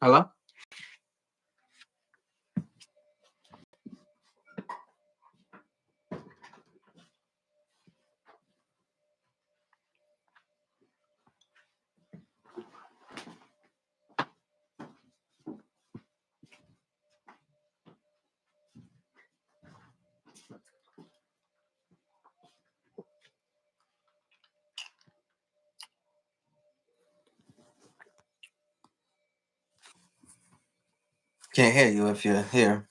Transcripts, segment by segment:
Hello? Can't hear you if you're here.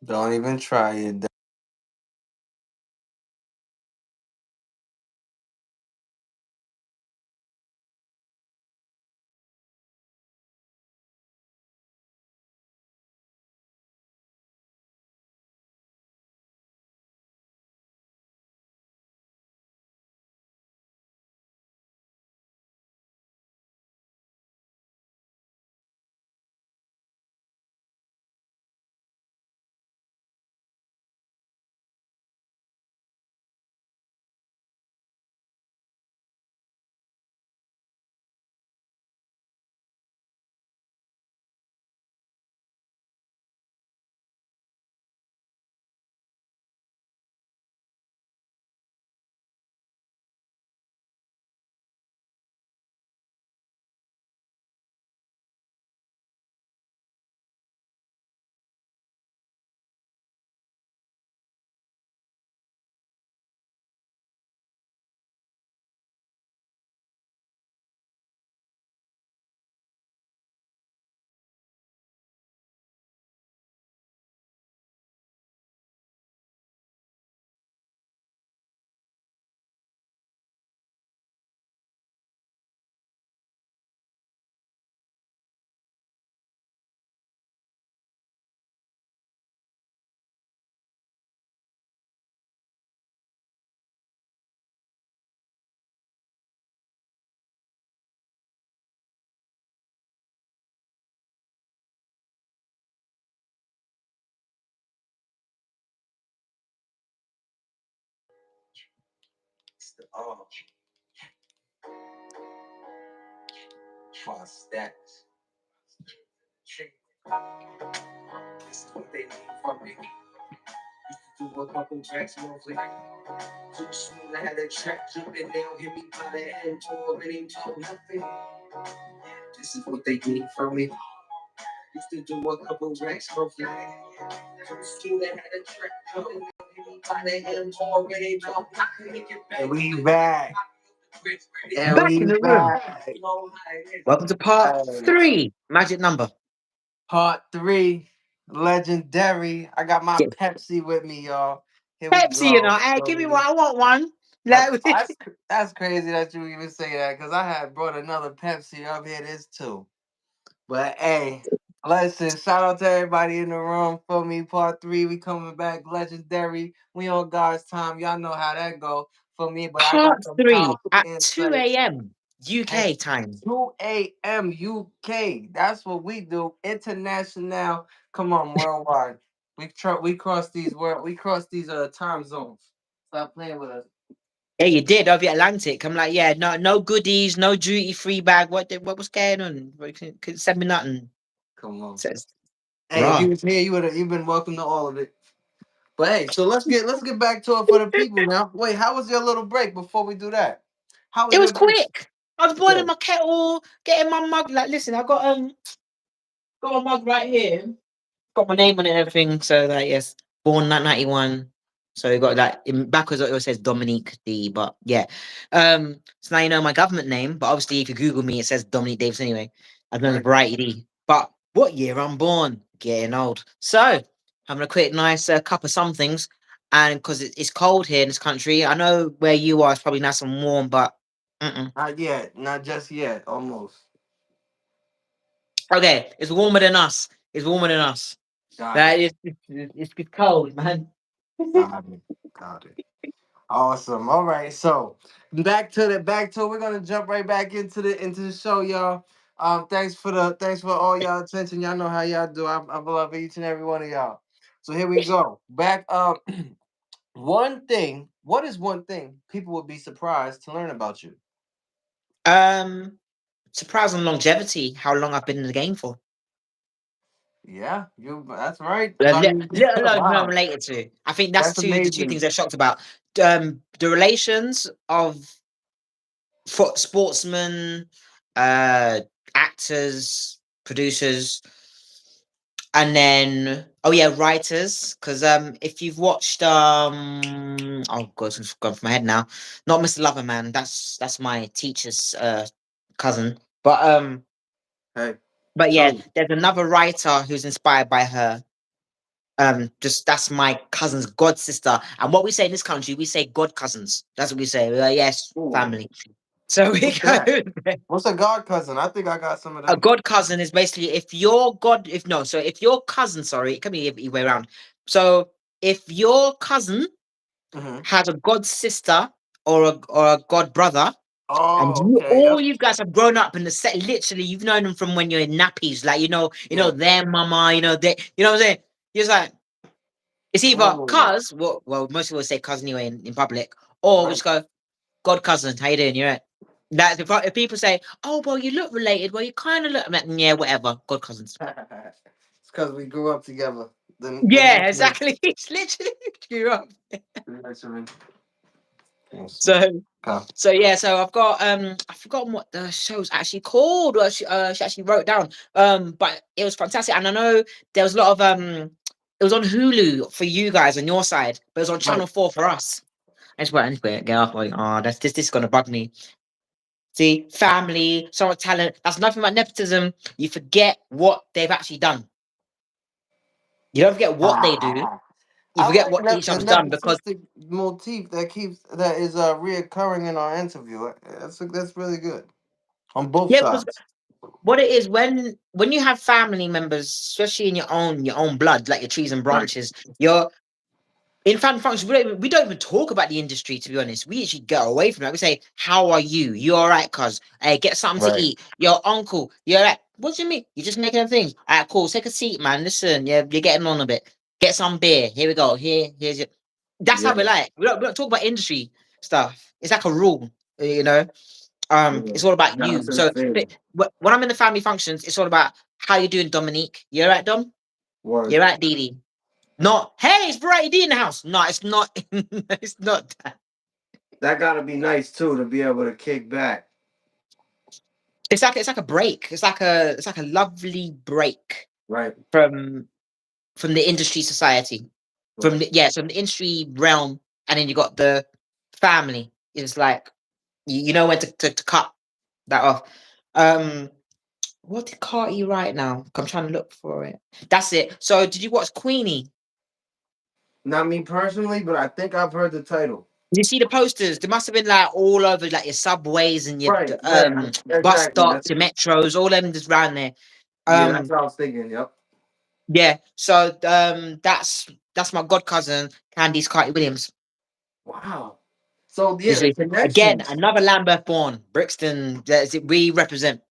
Don't even try it. Oh, what's that? This is what they need from me. Do a couple tracks more like too soon. I had a track jumping down, hit me by the end, already told nothing. This is what they need from me. Used to do a couple racks for flag. Too soon I had a track jumping down, hit me by the end, already told nothing. And we back. And Back we in the room. back. Welcome to part 3. Magic number. Part 3. Legendary. I got my Yeah. Pepsi with me, y'all. Here we Pepsi, you go. know. Hey, give me one. I want one. Like, That's crazy that you even say that because I had brought another Pepsi up here. This too. But hey, listen, shout out to everybody in the room for me. Part 3, we coming back. Legendary. We on God's time. Y'all know how that go for me. But I part got some 3 powerful at 2 insights. a.m. At UK time. 2 a.m. UK. That's what we do. International. Come on, worldwide. We cross these time zones. Stop playing with us. Yeah, you did over the Atlantic. I'm like, yeah, no goodies, no duty free bag. What was going on? Couldn't send me nothing. Come on. Says, Hey, if bruh. you was here, you've been welcome to all of it. But hey, so let's get back to it for the people now. Wait, how was your little break before we do that? How was It your was break? quick. I was boiling Good. my kettle, getting my mug. Like, listen, I got a mug right here. Got my name on it and everything. So like, yes, born 91. So you got that in backwards. It says Dominique D. But yeah, so now you know my government name. But obviously, if you Google me, it says Dominique Davis anyway. I've known as Variety D. But what year I'm born? Getting old. So having a quick, nice cup of some things, and because it's cold here in this country, I know where you are. It's probably nice and warm, but Not yet. Not just yet. Almost. okay, it's warmer than us. It's warmer than us. Got That it. it's cold, man. Got it. Got it. Awesome. All right. So back to we're gonna jump right back into the show, y'all. Thanks for all y'all attention. Y'all know how y'all do. I love each and every one of y'all. So here we go. Back up. One thing. What is one thing people would be surprised to learn about you? Um, Surprise on longevity. How long I've been in the game for. Yeah, you. That's right. Let, I let, mean, let alone who I'm wow, related to. I think that's that's the two things amazing. they're shocked about. The relations of sportsmen, uh, actors, producers, and then writers. Because if you've watched oh god, it's gone from my head now. Not Mr. Loverman. That's my teacher's cousin. Hey, But yeah, so there's another writer who's inspired by her. Just that's my cousin's god sister. And what we say in this country, we say god cousins. That's what we say. We're like, yes, ooh, family. So we what's go. that? What's a god cousin? I think I got some of A them. god cousin is basically if your god, if no, so if your cousin, sorry, it can be the way around. So if your cousin Hmm. has a god sister or a god brother, and Oh, you okay. all Yep. you guys have grown up in the set, literally, you've known them from when you're in nappies, like Yeah. their mama, they, you know what I'm saying? You're just like it's either Oh, cuz, well, most people say cousin anyway in public, or we right. just go, God cousin, how you doing? You're right. That if people say, "Oh, well, you look related," well, you kind of look. I'm like, yeah, whatever. God cousins. It's because we grew up together. The Yeah, nursery. exactly. It's literally grew up. The nursery. Awesome. So, Okay. so I've got I've forgotten what the show's actually called. Well, she actually wrote down. But it was fantastic, and I know there was a lot of it was on Hulu for you guys on your side, but it was on Right. Channel 4 for us. I just went and get off. Like, oh, this is gonna bug me. See, family, so much talent. That's nothing about nepotism. You forget what they've actually done. You don't forget what they do. Ah, You I forget like what each the other's done because nepotistic motif that is reoccurring in our interview. That's really good on both yeah, because sides. what it is when you have family members, especially in your own blood, like your trees and Right. branches, you're in family functions. We don't even talk about the industry, to be honest. We actually go away from that. We say, "How are you? You all right, cuz? Hey, get something to Right. eat. Your uncle, you all right? What do you mean? You're just making them things. All right, cool. Take a seat, man. Listen, you're getting on a bit. Get some beer. Here we go. Here's your. That's how we Yeah. like. We don't talk about industry stuff. It's like a rule, you know. Yeah. It's all about That's you. So insane. when I'm in the family functions, it's all about how you doing, Dominique. You all right, Dom? Word. You're right, Dee Dee. Not, hey, it's Variety D in the house. No, it's not. It's not that. That gotta be nice too to be able to kick back. It's like a break. It's like a lovely break Right. from from the industry society, Right. from the industry realm, and then you got the family. It's like you know when to cut that off. Um, what did Carty write now? I'm trying to look for it. That's it. So did you watch Queenie? Not me personally, but I think I've heard the title. You see the posters? There must have been like all over, like your subways and your Right. Right. bus Exactly. stops, your metros, all them just around there. Yeah. That's Um, what I was thinking. Yep. yeah. So that's my god cousin Candice Carty Williams. Wow. So You yeah, the see, again, connections. another Lambeth born Brixton. That's it, we represent.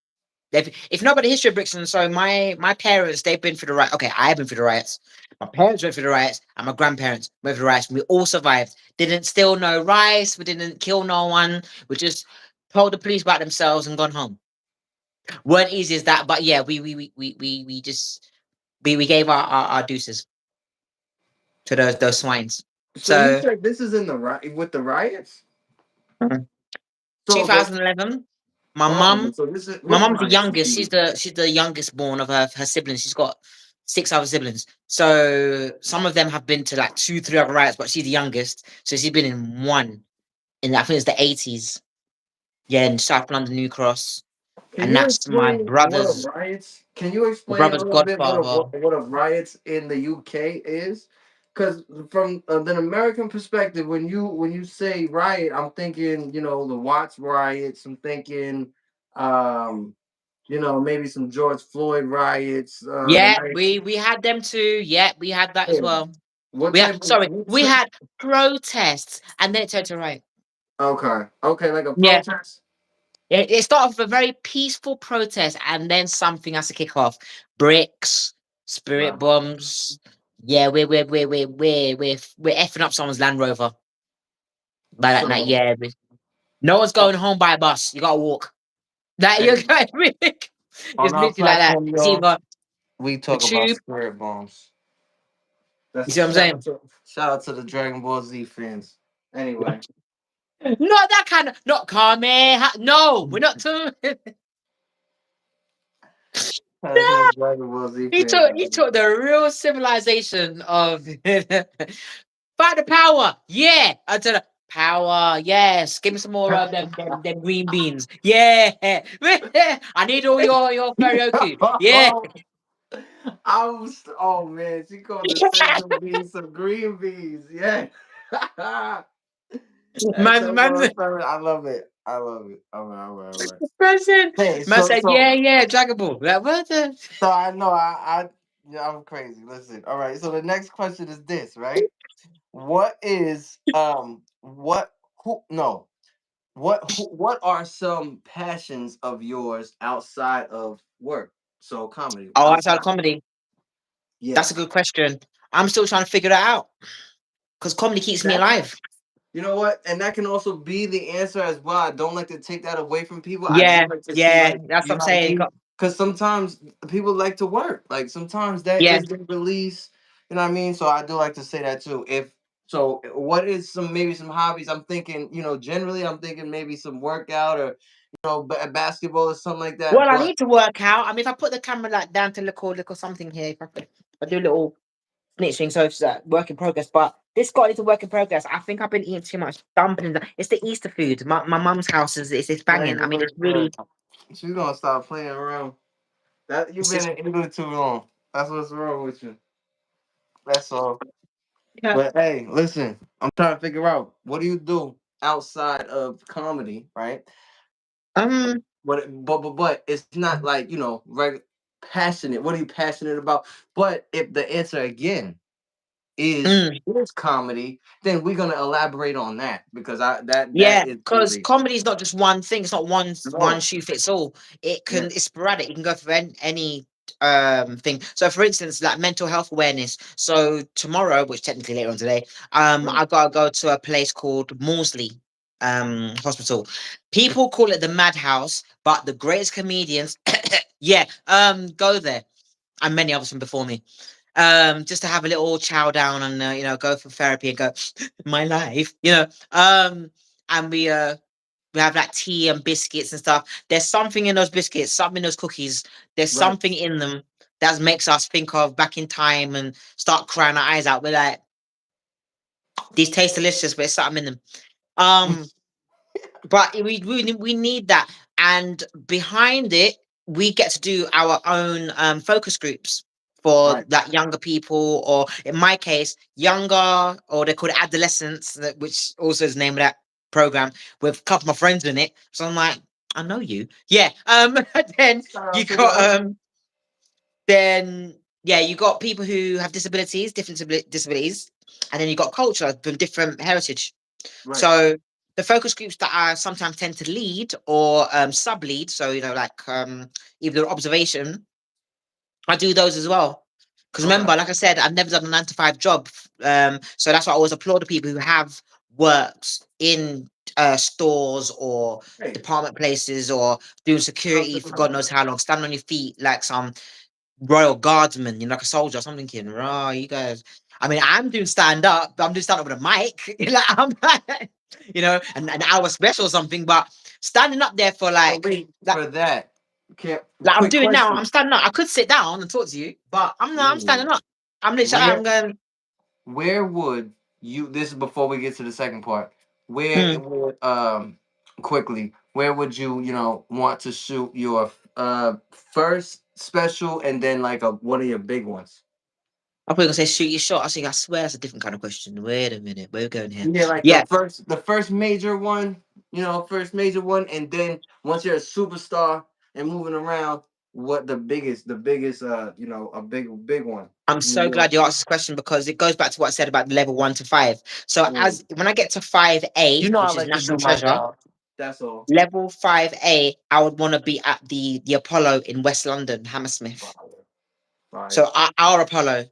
If you know about the history of Brixton, so my parents they've been through the riot. Okay, I've been through the riots. My parents went through the riots, and my grandparents went through the riots. And we all survived. Didn't steal no rice. We didn't kill no one. We just told the police about themselves and gone home. Weren't easy as that, but yeah, we just we gave our deuces to those swines. So you So said this is in the riot with the riots. mhm. So the 2011, my oh, mum so this is my which mum's the riots? youngest. She's the youngest born of her siblings. She's got six other siblings. So some of them have been to like two, three other riots, but she's the youngest. So she's been in one in I think it's the 80s. Yeah, in South London, New Cross. Can And you that's my explain what a brother's riots? Can you my explain a brother's little bit godfather. what a riots in the UK is? Because from an American perspective, when you say riot, I'm thinking the Watts riots. I'm thinking, um, maybe some George Floyd riots. The Yeah, night. we had them too. Yeah, we had that as Yeah. well. What We had type of sorry, we had protests and then it turned to riot. okay, like a Yeah. protest. It started off with a very peaceful protest and then something has to kick off. Bricks, spirit Wow. bombs, Yeah, we're effing up someone's Land Rover by that night. So Yeah, no one's o- going home by a bus. You gotta walk. That you're hey, going. on It's our literally like that. platform, It's y'all, either we the talk about tube. spirit bombs. You That's see what I'm saying? shout out to the Dragon Ball Z fans. Anyway, Not that kind of. Not Kame. No, we're not talking. shout out to the Dragon Ball Z He fans. took he took the real civilization of fight the power. Yeah, I tell her power. Yes, give me some more of them green beans. Yeah, I need all your karaoke. Yeah, I was, oh man, she called the senzu beans some green beans. Yeah. That's man, so man, I love it. I love it. All right, all right, all right. person, Hey, man so said, so yeah, Dragon Ball. Like what the? so I know I yeah, I'm crazy. Listen. All right. So the next question is this, right? What is what who no what are some passions of yours outside of work? So comedy Oh, outside of outside. comedy. That's a Yes. good question. I'm still trying to figure that out because comedy keeps me That alive. you know what? And that can also be the answer as well. I don't like to take that away from people. I Yeah, just like to see yeah, like that's you what I'm know what I saying. mean? Because sometimes people like to work. Like sometimes that Yeah. is their release. You know what I mean? So I do like to say that too. If so, what is some maybe some hobbies? I'm thinking, generally I'm thinking maybe some workout or basketball or something like that. Well, I But need to work out. I mean, if I put the camera like down to look or something here, if I do a little snitching, so it's work in progress. But this got into work in progress. I think I've been eating too much dumplings. It's the Easter food. My mum's house is it's that banging. ain't I mean, gonna it's look really good. She's gonna stop playing around. That you've it's been just in England too long. That's what's wrong with you. That's all. yeah. But hey, listen, I'm trying to figure out what do you do outside of comedy, right? Um But it's not like passionate. What are you passionate about? But if the answer again mm, is comedy, then we're gonna elaborate on that because I that yeah, is because really comedy is not just one thing. It's not one no. shoe fits all. Yeah. It's sporadic. You can go for any thing. So for instance, like mental health awareness. So tomorrow, which technically later on today, Right. I gotta go to a place called Morsley hospital. People call it the madhouse, but the greatest comedians yeah, go there and many others from before me. Just to have a little chow down and go for therapy and go my life, and we have like tea and biscuits and stuff. There's something in those biscuits, something in those cookies. There's Right. something in them that makes us think of back in time and start crying our eyes out. We're like, these taste delicious, but there's something in them. Um, but we need that, and behind it, we get to do our own focus groups for Right. that younger people, or in my case, younger, or they call it adolescents, which also is the name of that program with a couple of my friends in it. So I'm like, I know you, yeah. Then Shout you out to got them. then yeah, you got people who have disabilities, different disabilities, and then you got culture from different heritage. Right. So the focus groups that I sometimes tend to lead or sub lead, so like either observation, I do those as well. Because Okay. remember, like I said, I've never done a 9 to 5 job. So that's why I always applaud the people who have worked in stores or Hey, department places or doing shout out security to for them. God knows how long, standing on your feet like some royal guardsman, like a soldier. So I'm thinking, right, you guys. I mean, I'm doing stand up, but I'm doing stand up with a mic, like I'm like, an hour special or something. But standing up there for So wait like, for that. Can't like I'm quick doing now. I'm question. standing up. I could sit down and talk to you, but I'm not. I'm Ooh. standing up. I'm literally. Where I'm going. where would you this is before we get to the second part. Where it Hmm, would quickly, where would you, want to shoot your first special and then like a one of your big ones? I'm probably gonna say shoot your shot. I think I swear that's a different kind of question. Wait a minute, where are we going here? Yeah, like Yeah, the first major one, first major one, and then once you're a superstar and moving around, what the biggest a big one. I'm You so know. glad you asked this question because it goes back to what I said about the level 1 to 5. So Mm. as when I get to 5A, I which is like to do national my treasure, job. That's all. level 5A, I would want to be at the Apollo in West London, Hammersmith. Fire. Fire. So our Apollo.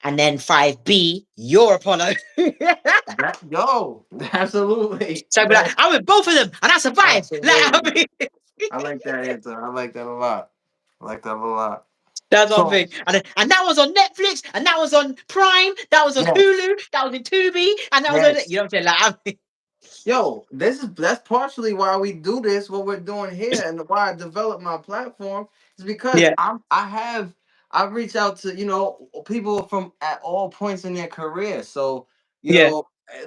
and then 5B, you're Apollo. That yo, absolutely. So I'd be like, That I'm with both of them, and I survived. Like, I absolutely. mean, I like that answer. I like that a lot. I like that a lot. that's one So thing. And that was on Netflix, and that was on Prime, that was on yes, Hulu, that was in Tubi, and that was on, yes. you know what I'm saying? Like, I mean, Yo, that's partially why we do this, what we're doing here, and why I developed my platform is because yeah, I reach out to people from at all points in their career. So yeah,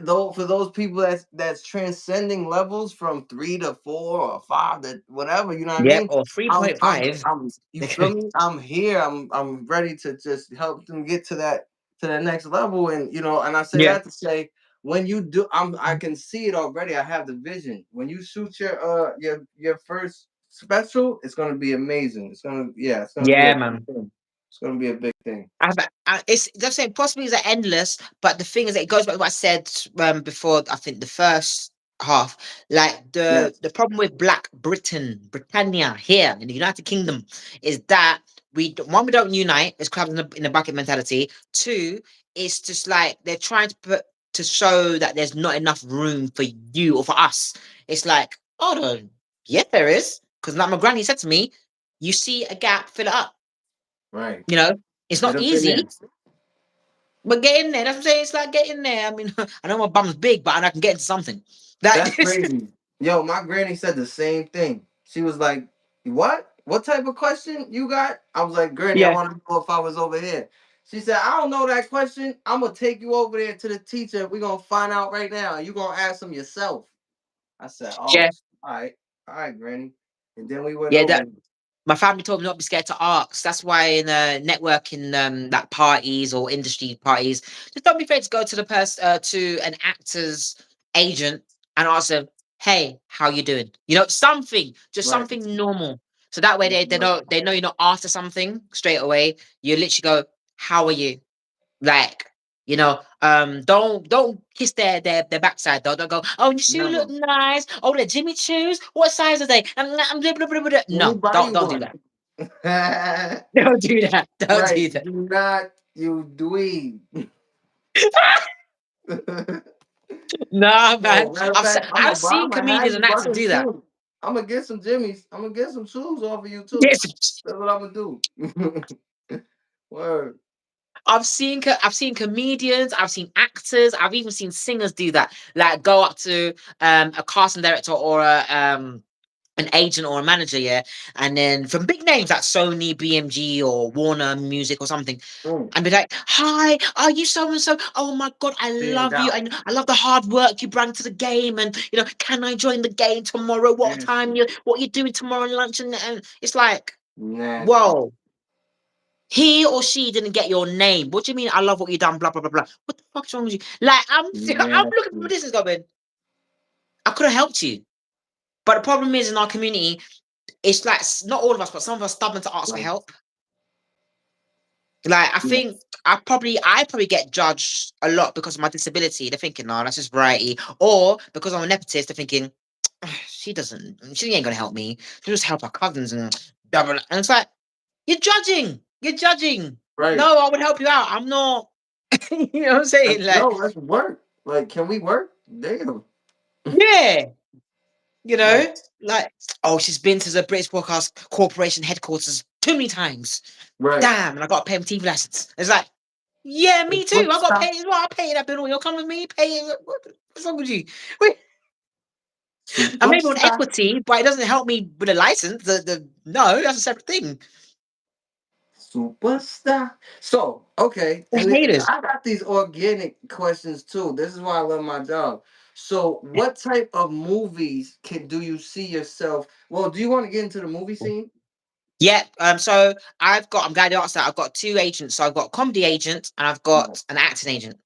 though for those people that's transcending levels from 3 to 4 or 5 to whatever, you know what I yep, mean. or I'm I'm 3.5. I'm you feel me? I'm here. I'm ready to just help them get to that next level, and and I say Yeah, that to say when you do I can see it already. I have the vision. When you shoot your first special, it's gonna be amazing. It's gonna be a yeah, big man. thing. It's gonna be a big thing. It's that's saying possibilities are endless, but the thing is, it goes back to what I said before. I think the first half, like Yes. the problem with Black Britannia here in the United Kingdom, is that one, we don't unite. It's crabs in the bucket mentality. Two, it's just like they're trying to put to show that there's not enough room for you or for us. It's like, oh no, yeah, there is, because like my granny said to me, you see a gap, fill it up. Right. You know, it's Get not up in there. easy, but get in there. That's what I'm saying. It's like get in there. I mean, I know my bum's big, but I can get into something. Like That's this. crazy. Yo, my granny said the same thing. She was like, "What? What type of question you got?" I was like, "Granny, I Yeah, want to know if I was over here." She said, "I don't know that question. I'm gonna take you over there to the teacher. We're gonna find out right now. You gonna ask him yourself." I said, "Oh, yeah, all right, Granny." And then we went yeah. over. That my family told me not to be scared to ask. That's why in networking, like parties or industry parties, just don't be afraid to go to the person to an actor's agent and ask them, "Hey, how you doing?" You know, something, just Right. something normal. So that way they know you're not after something straight away. You literally go, "How are you?" Like, don't kiss their backside though. Don't go, oh, your shoe look Never. nice. Oh, the Jimmy shoes. What size are they? Blah, blah, blah, blah, blah. Let me No, buy don't you don't do one. that. Don't do that. Don't Right. do that. Do not you dweeb. No, man. Yo, matter of fact, I've seen comedians you and buy actors them do that. shoes. I'm gonna get some Jimmys. I'm gonna get some shoes off of you too. Yes. That's what I'm gonna do. Word. I've seen comedians, I've seen actors, I've even seen singers do that. Like go up to a casting director or an agent or a manager, yeah, and then from big names like Sony, BMG, or Warner Music or something, Mm, and be like, "Hi, are you so and so? Oh my god, I stand love you, out. and I love the hard work you bring to the game, and can I join the game tomorrow? Nasty. What you doing tomorrow lunch?" And it's like, Nasty. whoa, he or she didn't get your name. What do you mean? I love what you done. Blah blah blah blah. What the fuck's wrong with you? Like I'm looking for Nasty. this is going. I could have helped you, but the problem is in our community it's like not all of us, but some of us stubborn to ask for Right. help. Like I think Yes. I probably get judged a lot because of my disability. They're thinking, no, that's just variety. Or because I'm a nepotist, they're thinking, she ain't gonna help me. She'll just help her cousins and blah, blah, blah. And it's like, you're judging. You're judging. Right. No, I would help you out. I'm not you know what I'm saying? No, Like, let's work. Like, can we work? Damn. yeah, you Like, know, like, oh, she's been to the British Broadcast Corporation headquarters too many times. right. Damn, and I got to pay him TV license. It's like, yeah, me too. I got to Superstar. pay it as well. I pay that bill. You'll come with me, pay it. What's wrong with you? Wait, I may be on Superstar. equity, but it doesn't help me with a license. The no, that's a separate thing. Superstar. So, okay, The and haters. I got these organic questions too. This is why I love my job. So, what type of movies do you see yourself? Well, do you want to get into the movie scene? Yeah. So I'm glad you asked that. I've got two agents. So I've got a comedy agent and I've No. got an acting agent.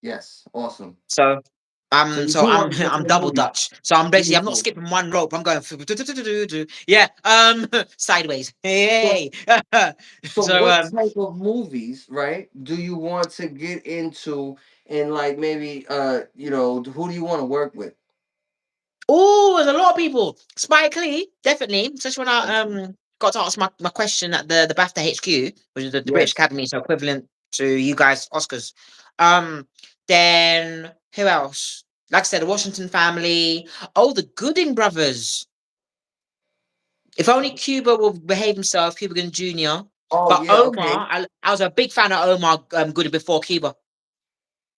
Yes, awesome. So So you so do I'm want to get to I'm the double movie. Dutch. So I'm not Beautiful. skipping one rope. I'm going yeah, sideways. So, Hey. so So what type of movies, right? Do you want to get into, and like maybe who do you want to work with? oh, there's a lot of people. Spike Lee, definitely. Especially when I Awesome. got to ask my question at the BAFTA HQ, which is the British Yes. Academy, so equivalent. to you guys Oscars. Um, then who else? Like I said, the Washington family. Oh, the Gooding brothers. If only Cuba will behave himself, Cuba Gooding Jr. Oh But yeah, okay. Omar, I was a big fan of Omar Gooding before Cuba.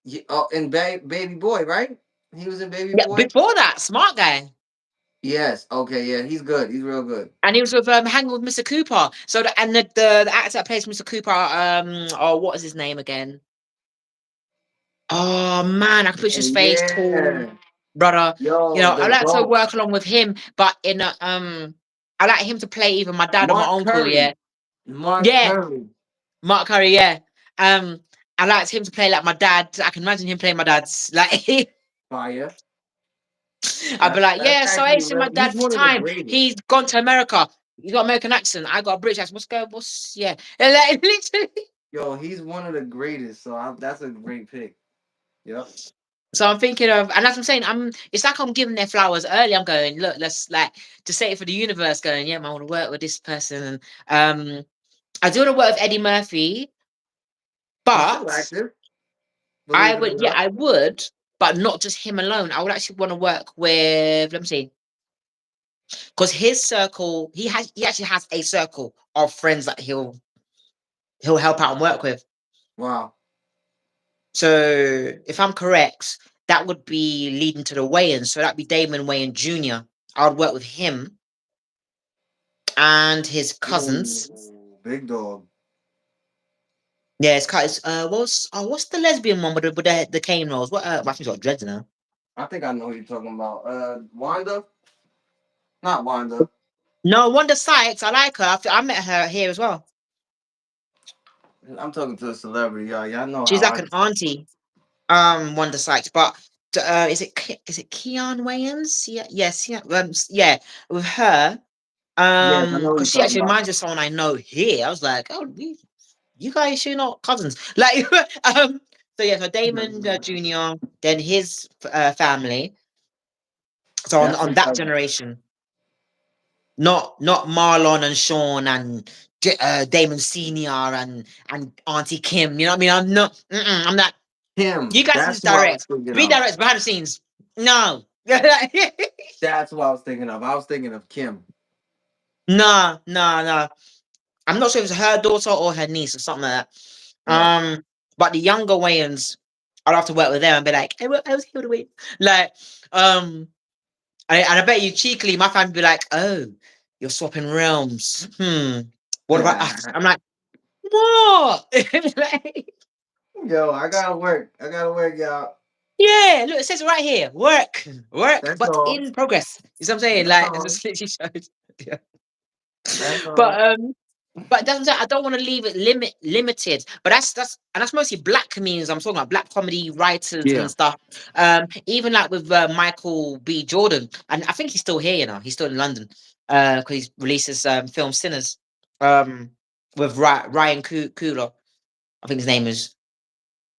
Yeah, oh, and Baby Boy, right? He was in Baby Yeah, Boy. before that, smart guy. Yes. Okay. Yeah, he's good. He's real good. And he was with hanging with Mr. Cooper. So the actor that plays Mr. Cooper, oh, what is his name again? Oh man, I can picture his And face, tall yeah, brother. You yo, know, I the like to GOAT, work along with him, but in a I like him to play either my dad or my Mark uncle. Yeah, Curry. Mark yeah, Curry. Mark Curry. Yeah, um, I liked him to play like my dad. I can imagine him playing my dad's. Like, Fire. I'd be like, That's yeah. So actually it's in real. my He's dad's one of the time. greatest. He's gone to America. He's got American accent. I got a British accent. What's going? What's yeah? And like, literally. Yo, he's one of the greatest. So that's a great pick. Yep. So I'm thinking of, and that's what I'm saying. It's like I'm giving their flowers early. I'm going, look, let's like to say it for the universe. Going, yeah, man, I want to work with this person, and I do want to work with Eddie Murphy, He's still but active, I believe it or would, yeah, not. I would, but not just him alone. I would actually want to work with, let me see, because his circle, he actually has a circle of friends that he'll help out and work with. Wow. So if I'm correct, that would be leading to the Wayans. So that'd be Damon Wayans Jr. I would work with him and his cousins. Ooh, big dog. Yeah, it's kind. What's the lesbian one with the cane rolls? What? I think she's got dreads now. I think I know who you're talking about. Wanda? Not Wanda. No, Wanda Sykes. I like her. I met her here as well. I'm talking to a celebrity, y'all. Y'all know She's how like I. an auntie. Wanda Sykes. But is it Keon Wayans? Yeah, yes, yeah, yeah. With her, Yes, I know what you're because she talking actually about. reminds me of someone I know here. I was like, oh, you guys sure not cousins? Like, so yeah, so Damon Jr. Then his family. So That's on some that cousin. generation, not Marlon and Sean and Damon Senior and Auntie Kim. You know what I mean? I'm not. I'm not. You Kim. guys can That's just who I was direct. thinking Be of. direct behind the scenes. No. That's who I was thinking of. I was thinking of Kim. No, no, no. I'm not sure if it's her daughter or her niece or something like that. Yeah. But the younger Wayans, I'd have to work with them and be like, hey, what else here to wait? Like, and I bet you cheekily, my family be like, oh, you're swapping realms. What about us? I'm like, what? Like, Yo, I gotta work. I gotta work, y'all. yeah, look, it says right here, work, That's but all. in progress. You know what I'm saying? That's Like, it all. just literally shows. Yeah. That's all. But that's what I'm saying, I don't want to leave it limited. But that's mostly black comedians. I'm talking about black comedy writers Yeah. and stuff. Even like with Michael B. Jordan, and I think he's still here. You know, he's still in London. Because he releases film Sinners. Um, with Ryan Coogler, I think his name is.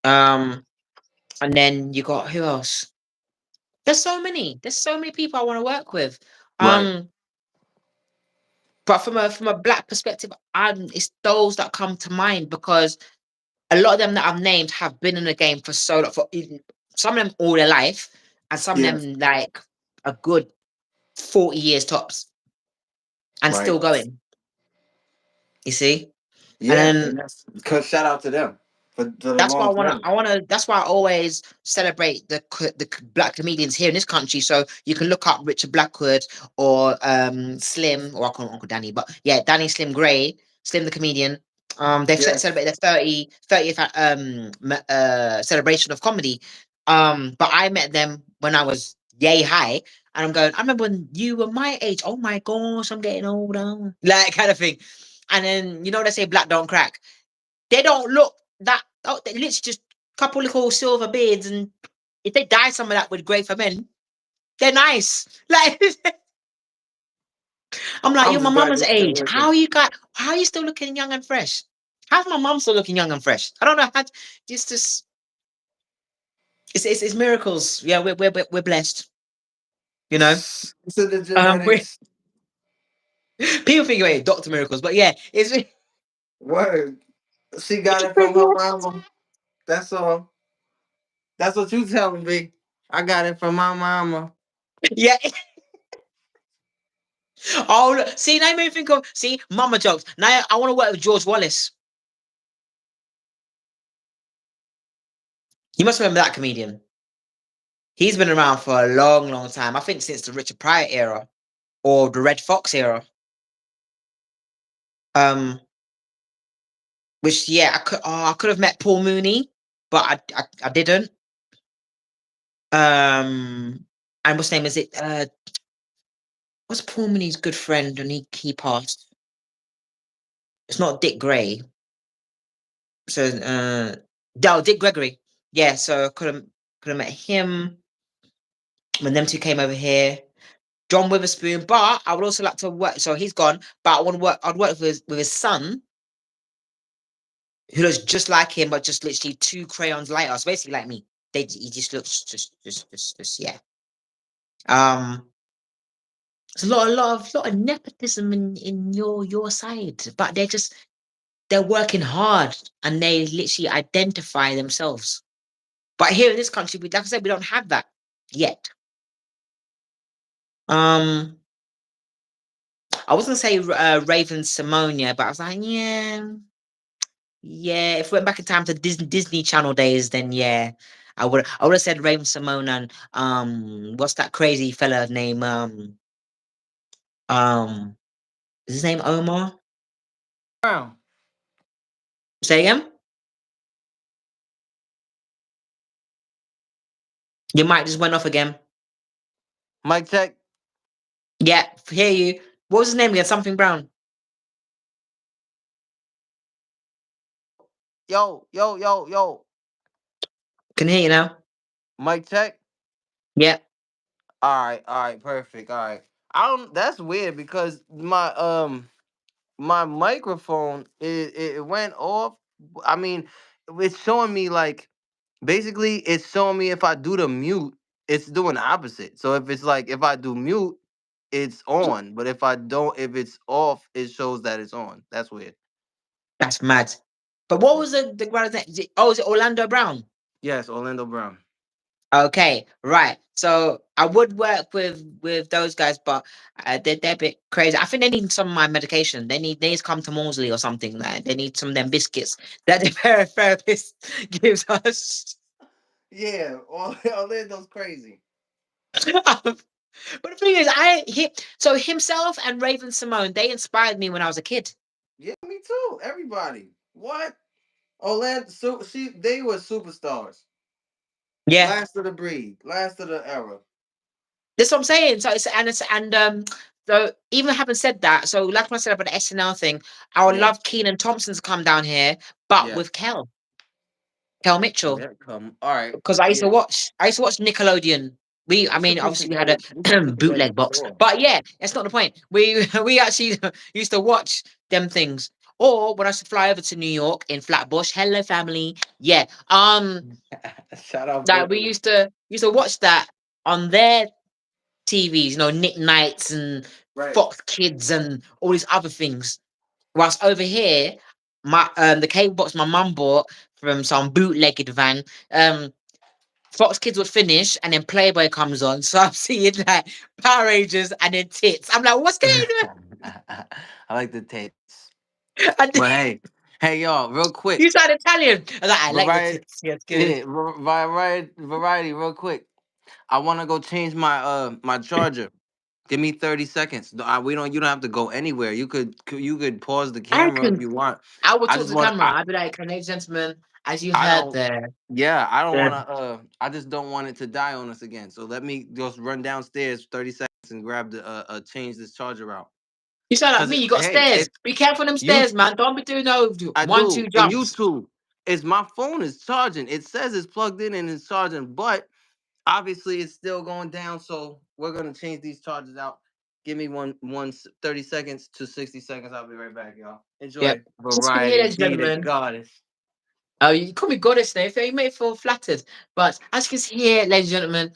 Um, and then you got who else? There's so many. There's so many people I want to work with. Right. Um, but from a black perspective, it's those that come to mind because a lot of them that I've named have been in the game for so long, for some of them all their life, and some of Yeah. them like a good 40 years tops, and Right. still going. You see, and Yeah. then And that's because shout out to them for the that's why I want to. longevity. I want to. That's why I always celebrate the black comedians here in this country. So you can look up Richard Blackwood or Slim, or I call him Uncle Danny, but yeah, Danny Slim Gray, Slim the comedian. They've Yes. celebrated their 30th celebration of comedy. But I met them when I was yay high, and I'm going. I remember when you were my age. Oh my gosh, I'm getting older, like kind of thing. And then they say black don't crack. They don't look that. Oh, they literally just couple little silver beards, and if they dye some of that with grey for men, they're nice. Like I'm like, I'm you're my just glad mama's you're still age. working. How are you still looking young and fresh? How's my mom still looking young and fresh? I don't know. Just it's miracles. Yeah, we're blessed. You know. So the We genetics. people think wait, Doctor Miracles, but yeah, it's Word. She got it from her mama. That's all. That's what you telling me. I got it from my mama. Yeah. Oh, look, see, now you made me think of mama jokes. Now I want to work with George Wallace. You must remember that comedian. He's been around for a long, long time. I think since the Richard Pryor era or the Red Fox era. Um, which yeah, I could have met Paul Mooney, but I didn't. And what's name is it? What's Paul Mooney's good friend? And he passed. It's not Dick Gray. So no, Dick Gregory. Yeah, so I could have met him when them two came over here. John Witherspoon, but I would also like to work. So he's gone, but I want to work. I'd work with his son, who looks just like him, but just literally two crayons lighter. So basically, like me. He just looks just yeah. Um, there's a lot of nepotism in your side, but they're working hard and they literally identify themselves. But here in this country, like I said, we don't have that yet. Um, I was gonna say Raven Simonia, but I was like, yeah. If we went back in time to Disney Channel days, then yeah, I would have said Raven Simone and what's that crazy fella name? Um, is his name Omar? Brown. Say again. Your mic just went off again. Mike check. Yeah, hear you. What was his name again? Something Brown. Yo. Can hear you now. Mike check. Yeah, All right, perfect. All right. I don't. That's weird because my microphone it went off. I mean, it's showing me like basically it's showing me if I do the mute, it's doing the opposite. So if it's like if I do mute, it's on, but if I don't, if it's off, it shows that it's on. That's weird. that's mad. But what Yeah. was the brother's name? Is it Orlando Brown? Yes, Orlando Brown. Okay, right. So I would work with those guys, but they're a bit crazy. I think they need some of my medication. They need to come to Morsley or something. Like they need some of them biscuits that the therapist gives us. Yeah, Orlando's crazy. But the thing is, so himself and Raven Simone, they inspired me when I was a kid. Yeah, me too. Everybody. What? Orlando, so they were superstars. Yeah, Last of the breed, last of the era. that's what I'm saying. So so even having said that, so like I said about the SNL thing, I would Yeah. love Keenan Thompson to come down here, but Yeah. with Kel Mitchell. Yeah. Come. All right. Because Yeah. I used to watch Nickelodeon. I We mean, should put obviously we had a together. We should put together bootleg a box, tour. but yeah, that's not the point. We we actually used to watch them things. Or when I used to fly over to New York in Flatbush, hello family, yeah. Shout out That we Brooklyn. used to watch that on their TVs, Nick Nights and Right. Fox Kids and all these other things. Whilst over here, the cable box my mum bought from some bootlegged van, Fox Kids would finish and then Playboy comes on. So I'm seeing like Power Rangers and then tits. I'm like, what's going on? I like the tapes. And But hey, y'all, real quick. you sound Italian. I was like, I like the Variety, tits. Yeah, it's good. yeah, variety, real quick. I want to go change my charger. Give me 30 seconds. We don't. You don't have to go anywhere. You could pause the I camera if can. you want. I will I talk to just the want. camera. I'd be like, ladies and gentlemen, as you I heard don't. there, Yeah, I don't want the, to. I just don't want it to die on us again. So let me just run downstairs 30 seconds and grab the change this charger out. you sound like Cause me. You got hey, stairs. it's Be careful them you. stairs, man. Don't be doing no I one, do, two and you jumps. too. Is my phone is charging. It says it's plugged in and it's charging, but obviously it's still going down. So we're gonna change these charges out. Give me 30 seconds to 60 seconds. I'll be right back, y'all. Yep. Enjoy As you can hear, variety. ladies and Be the gentlemen. goddess. Oh, you call me goddess now. You may feel flattered, but as you can see here, ladies and gentlemen,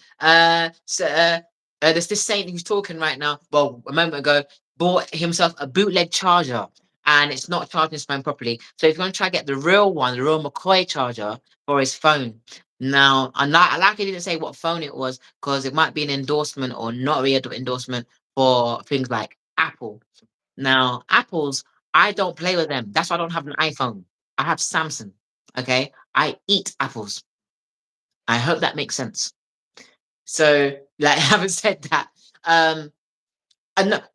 there's this saint who's talking right now. Well, a moment ago, bought himself a bootleg charger, and it's not charging his phone properly. So if you want to try to get the real one, the real McCoy charger for his phone. Now, I like he didn't say what phone it was because it might be an endorsement or not really an endorsement for things like Apple. Now, Apples, I don't play with them. That's why I don't have an iPhone. I have Samsung. Okay, I eat apples. I hope that makes sense. So, like, having said that, and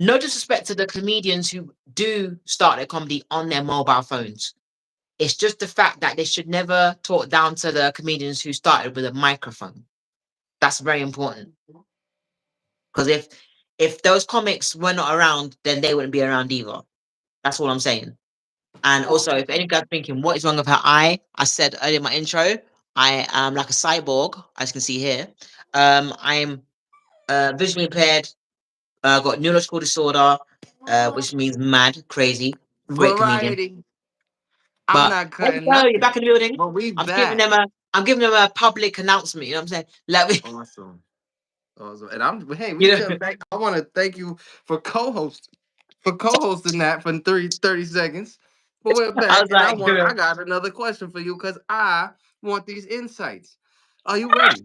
no disrespect to the comedians who do start their comedy on their mobile phones. It's just the fact that they should never talk down to the comedians who started with a microphone. That's very important. Because if those comics were not around, then they wouldn't be around either. That's all I'm saying. And also, if any guy's thinking, what is wrong with her eye? I said earlier in my intro, I am like a cyborg, as you can see here. I'm visually impaired, got neurological disorder, which means mad, crazy, great comedian. Variety. I'm But not there you cutting go, you're back nothing. in the building. But we I'm giving back. them a public announcement. You know what I'm saying? Like, Awesome. Awesome. And I'm hey, we you can know, back. I want to thank you for co-hosting that for 30 seconds. But we're I back, was and like, I got another question for you because I want these insights. Are you ready?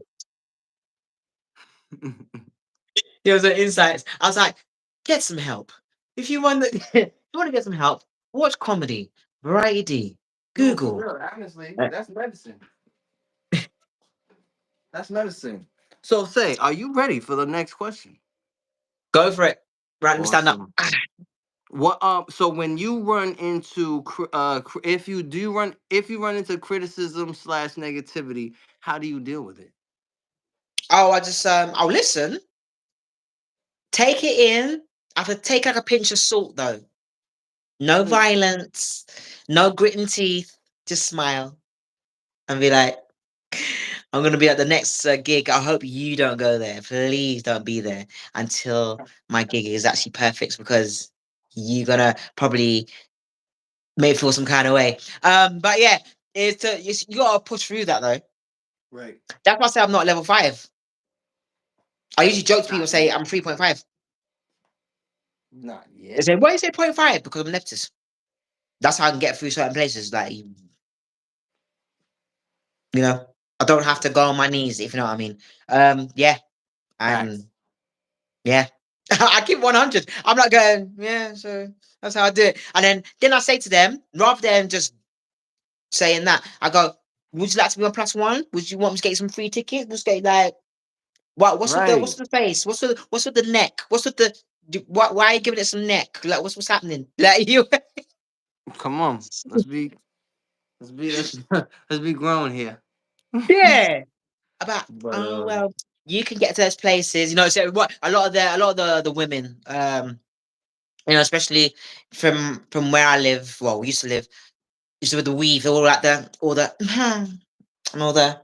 there was an insights. I was like, get some help. If you want, if you want to get some help, watch comedy, variety, No, for Google. real. Honestly, Uh, that's medicine. That's medicine. So say, are you ready for the next question? Go for it. Random stand up. Awesome. What so when you run into if you run into criticism slash negativity, how do you deal with it? Oh, I'll listen, take it in. I have to take like a pinch of salt though. No Mm. violence, no gritting teeth. Just smile and be like, I'm gonna be at the next gig. I hope you don't go there. Please don't be there until my gig is actually perfect because you're gonna probably make me feel some kind of way. But yeah, you gotta push through that though. Right. That's why I say I'm not level 5. I usually joke to people Not say yet. I'm 3.5. Not They yet. say, why you say 0.5? Because I'm leftist. That's how I can get through certain places. Like, I don't have to go on my knees, if you know what I mean. Yeah, Facts. I'm, yeah. I keep 100. I'm not going, yeah, so that's how I do it. And then I say to them, rather than just saying that, I go, would you like to be on +1? Would you want me to get you some free tickets? Let's get like, what's Right. with the face? What's with the neck? What's with the why are you giving it some neck? Like what's happening? Like you Come on. Let's let's be grown here. Yeah. About But oh well, you can get to those places, so what a lot of the women, especially from where I live, well, we used to live, used to with the weave, all the and all the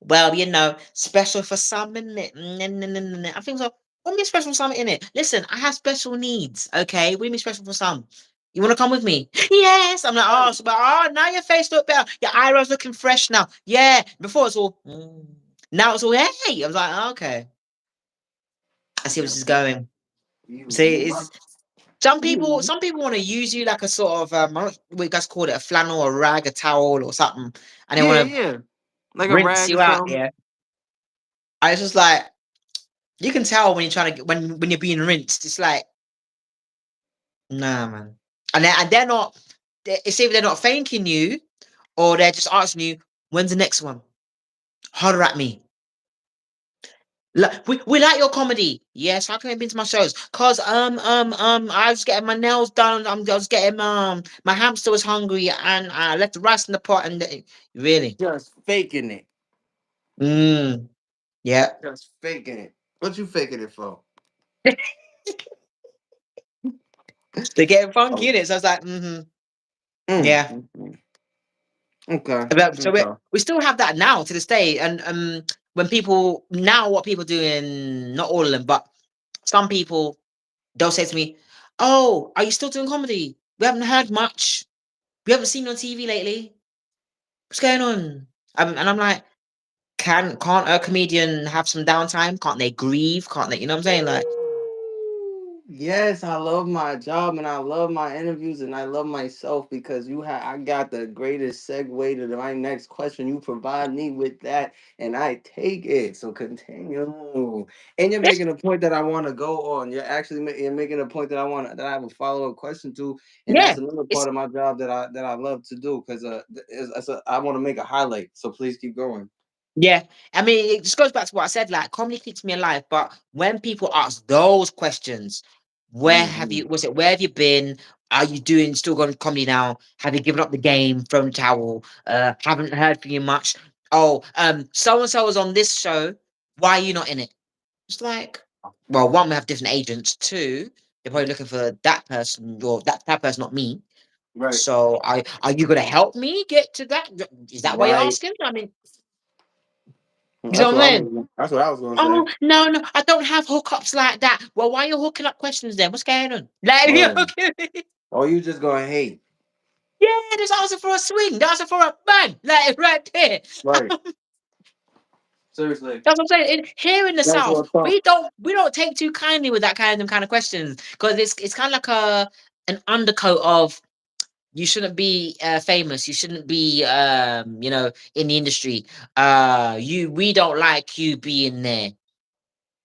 well, special for some, innit? I think so. What do you mean special for some, innit? Listen, I have special needs, okay? What do you mean special for some? You want to come with me? Yes. I'm like, oh, so, but, now your face look better. Your eyebrows looking fresh now. Yeah. Before it's all, now it's all, hey. I was like, oh, okay. I see where yeah, this is going. you See, it's must some people. you Some people want to use you like a sort of, I don't know what you guys call it, a flannel, a rag, a towel, or something, and they yeah, want to yeah. Like a rinse rag or you out. something. Yeah. I was just like, you can tell when you're trying to get when you're being rinsed. It's like, nah, man. And they're not. It's either they're not thanking you, or they're just asking you, when's the next one? Holler at me. Like, we like your comedy. Yes, how can I been to my shows? Cause I was getting my nails done. I was getting my hamster was hungry and I left the rice in the pot and really. Just faking it. Mm, yeah. Just faking it. What you faking it for? They're getting funky Oh. in it. So I was like, yeah. Mm. Okay. So we still have that now to this day. And when people now, what people do in not all of them, but some people, they'll say to me, "Oh, are you still doing comedy? We haven't heard much. We haven't seen you on TV lately. What's going on?" And I'm like, can't a comedian have some downtime? Can't they grieve? Can't they? You know what I'm saying? Like, Yes, I love my job and I love my interviews and I love myself because I got the greatest segue to my next question. You provide me with that and I take it. So continue. And you're making a point that I want to go on. You're making a point that I have a follow up question to, and Yeah, that's another it's part of my job that I love to do because I want to make a highlight. So please keep going. yeah. I mean, it just goes back to what I said. Like, comedy keeps me alive. But when people ask those questions, where have Hmm. you? Was it? Where have you been? Are you doing still going to comedy now? Have you given up the game? Thrown the towel? Haven't heard from you much. Oh, so and so was on this show. Why are you not in it? It's like, well, one, we have different agents. Two, they're probably looking for that person or that person, not me. Right. So, are you going to help me get to that? Is that why you're Right. asking? I mean, you know That's what what I I'm saying? was. That's what I was gonna say. Oh no, no, I don't have hookups like that. Well, why are you hooking up questions then? What's going on? Like, you Right. okay? Or you just gonna hate. Yeah, there's answer for a swing. There's answer for a bang. Like right there. Right. Seriously. That's what I'm saying. Here in the That's South, what I thought. we don't take too kindly with that kind of questions because it's kind of like an undercoat of you shouldn't be famous. You shouldn't be in the industry. We don't like you being there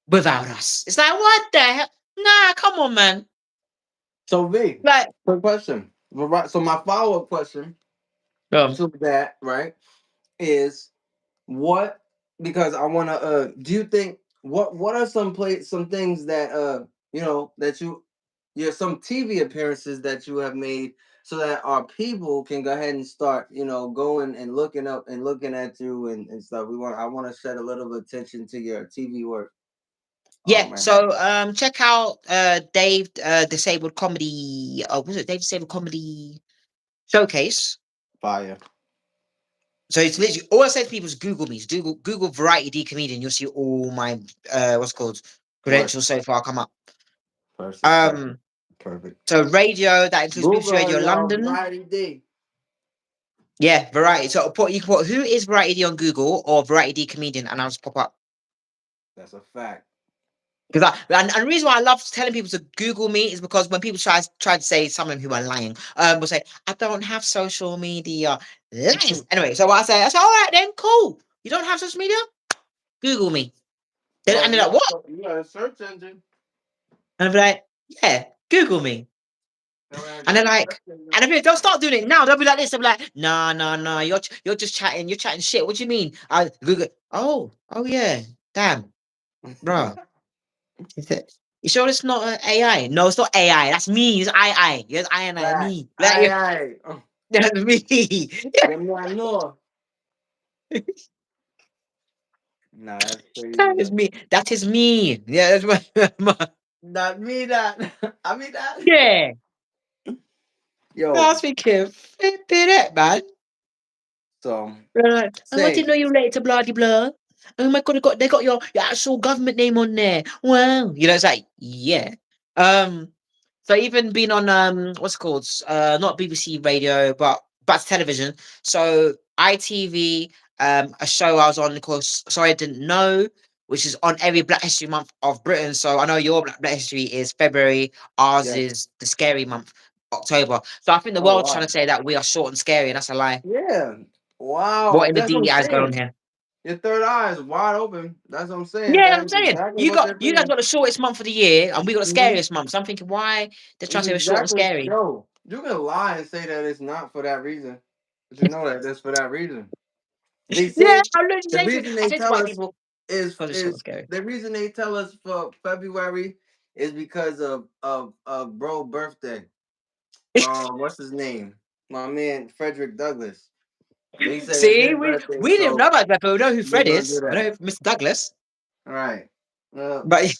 without us. It's like what the hell? Nah, come on, man. So V, Like, quick question. Right. So my follow up question um, to that, right, is what because I wanna do you think what are some things that that some TV appearances that you have made so that our people can go ahead and start, going and looking up and looking at you and stuff. I wanna shed a little attention to your TV work. Oh yeah. man. So check out Dave Disabled Comedy. Oh, was it Dave Disabled Comedy Showcase? Fire. So it's literally all I say to people is Google me. Google Variety D comedian. You'll see all my what's it called Work. credentials so far come up. Perfect. Perfect. Um, Perfect. so radio that includes BBC Google her, Radio y'all. London. Variety D. Yeah, Variety. So you can put who is Variety D on Google or Variety D comedian, and I'll just pop up. That's a fact. Because and the reason why I love telling people to Google me is because when people try to say some of them who are lying, will say I don't have social media. Lies. Anyway, so what I say, all right then, cool. You don't have social media? Google me. And Right. they're like, what? You got a search engine. And I'm like, yeah, Google me. Go ahead, And they're got a like, search engine. and if they'll start doing it now, they'll be like this. They'll be like, no, no, no, you're just chatting, you're chatting shit. What do you mean? I Google. Oh yeah, damn, bro. Is it? You sure it's not AI? No, it's not AI. That's me. It's I. Yes, I and I. Right. Me. Aye, Like, aye. that's me. Give me I know. Nah, that's That crazy is though. me. That is me. Yeah, that's my Not me that. I mean that. yeah. Yo, I was thinking, flipping it, man. so They're like, oh, I say didn't know you related to blah de blah. Oh my god, they got your actual government name on there. Wow. It's like, yeah. Um, so even been on what's it called? Not BBC radio, but television. So ITV, a show I was on called Sorry I Didn't Know, which is on every Black History Month of Britain. So I know your Black History is February, ours yes. is the scary month, October. So I think the Oh world's trying wow. to say that we are short and scary, and that's a lie. Yeah. What Wow. in the That's what I'm DEI is going on saying. here? Your third eye is wide open. That's what I'm saying. Yeah, that's That what I'm is saying. exactly what they're You guys saying. got the shortest month of the year, and we got the Mm-hmm. scariest month. So I'm thinking, why they're trying to say we're short and Exactly. scary? Yo, you can lie and say that it's not for that reason. But you know that it's for that reason. They Yeah, say I'm literally the saying to reason I they say to tell white us people, because it's short and is scary. the reason they tell us for February is because of bro birthday. What's his name? My man Frederick Douglass. He said it's See, his birthday, we didn't so know about that, but we know who we're Fred gonna do is. We that. know Mr. Douglas. All right. But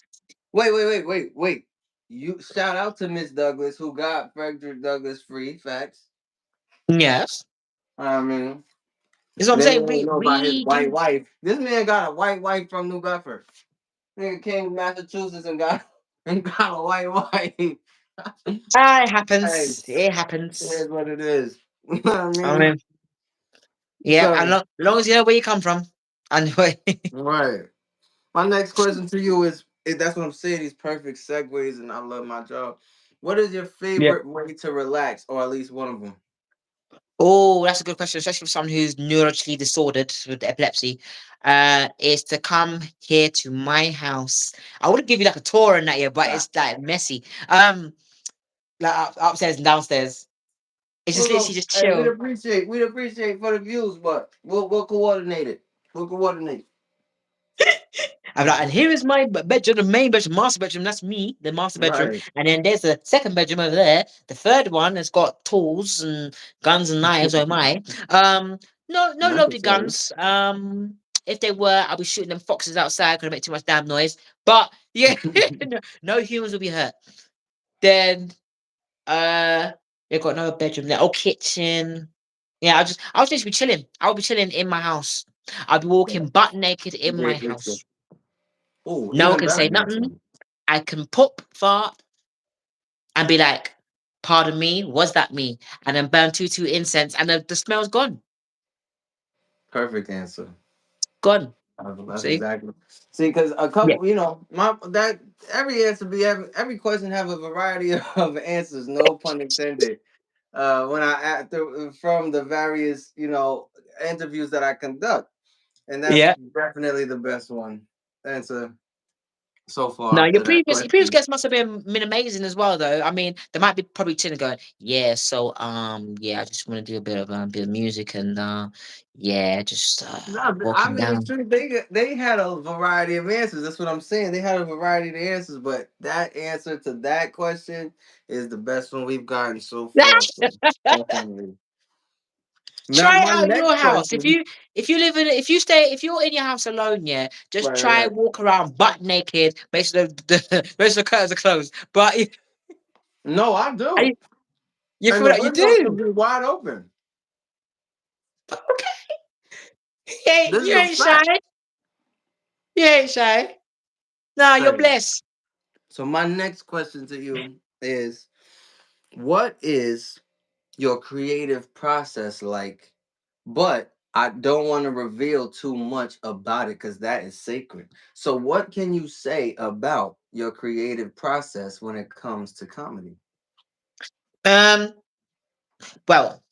Wait. You shout out to Miss Douglas who got Frederick Douglass free. Facts. yes, I mean, that's what I'm they saying. don't know about his We white do. wife. This man got a white wife from New Bedford. Nigga came to Massachusetts and got and got a white wife. It Hey, happens. It it happens. is what it is. You know what I I mean? mean, yeah, and So, long as you know where you come from, and where. right. My next question to you is That's what I'm saying. These perfect segues, and I love my job. What is your Yeah. favorite way to relax, or at least one of them? Oh, that's a good question, especially for someone who's neurologically disordered with epilepsy. Is to come here to my house. I would give you like a tour in that year, but Ah. it's like messy. Like upstairs and downstairs. It's just Well, literally look, just hey, chill. we'd appreciate for the views, but we'll coordinate it. We'll coordinate. I'm like, and here is my bedroom, the main bedroom, master bedroom. That's me, the master bedroom. Right. And then there's the second bedroom over there. The third one has got tools and guns and knives. Oh my. No loaded Necessary. guns. If they were, I'll be shooting them foxes outside. Gonna make too much damn noise. But yeah, no humans will be hurt. Then they've got no bedroom there. Oh, kitchen. Yeah, I'll just be chilling. I'll be chilling in my house. I'll be walking butt naked in my Great answer. house. Oh, No one even can better say answer. nothing. I can pop, fart, and be like, pardon me, was that me? And then burn two incense, and the smell's gone. Perfect answer. Gone. That's See? exactly. See, because a Yeah. couple, my that every answer be every question have a variety of answers. No pun intended. When from the various interviews that I conduct, and that's Yeah. definitely the best one answer so No, far to that your previous question. guest must have been amazing as well, though. I mean, they might be probably chilling, going, yeah. So, yeah, I just want to do a bit of music, and yeah, just No, I walking mean it's down. true. They had a variety of answers. That's what I'm saying. They had a variety of answers, but that answer to that question is the best one we've gotten so far. So definitely. Now Try it my out in your next house. question. If you're in your house alone, yeah, just Right, try right. walk around butt naked. Make sure make sure the curtains are closed. But No, I I, do, you and feel the like you windows can do. be wide open. Okay. This You is a ain't shy. fact. You ain't shy. No, you're Hey, blessed. so my next question to you is, what is your creative process like? But I don't want to reveal too much about it because that is sacred. So, what can you say about your creative process when it comes to comedy? Um, well,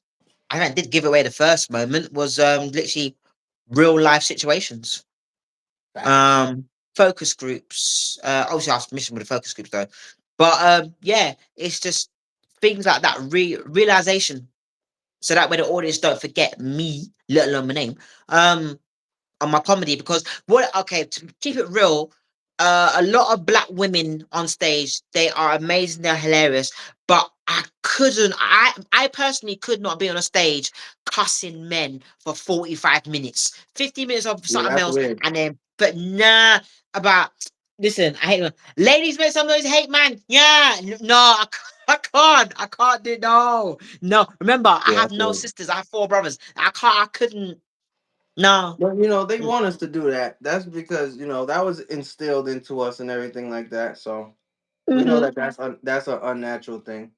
I did give away the first moment was literally real life situations. Facts. Um, focus groups. Obviously, I was missing with the focus groups though. But yeah, it's just things like that realization, so that way the audience don't forget me, let alone my name. On my comedy, because what okay, to keep it real, a lot of black women on stage, they are amazing, they're hilarious, but I personally could not be on a stage cussing men for 45 minutes, 50 minutes of Yeah, something that's else, weird. and then but nah about listen, I hate ladies make some noise, hate man. Yeah, no, I can't do no. Remember, I Yeah, have that's no weird. sisters, I have four brothers. I couldn't no. But they want us to do that. That's because that was instilled into us and everything like that. So we know Mm-hmm. that that's an unnatural thing.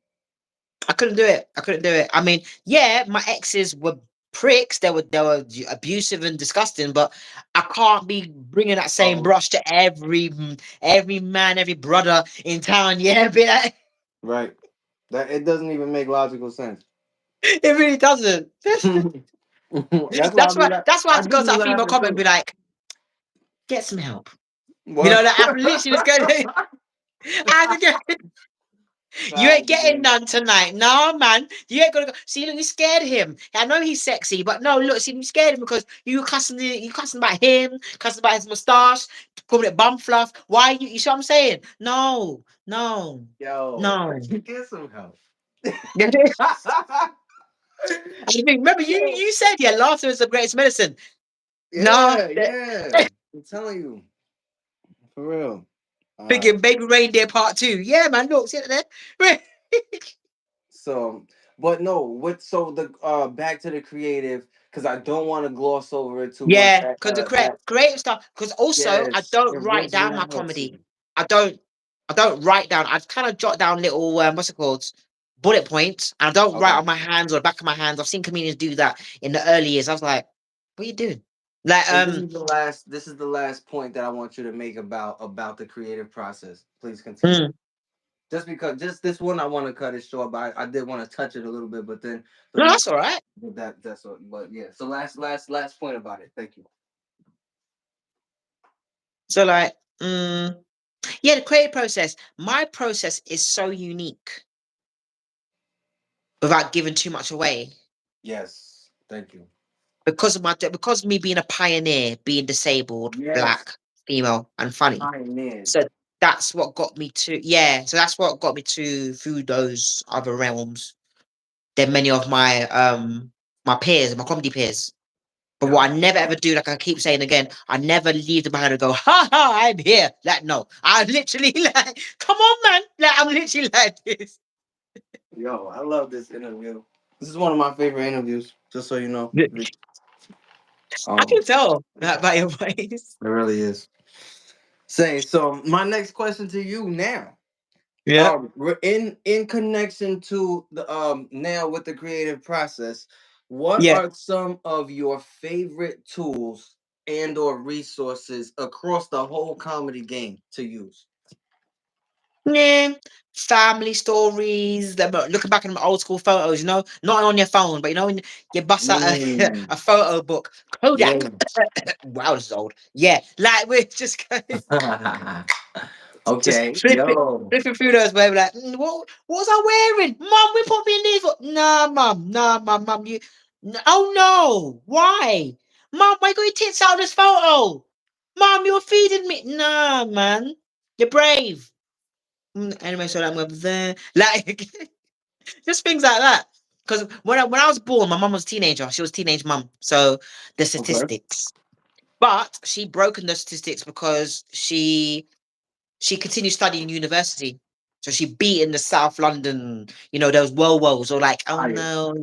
I couldn't do it. I couldn't do it. I mean, yeah, my exes were pricks. They were abusive and disgusting, but I can't be bringing that same Oh, brush to every man, every brother in town. Yeah, be like, right. That it doesn't even make logical sense. it really doesn't. That's why I that's be why. like, That's why I I have to go do to be that female laughing comment and too. be like, get some help. You know What? that I literally just go. I have to go. You ain't Facts, getting man. none tonight. No, man. You ain't gonna go. See, look, you scared him. I know he's sexy, but no, look, see, you scared him because you cussing about him, cussing about his moustache, calling it bum fluff. Why you see what I'm saying? No, no, Yo, no. get some help. I mean, remember you said yeah, laughter is the greatest medicine. No, Yeah, yeah. I'm telling you, for real. Uh, thinking baby reindeer part two. Yeah, man, look, see it there. so, but no, the back to the creative because I don't want to gloss over it too much. Yeah, because the That creative stuff. Because also, I yes, don't it write down my resonates. comedy. I don't. I don't write down. I kind of jot down little what's it called, bullet points. And I don't write Okay. on my hands or the back of my hands. I've seen comedians do that in the early years. I was like, what are you doing? Like And this is the last point that I want you to make about the creative process. Please continue. mm, Just because just this one I want to cut it short, but I did want to touch it a little bit, but then the no, next that's all right. that's what, but yeah. So last point about it. Thank you. So like, yeah, the creative process. My process is so unique without giving too much away Yes. Thank you. because of me being a pioneer, being disabled, Yes. black, female, and funny. Pioneer. So that's what got me to yeah. So that's what got me to through those other realms than many of my peers, my comedy peers. But Yeah. what I never ever do, like I keep saying again, I never leave the behind and go, ha ha, I'm here. Like, no, I literally like, come on, man. Like, I'm literally like this. Yo, I love this interview. This is one of my favorite interviews. Just so you know. Yeah, I Um, can tell that by your voice. it really is. Say so. My next question to you now. Yeah. We're in connection to the now with the creative process. What Yeah. are some of your favorite tools and or resources across the whole comedy game to use? Yeah. Family stories, looking back at my old school photos, not on your phone, but when you bust out a, Mm, a photo book, yeah. Kodak. Wow, this is old. Yeah, like we're just going. Just Okay. flipping, Yo. flipping through those where we're like, what was I wearing? Mum, we put me in these. Nah, mum, nah, mum, you. Oh no, why? Mum, why you got your tits out of this photo? Mum, you're feeding me. Nah, man, you're brave. Anyway, so I'm over there, like just things like that. Because when I was born, my mum was a teenager. She was a teenage mum. So the Okay. statistics, but she broken the statistics because she continued studying university. So she beat in the South London, those woes or like, oh Fire. no,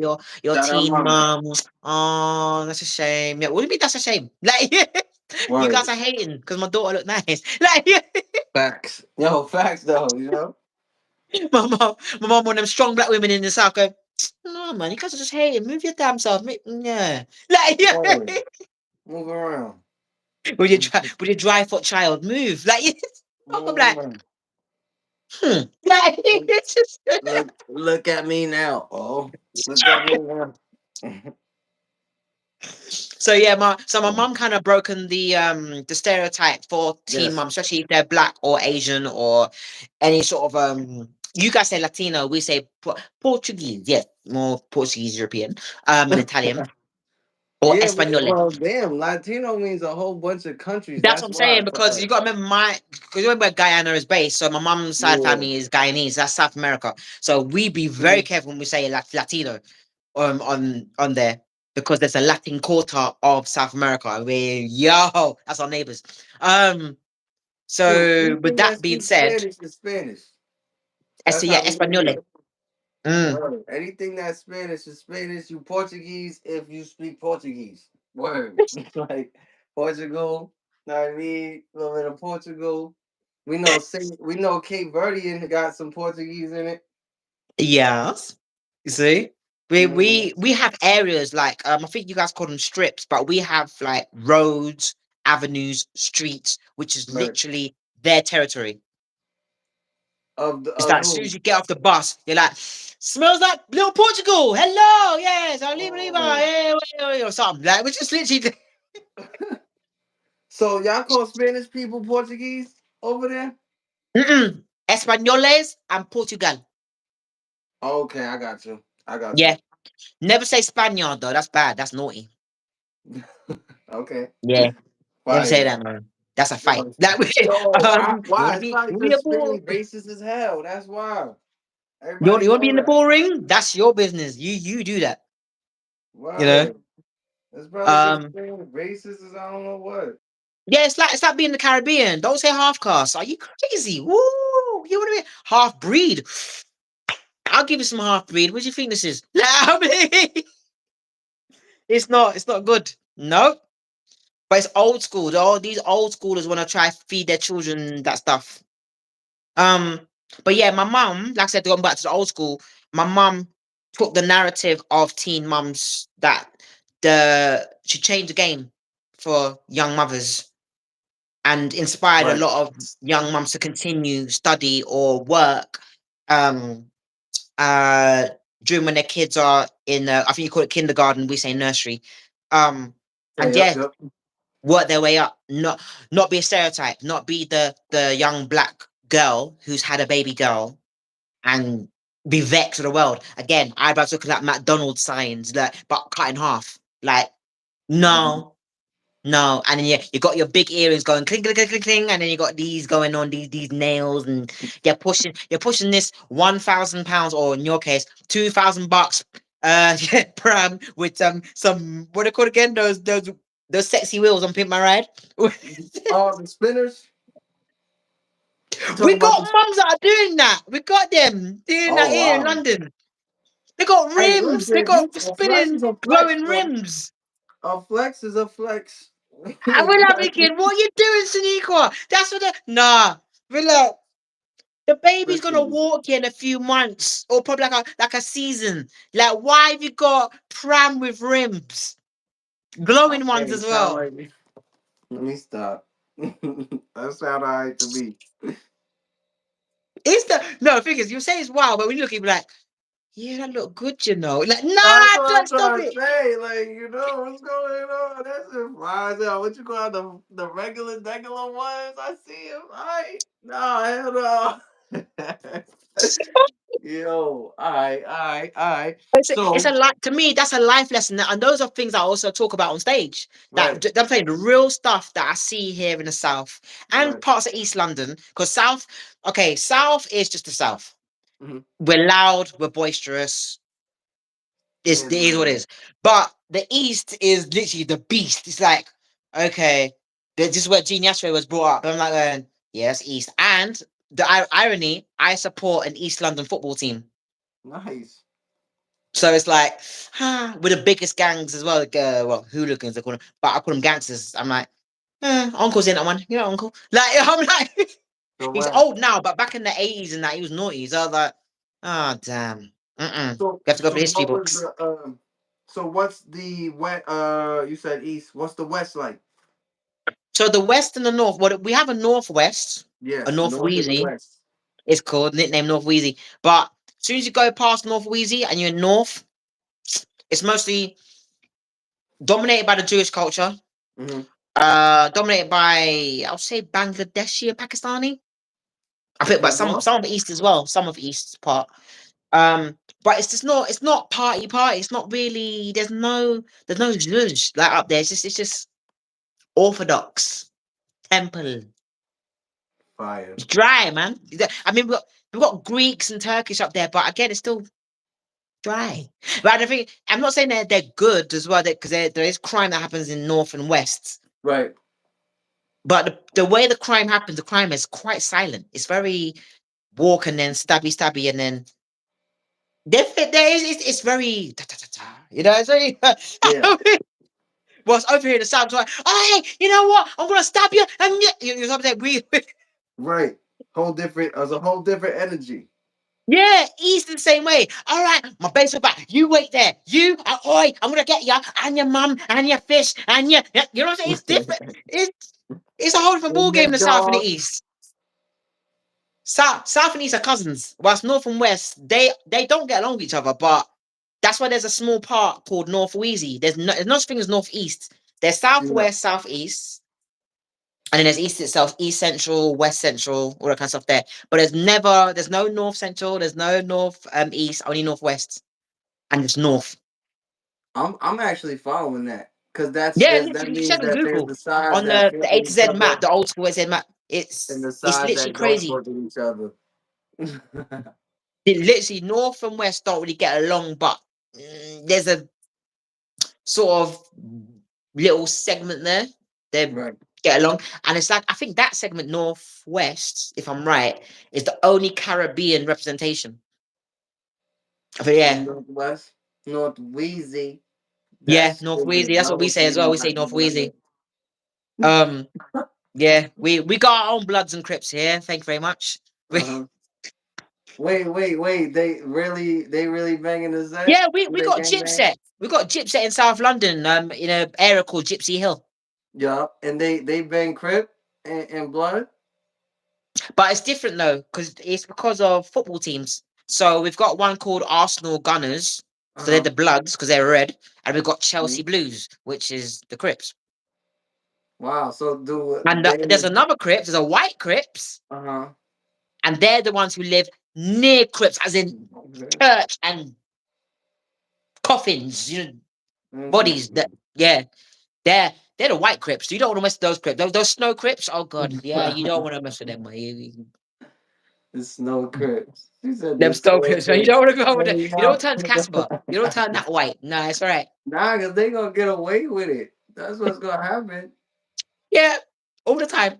your Shout out teen mama. mum. Oh, that's a shame. Yeah, what do you mean that's a shame? Like you guys Word. are hating because my daughter looked nice. Like Facts. Yo, facts though, my mom, one of them strong black women in the South go, no man, you guys are just hating. Move your damn self. Yeah. Like Word. Move around. with your dry foot child, move. Like I'm Move like, around. like it's just Look at me now. Oh, look at me now. So yeah, my mum kind of broken the stereotype for teen Yes. mum, especially if they're black or Asian or any sort of you guys say Latino, we say Portuguese, yeah, more Portuguese European, and Italian or Yeah, Espanol. well, damn, Latino means a whole bunch of countries. That's what That's I'm why saying for because you us. got to remember because you remember where Guyana is based. So my mum's side Yeah. family is Guyanese. That's South America. So we be very Mhm. careful when we say Latino on there because there's a Latin quarter of South America. That's our neighbors. So So with anything that that being speaks said, Spanish is Spanish. That's how yeah, we gonna Espanole. do it. Mm, Word. Anything that's Spanish is Spanish. You Portuguese if you speak Portuguese. Word. Like Portugal. Know what I mean? A little bit of Portugal. We know Cape Verdean got some Portuguese in it. yes. You see, we Mhm. we we have areas like I think you guys call them strips, but we have like roads, avenues, streets, which is Right. literally their territory. Of the It's of like as soon who? as you get off the bus, you're like, smells like little Portugal. Hello, yes, I live, Oh. or something like, which is literally So y'all call Spanish people Portuguese over there? Españoles and Portugal. Okay, I got you. I got Yeah, you. never say Spaniard though. That's bad. That's naughty. Okay. Yeah, never say Fire. that, man. That's a fight. Yo, That yo, why? you want Why? to It's be probably you want to be because a ball. Spain racist as hell. That's why. You want, Everybody you want to be know in the that. ball ring? That's your business. You do that. You know. Word. It's probably because Um. Spain racist as I don't know what. Yeah, it's like being in the Caribbean. Don't say half caste. Are you crazy? Woo! You want to be half breed? I'll give you some half breed. What do you think this is? It's not good. No, but it's old school. All these old schoolers want to try feed their children that stuff. Um, but yeah, my mum, like I said, going back to the old school, my mum took the narrative of teen mums that she changed the game for young mothers and inspired a Right. lot of young mums to continue study or work um uh during when their kids are in I think you call it kindergarten, we say nursery. Um Yeah, and yep, yeah, yep. work their way up, not be a stereotype, not be the young black girl who's had a baby girl and be vexed with the world. Again, eyebrows looking like McDonald's signs, like but cut in half. Like, Mhm. no, no. And then you got your big earrings going cling cling cling cling cling, and then you got these going on, these nails, and you're pushing this £1,000, or in your case, $2,000 yeah, pram with some what they call again, those sexy wheels on Pimp My Ride. Oh, the spinners. You We talking about got the? mums that are doing that. We got them doing Oh that here in wow. London. They got Hey, rims. They listen, got a flex is spinning, a flex, glowing bro. rims. A flex is a flex. And we're like thinking, what you doing, Saniqua? That's what nah. We're like, the baby's gonna Listen, walk here in a few months, or probably like a season. Like, why have you got pram with rims? Glowing ones hey, as sound well. like. Let me stop. That sound alright to me. It's the no thing is, you say it's wild, but when you look at it, you're like, yeah, that look good, you know. Like, That's nah, what I'm don't stop trying to it. say. Like, what's going on? That's it. Flies out. What you call the regular ones? I see them. Alright. No, hell no. Yo, alright. It's a So, lot to me. That's a life lesson, and those are things I also talk about on stage. right, I'm saying the real stuff that I see here in the south and right. parts of East London. Because south, okay, south is just the south. Mm-hmm. We're loud, we're boisterous. It is what it is. But the east is literally the beast. It's like, okay, this is where Gene Yashway was brought up. I'm like, yes, east. And the irony, I support an East London football team. Nice. So it's like, with the biggest gangs as well, like, well, hooligans, they call them, but I call them gangsters. I'm like, Uncle's in that one, you know, Uncle. Like, I'm like, So he's what? old now, but back in the 80s and that, he was naughty. So I was like, oh, damn. Mm-mm. So We have to go for so the history what was books. the so what's the west you said east. What's the west like? So the west and the north, what we have a northwest, a Yes, North north and the Wheezy. west. It's called, nickname North Wheezy. But as soon as you go past North Wheezy and you're in north, it's mostly dominated by the Jewish culture. Mm-hmm. Dominated by, I'll say, Bangladeshi and Pakistani. I think, but The some north? some of the East as well, some of the East part. But it's not party. It's not really. There's no zhuzh like up there. It's just Orthodox temple. Fire. It's dry, man. I mean, we've got Greeks and Turkish up there, but again, it's still dry. But I don't think I'm not saying they're good as well, because there is crime that happens in North and West. Right. But the way the crime happens, the crime is quite silent. It's very walk and then stabby stabby and then there is it's very you know. So Yeah. whilst over here in the south, it's like, oh hey, you know what? I'm gonna stab you and you know something we Right. Whole different as a whole different energy. yeah, he's the same way. All right, my baseball bat. You wait there. You, oi, I'm gonna get you and your mum and your fish and your, you know what I'm saying? It's different. It's a whole different ball And game your in the south and the dog. east. South and east are cousins, whilst north and west they don't get along with each other. But that's why there's a small part called North Wheezy. There's no such thing as northeast. There's Yeah. southwest, southeast, and then there's east itself, east central, west central, all that kind of stuff there. But there's no north central, there's no north east, only northwest, and it's north. I'm actually following that. Cause Yeah, that literally, you means check on that there's Google the sides on that the fuck A with to each Z other map, the old school A to Z map. and the It's sides literally that don't crazy. fuck with each other. Literally, north and west don't really get along, but there's a sort of little segment there. They Right. get along, and it's like I think that segment northwest, if I'm right, is the only Caribbean representation. I think The yeah, Northwest. North Wheezy. yeah, That's North the Wheezy. That's what we North say as well. We say North Wheezy. Wheezy. Um, yeah, we got our own Bloods and Crips here. Thank you very much. Uh-huh. Wait. They really banging the set? Yeah, we They got gang bang? Gypset. We got Gypset in South London. In an area called Gypsy Hill. Yup. And they been Crip and blood. But it's different though, because it's because of football teams. So we've got one called Arsenal Gunners, so they're Uh-huh. the Bloods because they're red, and we've got Chelsea Mhm. Blues, which is the Crips. Wow. So do And they? there's another Crips, there's a white Crips, Uh-huh. and they're the ones who live near Crips, as in Okay. church and coffins, bodies. That Interesting. yeah, they're the white Crips. You don't want to mess with those Crips. Those snow Crips. Oh god, yeah, you don't want to mess with them. The snow Crips. She said Them the snow snow Crips. You don't want to go with them. Crips. You don't turn to Casper. You don't turn that white. No, it's all right. Nah, cause they gonna get away with it. That's what's gonna happen. Yeah, all the time.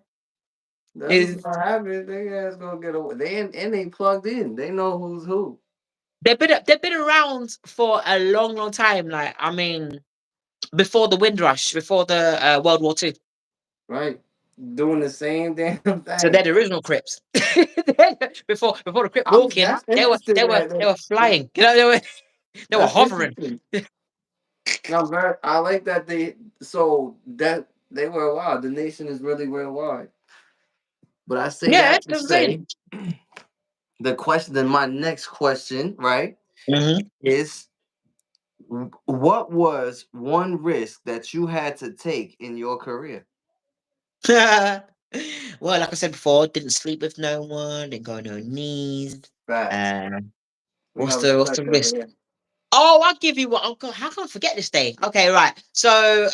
That's what's Is gonna happen. They ass gonna get away. And they plugged in. They know who's who. they've been around for a long, long time. Like I mean, before the Windrush, before the World War Two. Right? Doing the same damn So they're thing. the original Crips. before the Crip I'm walking, that's they were interesting they were that they were that- flying. They were that's hovering. interesting. Now, I like that that they worldwide. The nation is really worldwide. But I say Yeah, that that's to what I'm saying. say the question. Then my next question, right, Hmm. is what was one risk that you had to take in your career? Well, like I said before, didn't sleep with no one, didn't go on no knees. Facts. Uh, We what's got the respect over risk? here. Oh, I'll give you what. Oh God, how can I forget this day? Okay, right. So,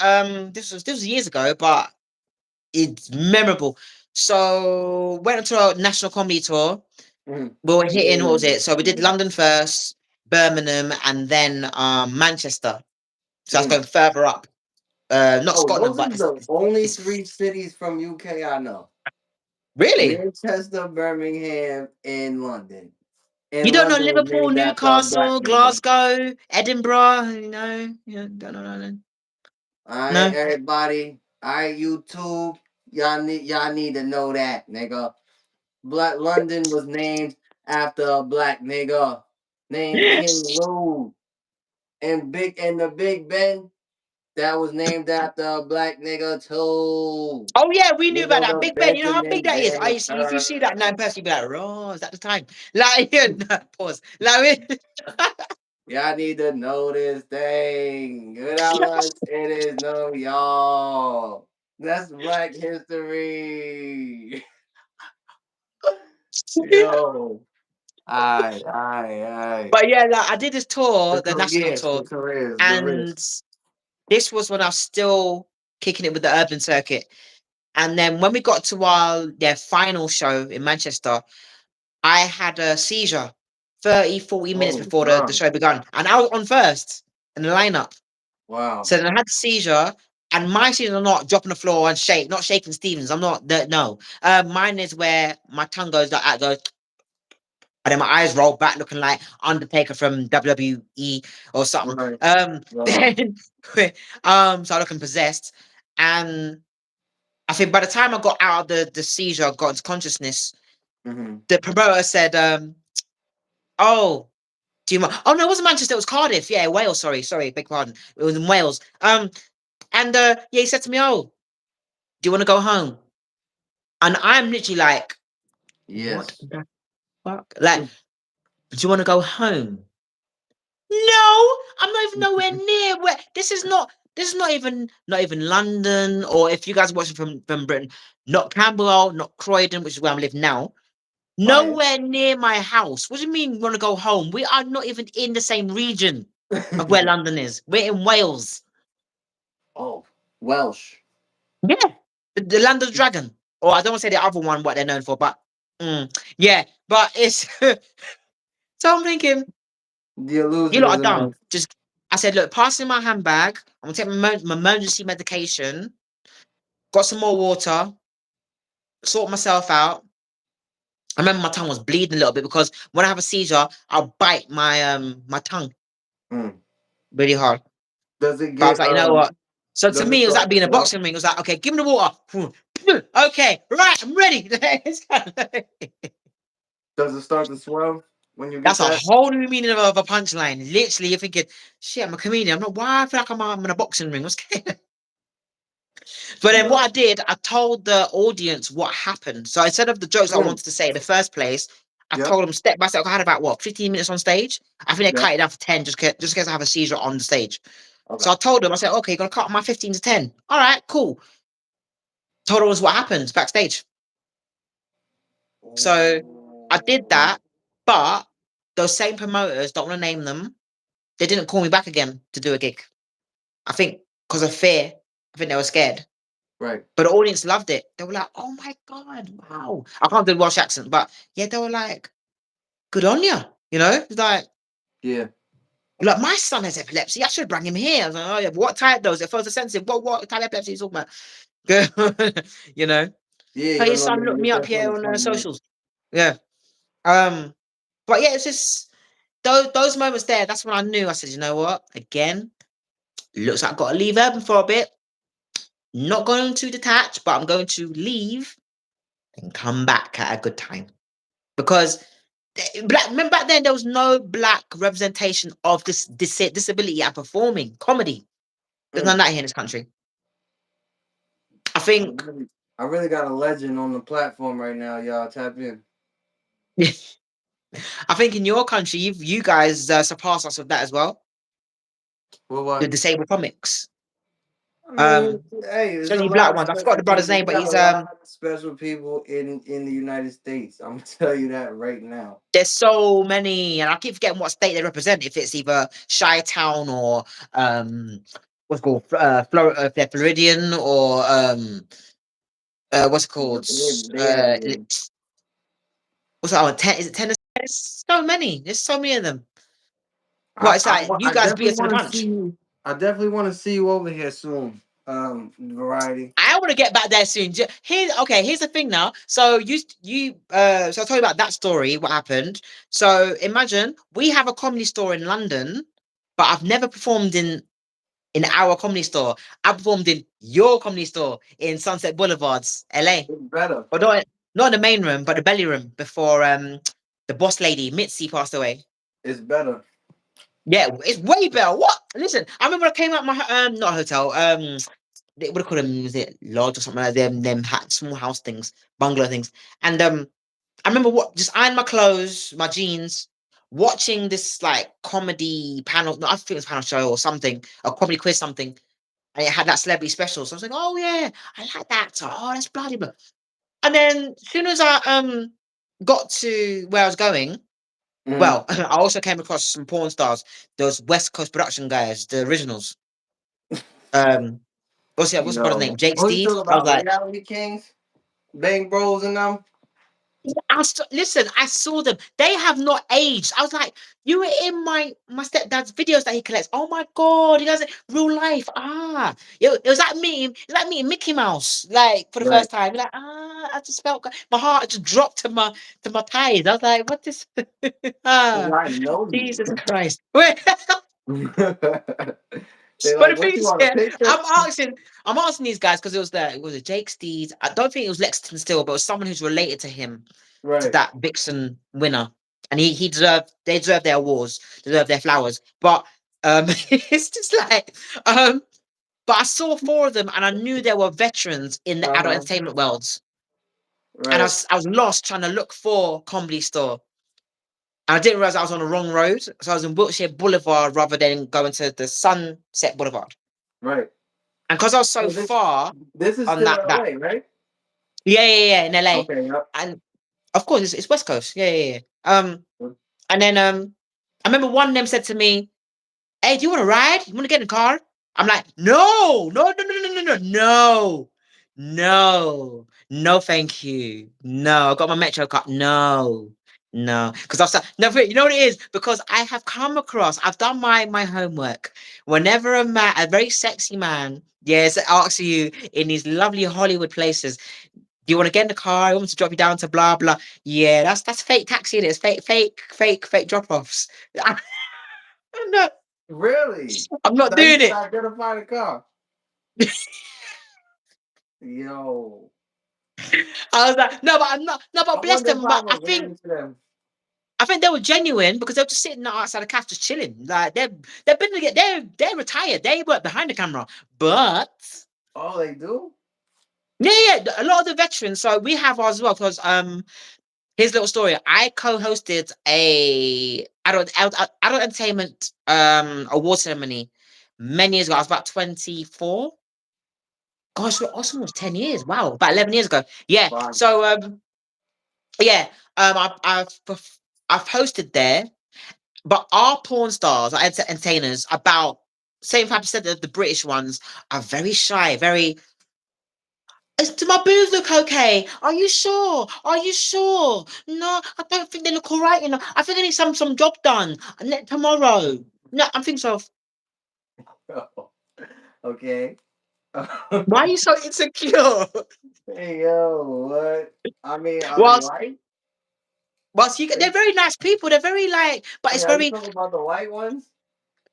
this was years ago, but it's memorable. So, went onto a national comedy tour. Mhm. We were hitting, what was it? So we did London first, Birmingham, and then Manchester. So that's Mm. going further up. Not Oh, Scotland, those but are the only it's three cities from UK I know. really. Manchester, Birmingham, and London. You And don't know London was Liverpool, named after a black Newcastle, nigga. Glasgow, Edinburgh. Don't know none. Alright, No. everybody. Alright, YouTube. Y'all need to know that, nigga. Black London was named after a black nigga named King Louis. And the Big Ben, that was named after a black nigga too. Oh yeah, we knew about Nigga that the Big Ben. You know how big Benjamin that is. Van If you see that now in person, you be like, "Oh, is that the time?" Like, pause. Like, Y'all need to know this thing. Without us, it is no y'all. That's Black History. Yo. Aye. but yeah, like, I did this tour, the national Yes, the tour, careers, the and risk. this was when I was still kicking it with the urban circuit. And then when we got to our their final show in Manchester, I had a seizure 30, 40 minutes Oh, before the God. show began. And I was on first in the lineup. Wow. So then I had the seizure, and my seizures are not dropping the floor and not shaking Stevens. I'm not that no. Mine is where my tongue goes like that, goes, and then my eyes roll back, looking like Undertaker from WWE or something. Right. Wow. Then so I looking possessed, and I think by the time I got out of the seizure, got into consciousness, Mm-hmm. the promoter said, "Oh, do you mind?" Oh no, it wasn't Manchester. It was Cardiff. Yeah, Wales. Sorry, beg pardon. It was in Wales. And yeah, he said to me, "Oh, do you want to go home?" And I'm literally like, "What Yes. the fuck?" Like, do you want to go home? No, I'm not even nowhere near where this is not. This is not even London, or if you guys are watching from Britain, not Camberwell, not Croydon, which is where I live now. Fire. Nowhere near my house. What do you mean you want to go home? We are not even in the same region of where London is. We're in Wales. Oh, Welsh. Yeah. The land of the dragon. Or I don't want to say the other one, what they're known for, but yeah. But it's so I'm thinking, The you illusion lot is are dumb. enough. Just I said, look, pass in my handbag. I'm gonna take my emergency medication, got some more water, sort myself out. I remember my tongue was bleeding a little bit because when I have a seizure, I'll bite my tongue Mm. really hard. Does it But I was get like, you know what? So to does it me, it was start like to being a swell? boxing ring. It was like, okay, give me the water. Okay, right, I'm ready. Does it start to swell when you get That's a that? whole new meaning of a punchline. Literally, you're thinking, shit, I'm a comedian. I'm not. Why I feel like I'm in a boxing ring? What's But then what Right. I did, I told the audience what happened. So instead of the jokes I Mm. wanted to say in the first place, I Yep. told them step by step. I had about what 15 minutes on stage. I think they Yep. cut it down for 10 just in case I have a seizure on the stage. Okay. So I told them, I said, okay, you're gonna cut my 15 to 10. All right, cool. Told them what happened backstage. So I did Ooh. that, but those same promoters, don't want to name them, they didn't call me back again to do a gig. I think because of fear. I think they were scared. Right. But the audience loved it. They were like, "Oh my god, wow!" I can't do the Welsh accent, but yeah, they were like, "Good on you," you know. It's Yeah. like my son has epilepsy. I should bring him here. I was like, "Oh yeah, but what type though? Is it photosensitive? What type of epilepsy are you talking about?" You know. Yeah, Tell you're your gonna son, let me look get me up that here from on from socials. Yeah. Um. But yeah, it's just those moments there. That's when I knew. I said, you know what? Again, looks like I've got to leave urban for a bit. Not going to detach, but I'm going to leave and come back at a good time. Because black remember back then there was no black representation of this disability at performing comedy. There's none Mm. of that here in this country. I I think really, I really got a legend on the platform right now, y'all. Tap in. I think in your country you guys surpass us with that as well. Well, The what? disabled comics. I mean, Um hey, there's a Certainly lot black of ones. I forgot special the brother's people. name, We but got a he's lot of special people in the United States. I'm gonna tell you that right now. there's so many, and I keep forgetting what state they represent. If it's either Chi Town or what's it called they're Floridian or what's it called? They everywhere. What's that one? Is it Tennessee? There's so many. There's so many of them. Well, I, it's I, like wa- you I guys beat definitely us to the want to see punch. you. I definitely want to see you over here soon. Variety. I want to get back there soon. Here's the thing now. So so I'll tell you about that story, what happened. So imagine we have a comedy store in London, but I've never performed in our comedy store. I performed in your comedy store in Sunset Boulevards, LA. It's better. But not in the main room, but the belly room before the boss lady, Mitzi, passed away. It's better. Yeah, it's way better. What? Listen, I remember when I came out my not hotel, what do you call them? Is it lodge or something like small house things, bungalow things. And I remember what just ironing my clothes, my jeans, watching this like comedy panel. No, I think it was a panel show or something, a comedy quiz, something. And it had that celebrity special. So I was like, oh yeah, I like that. So that's bloody blah. And then as soon as I got to where I was going, Mm. well, I also came across some porn stars, those West Coast production guys, the originals. Um, what's the brother's Yo, name? Jake what you Steed. talking I was about? like, Reality Kings, Bang Bros, and them. listen, I saw them. They have not aged. I was like, you were in my stepdad's videos that he collects. Oh my god, he does it real life. It was like meeting Mickey Mouse, like for the Right. first time. Like, I just felt my heart just dropped to my thighs. I was like, what this? Oh, ah, I know you. Jesus Christ. Wait, They but like, the thing what you is, want a yeah, picture? I'm asking these guys because it was a Jake Steed. I don't think it was Lexington Still, but it was someone who's related to him, to Right. that Vixen winner, and they deserve their awards, deserve their flowers. But it's just like but I saw four of them, and I knew there were veterans in the adult Uh-huh. entertainment worlds, and Right. I was lost trying to look for Comedy Store. And I didn't realize I was on the wrong road, so I was in Wiltshire Boulevard rather than going to the Sunset Boulevard. Right. And because I was so So this far this is on still that LA, right? yeah in LA, Okay. Yep. and of course it's West Coast, yeah. And then I remember one of them said to me, "Hey, do you want to ride? You want to get in the car?" I'm like, no, no, thank you, no. I got my Metro card, no. No, because no, you know what it is? Because I have come across, I've done my homework. Whenever a very sexy man, yes, asks you in these lovely Hollywood places, do you want to get in the car? I want me to drop you down to blah blah. Yeah, that's fake taxi. It's fake drop offs. I'm not, Really? I'm not Now you doing can it. identify the car. Yo. I was like, no, but I'm not. No, I but bless wonder if them. I But would ran into them. I think they were genuine because they were just sitting outside the cafe, just chilling. Like they've been to get they're retired. They work behind the camera, but Oh, they do. Yeah, yeah. A lot of the veterans. So we have ours as well. Because here's a little story. I co-hosted a adult entertainment award ceremony many years ago. I was about 24. Gosh, that's almost 10 years. Wow, about 11 years ago. Yeah. Wow. So yeah, I've hosted there, but our porn stars, our entertainers, about 75% of the British ones are very shy, very. Do my boobs look okay? Are you sure? Are you sure? No, I don't think they look all right. I think I need some job done tomorrow. No, I'm thinking so. Okay. Why are you so insecure? Hey yo, what? I mean, are they whilst white? whilst they're Hey, very nice people. They're very like, but it's hey, are you very talking about the white ones?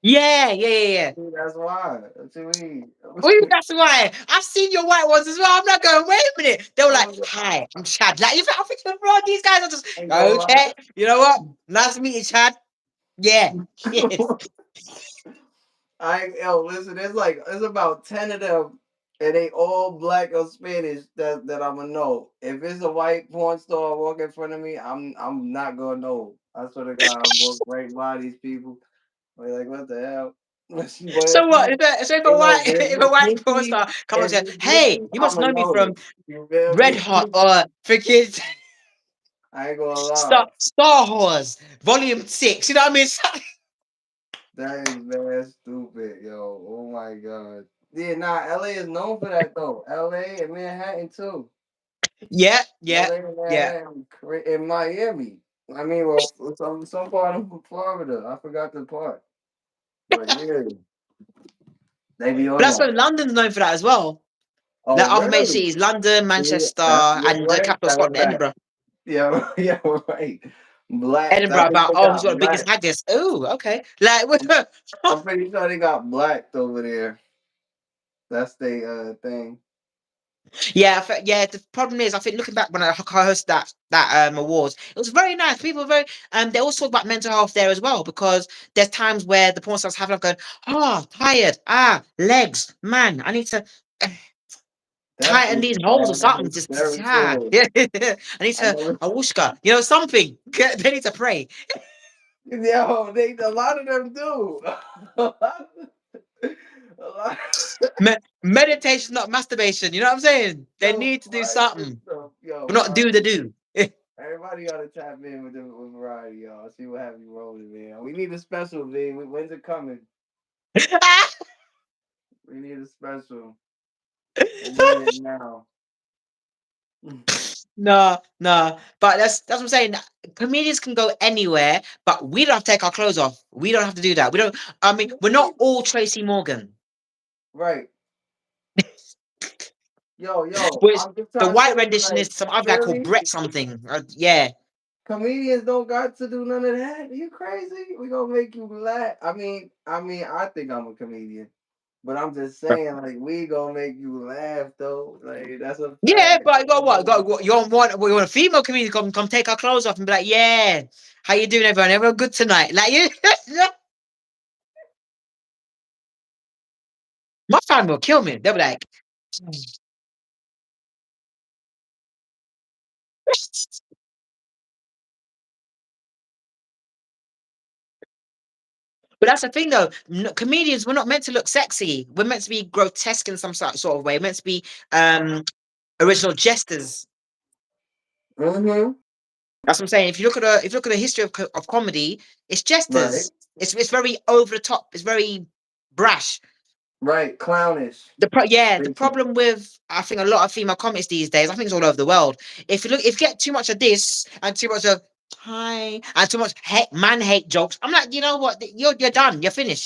yeah, yeah, yeah, yeah. See, that's why. What you mean? Well, that's why I've seen your white ones as well. I'm not going. Wait a minute. They were like, "Hi, I'm Chad." Like, I'm thinking, bro, these guys are just I ain't gonna okay. You know what? Nice to meet you, Chad. Yeah, yes. lie. Yo, listen, there's about 10 of them, and they all black or Spanish that I'ma know. If it's a white porn star walking in front of me, I'm not gonna know. I swear to God, I'm walk right by these people. I'm like, what the hell? Listen, but So what? If a you know, white if a white porn star comes up if and says, it's "Hey, Nikki, you must I'ma know me know from it. You feel Red me? Hot or freaking I ain't gonna lie. Star Wars Volume 6." You know what I mean? That is man stupid, yo. Oh my god. Yeah, nah, LA is known for that though. LA and Manhattan too. Yeah, yeah, LA and yeah. Manhattan and Miami. I mean, well, some part of Florida. I forgot the part. But yeah, they be But on that's why that. London's known for that as well. Oh Like other major really? cities, London, Yeah, Manchester, yeah, and the right. capital of That's Scotland, that. Edinburgh. Yeah, yeah, right. Blacks. I Edinburgh think about they who's got got the biggest black. haggis. Oh, okay. Like I'm pretty sure they got blacked over there. That's the thing. yeah, yeah. The problem is, I think looking back when I hosted that awards, it was very nice. People were very they also talk about mental health there as well because there's times where the porn stars have like going, tired, legs, man, I need to tighten Definitely, these holes or man. That something. is Just very yeah, true. yeah. I need I to never. a whooshka, something. They need to pray. Yo, they a lot of them do. A lot. Meditation, not masturbation. You know what I'm saying? They So need to do variety something, stuff. Yo, but not do the variety. do. Everybody ought to tap in with variety, y'all. See what have you rolling, man. We need a special, man. When's it coming? We need a special. We need it now. No, no. But that's what I'm saying. Comedians can go anywhere, but we don't have to take our clothes off. We don't have to do that. We don't. I mean, we're not all Tracy Morgan. Right. Yo, Which I'm just the trying to white tell you, rendition like, is some you other guy feel called me? Brett something. Yeah. Comedians don't got to do none of that. You crazy? We gonna make you laugh. I think I'm a comedian, but I'm just saying, like, we gonna make you laugh though. Like, that's a Yeah, fact. but you got what? You want a female comedian to come take our clothes off and be like, yeah, how you doing, everyone? Everyone good tonight? Like you, my family will kill me. They'll be like, but that's the thing though. Comedians, we're not meant to look sexy. We're meant to be grotesque in some sort of way. We're meant to be um original jesters. Mm-hmm. That's what I'm saying. If you look at the history of comedy, it's Right. jesters. It's very over the top. It's very brash. Right. Clownish. The Basically. problem with I think a lot of female comics these days, I think it's all over the world. If you get too much of this and too much of hi and too much man hate jokes, I'm like, you know what? You're done. You're finished.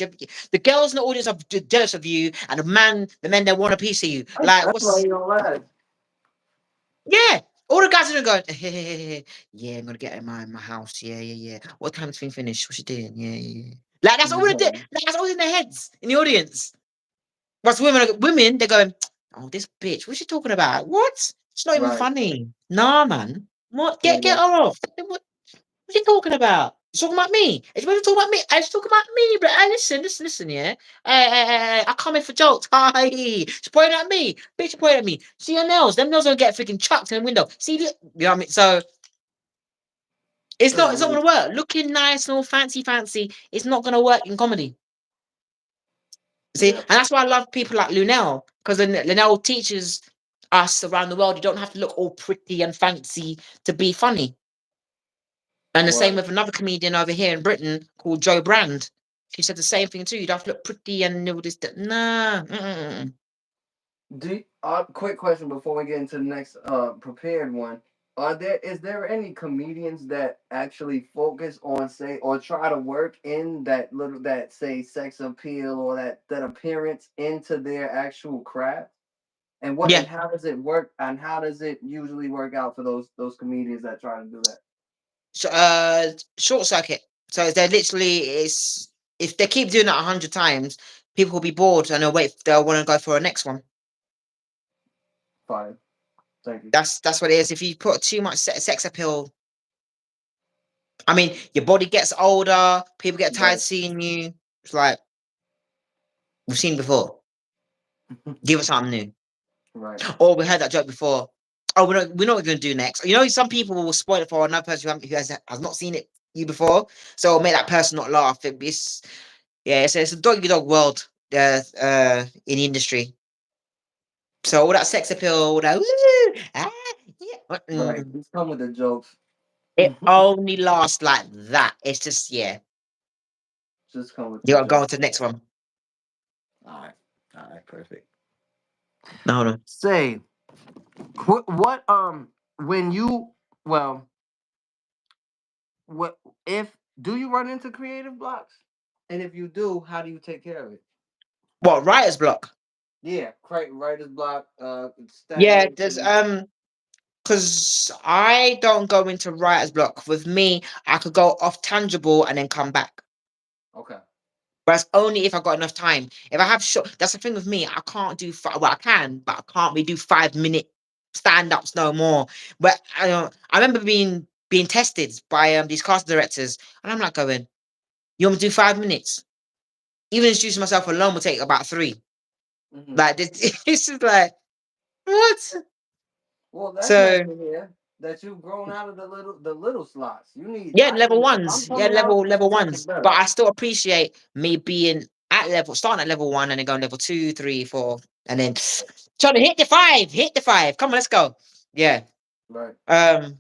The girls in the audience are jealous of you, and the men they want a piece of you. Like That's why what's you don't laugh. yeah. All the guys are going, yeah, I'm gonna get her in my house. Yeah, yeah, yeah. What time's thing finished? What's she doing? Yeah, yeah, yeah. Like that's all they did. Mhm. That's all in their heads in the audience. What's women, they're going, oh, this bitch, what's she talking about? What? It's not even Right. funny. Nah, man. What? Yeah, Get her off. What are you talking about? She's talking about me. And she wasn't talking about me. I was talking about me, but listen, yeah. I come in for jokes. Hi. She's pointing at me. Bitch, you pointing at me. See your nails. Them nails don't get freaking chucked in the window. See, you know what I mean? So it's not Right. gonna work. Looking nice and all fancy, it's not gonna work in comedy. See, Yeah. and that's why I love people like Lunel, because Lunel teaches us around the world you don't have to look all pretty and fancy to be funny. And the same What? with another comedian over here in Britain called Joe Brand. She said the same thing too. You don't have to look pretty and all this. Nah. Mm-mm. Quick question before we get into the next prepared one. Is there any comedians that actually focus on say or try to work in that say sex appeal or that appearance into their actual craft? Yeah. And how does it work and how does it usually work out for those comedians that try to do that? So, short circuit. So they're literally it's if they keep doing that 100 times, people will be bored and they'll want to go for a next one. Fine. Thank you. That's what it is. If you put too much sex appeal, I mean, your body gets older, people get tired Right. seeing you. It's like we've seen before. Give us something new. Right. Or we heard that joke before. Oh, we're not going to do next. You know, some people will spoil it for another person who has not seen it you before, so it'll make that person not laugh. It's a dog dog world in the industry. So all that sex appeal, all that woo, yeah, Right. Just come with the jokes. it only lasts like that. It's just yeah. Just come with You the got to go on jokes. to the next one. All right. All right. Perfect. No, no. Say what when you well what if do you run into creative blocks? And if you do, how do you take care of it? What writer's block? Yeah, writer's block, Yeah, there's stagnation. because I don't go into writer's block. With me, I could go off tangible and then come back. Okay. But that's only if I got enough time. If I have short, that's the thing with me. I can't do well. I can, but I can't really do 5 minute stand ups no more. But I remember being tested by these cast directors, and I'm like going, "You want me to do 5 minutes?" Even introducing myself alone will take about three. Hmm. Like this, it's just like what? Well, that's nice So to hear that you've grown out of the little slots. You need yeah, I level need I'm ones. Yeah, coming out level getting ones. But better. I still appreciate me being starting at level one and then going level two, three, four, and then trying to hit the five. Hit the five. Come on, let's go. Yeah. Right. Um,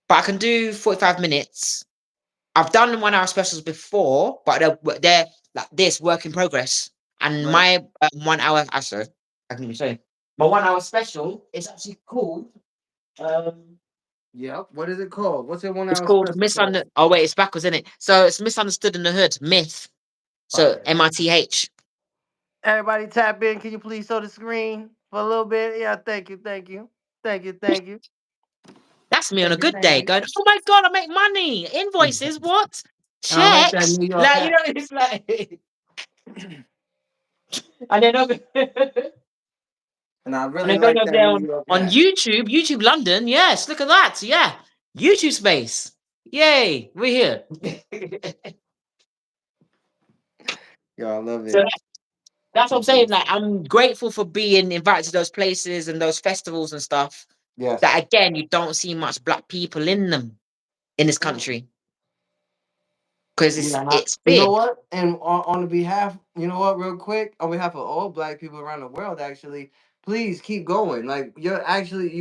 but I can do 45 minutes. I've done 1 hour specials before, but they're like this work in progress. And Right. my 1 hour, sorry, I can even show you. My 1 hour special is actually called. Um, Yep. What is it called? What's your one it's hour called special called? Misunderstood. Oh wait, it's backwards, isn't it? So it's Misunderstood in the Hood, Myth. So Fire. MITH. Everybody tap in. Can you please show the screen for a little bit? Yeah, thank you, thank you. Thank you, thank you. That's me on a Thank you, good thank day. you. Going, oh my god, I make money. Invoices, what? And I like that Checks. New York Like you know, hat. it's like, and then over, And I and really then going like over that there New York on hat. YouTube London. Yes, look at that. Yeah, YouTube space. Yay, we're here. Yo, I love So it. that's what I'm saying. Like, I'm grateful for being invited to those places and those festivals and stuff. Yes. That again, you don't see much black people in them in this Mm. country because Yeah, it's you know big. what? And on the behalf, you know what, real quick, on behalf of all black people around the world, actually, please keep going. Like you're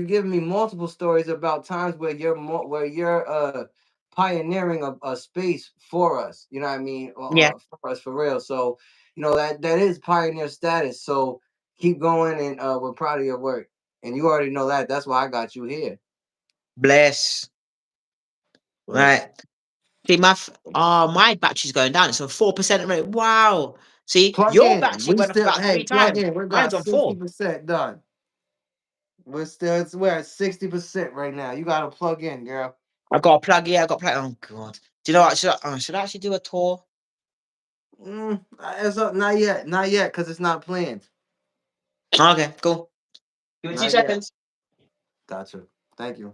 giving me multiple stories about times where you're pioneering a space for us. You know what I mean? Yeah, For us for real. So you know that is pioneer status. So keep going, and we're proud of your work. And you already know that. That's why I got you here. bless. Bless. Right. See, my battery's going down. It's on 4% rate. Wow. See, Plug your in. battery We went off still about hey three plug times. in. We got Mine's on sixty 4. percent done. We're at 60% right now. You gotta plug in, girl. I've got a plug. Yeah, I've got a plug. Oh god. Do you know what? Should I actually do a tour? It's up, not yet, cause it's not planned. Okay, cool. Give me two Not yet. seconds. Gotcha. Thank you.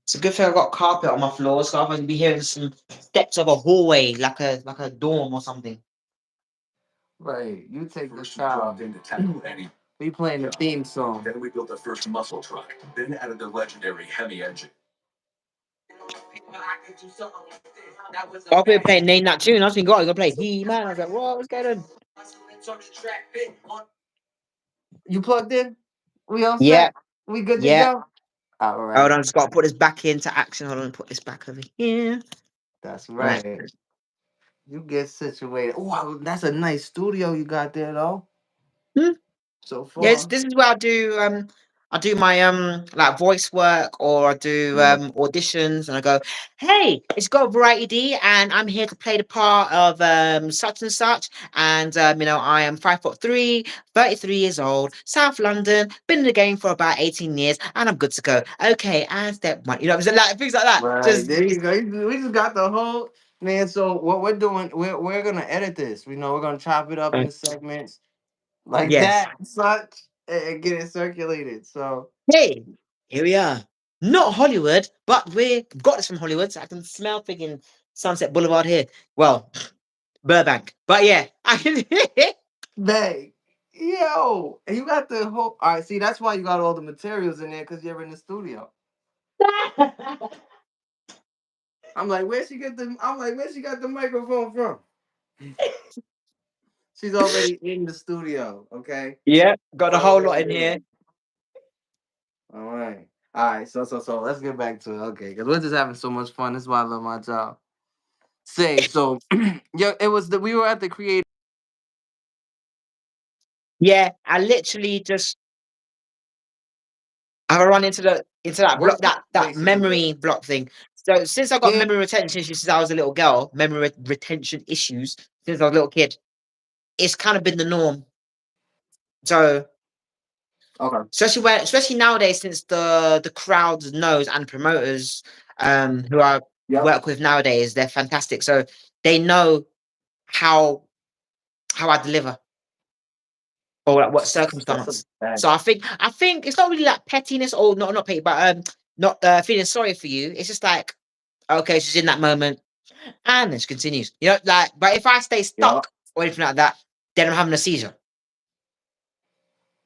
It's a good thing I got carpet on my floor, so I'm be hearing some steps of a hallway, like a dorm or something. Right, you take the child. We playing the theme song. Then we built the first muscle truck. Then added the legendary Hemi engine. While we were playing Name That Tune, I was thinking, God, you're gonna play He Man. I was like, what? What's going on? You plugged in? We all Yeah, set? We good to yeah. go? All Hold right. on, just gotta put this back into action. Hold on, put this back over here. That's Right. right. You get situated. Oh, that's a nice studio you got there, though. Hmm. So Yes, far. this is where I do my like voice work, or I do Yeah. auditions, and I go, hey, it's got Variety D, and I'm here to play the part of such and such, and I am 5'3", 33 years old, South London, been in the game for about 18 years, and I'm good to go. Okay, and step one, so like things like that. Right Just there you go. We just got the whole man. So what we're doing, we're gonna edit this. We're gonna chop it up into segments like yes. that, such, and get it circulated. So Hey, here we are. Not Hollywood, but we got this from Hollywood, so I can smell freaking Sunset Boulevard here. Well, Burbank. But yeah, I can bang, yo, and you got the whole. All right, see that's why you got all the materials in there because you're in the studio. I'm like, where she get the? I'm like, where she got the microphone from? She's already in the studio. Okay. Yeah, got a whole lot in here. All right. All right. So let's get back to it. Okay, because we're just having so much fun. That's why I love my job. Say so. Yeah, it was we were at the creative. Yeah, I literally just I run into that block that Basically, yeah. memory block thing. So since I got Yeah. memory retention issues since I was a little girl, retention issues since I was a little kid, it's kind of been the norm. So Okay. especially nowadays, since the crowd knows and promoters who I Yep. work with nowadays, they're fantastic. So they know how I deliver, or like what That's a circumstance. bad. So I think it's not really like pettiness, or not petty, but not feeling sorry for you. It's just like, okay, she's in that moment, and then she continues. Like, but if I stay Yep. stuck or anything like that, then I'm having a seizure.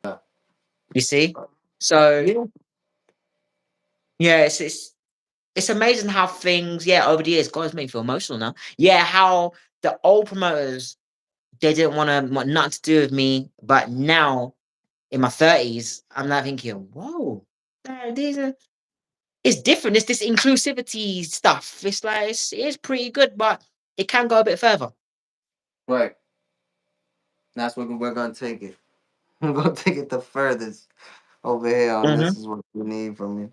Yeah. You see? So Yeah. yeah, it's amazing how things, yeah, over the years, God, it's made me feel emotional now. Yeah, how the old promoters, they didn't want nothing to do with me, but now in my 30s, I'm not thinking, whoa, these are, it's different. It's this inclusivity stuff. It's like it's pretty good, but it can go a bit further. Right. That's what we're gonna take it. We're gonna take it the furthest over here. On Hmm. this is what we need from you.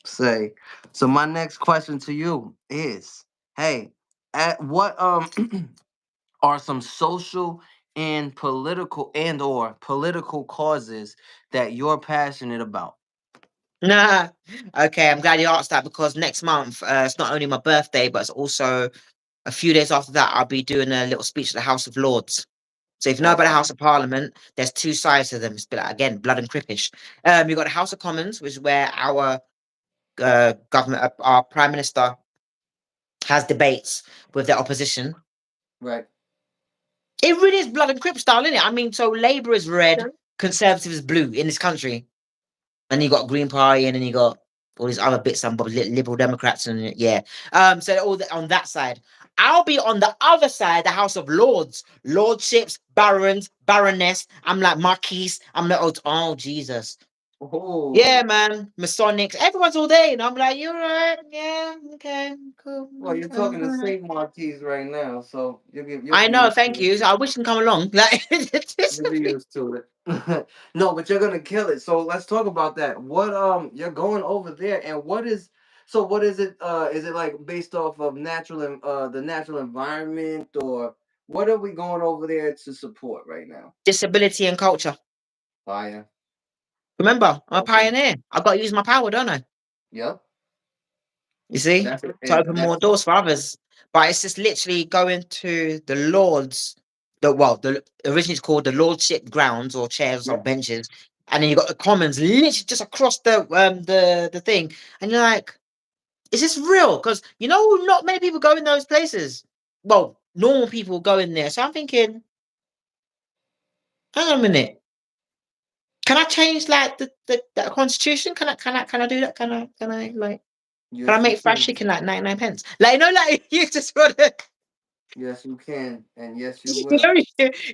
Say. So my next question to you is, hey, at what are some social and or political causes that you're passionate about? Nah. Okay, I'm glad you asked that, because next month, it's not only my birthday, but it's also a few days after that, I'll be doing a little speech at the House of Lords. So if you know about the Okay. House of Parliament, there's two sides to them. It's a bit like, again, blood and crippish. You've got the House of Commons, which is where our government, our Prime Minister, has debates with the opposition. Right. It really is blood and crip style, isn't it? I mean, so Labour is red, Okay. Conservative is blue in this country. And you got Green Party, and then you got all these other bits and bobs, Liberal Democrats, and yeah. So on that side, I'll be on the other side, the House of Lords, lordships, barons, baroness. I'm like Marquise. I'm like, oh Jesus, yeah, Oh. man, Masonics. Everyone's all there, and I'm like, you're right, yeah, okay, cool. Well, you're talking to Saint Marquis right now, so you'll I be know, used thank to it. you. So I wish you can come along. Like, You'll be used to it. No, but you're gonna kill it. So let's talk about that. What you're going over there, and what is it? Is it like based off of the natural environment, or what are we going over there to support right now? disability and culture. Fire. Remember, I'm a Okay. pioneer. I've got to use my power, don't I? Yep. You see, That's it. to And open more that's doors for others. But it's just literally going to the Lords. The originally it's called the Lordship grounds or chairs or yeah. benches, and then you got the Commons literally just across the thing, and you're like, is this real? Because not many people go in those places. Well, normal people go in there. So I'm thinking, hang on a minute. Can I change like the constitution? Can I do that? Can I like can I Yes, you make fried can. chicken like 99 pence? Like like you just wanna Yes, you can, and yes, you will.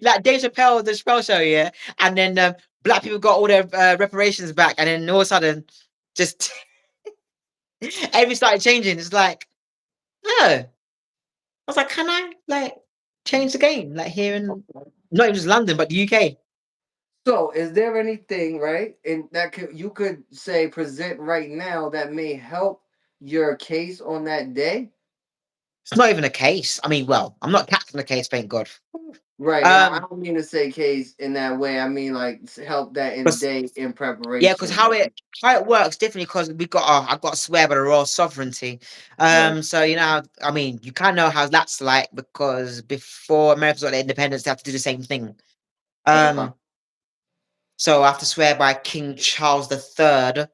like Dave Chappelle, the Chappelle show, yeah. And then black people got all their reparations back, and then all of a sudden, just everything started changing. It's like, oh, I was like, can I like change the game? Like here in not even just London, but the UK. So, is there anything right and that you could say present right now that may help your case on that day? It's not even a case. I mean, well, I'm not catching the case, thank God. Right, and I Um, don't mean to say case in that way. I mean like help that in because day in yeah, because preparation. how it works differently because we got I got to swear by the royal sovereignty. Right. So I mean, you kind of know how that's like because before America's got their independence, they have to do the same thing. Okay. Um, so I have to swear by King Charles III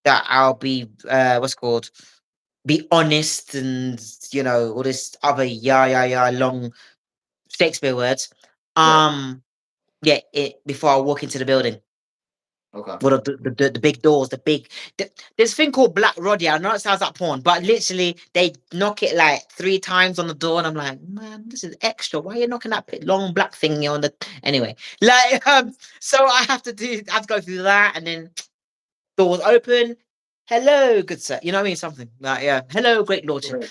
that I'll be what's it called be honest and all this other long Shakespeare words. Right. Um, yeah, before I walk into the building. Okay. Well, the big doors, there's a thing called Black Roddy. I know it sounds like porn, but literally they knock it like 3 times on the door, and I'm like, man, this is extra. Why are you knocking that long black thing on the anyway? Like, so I have to go through that, and then doors open. Hello, good sir. You know what I mean? Something like yeah. Hello, great lordship. Right.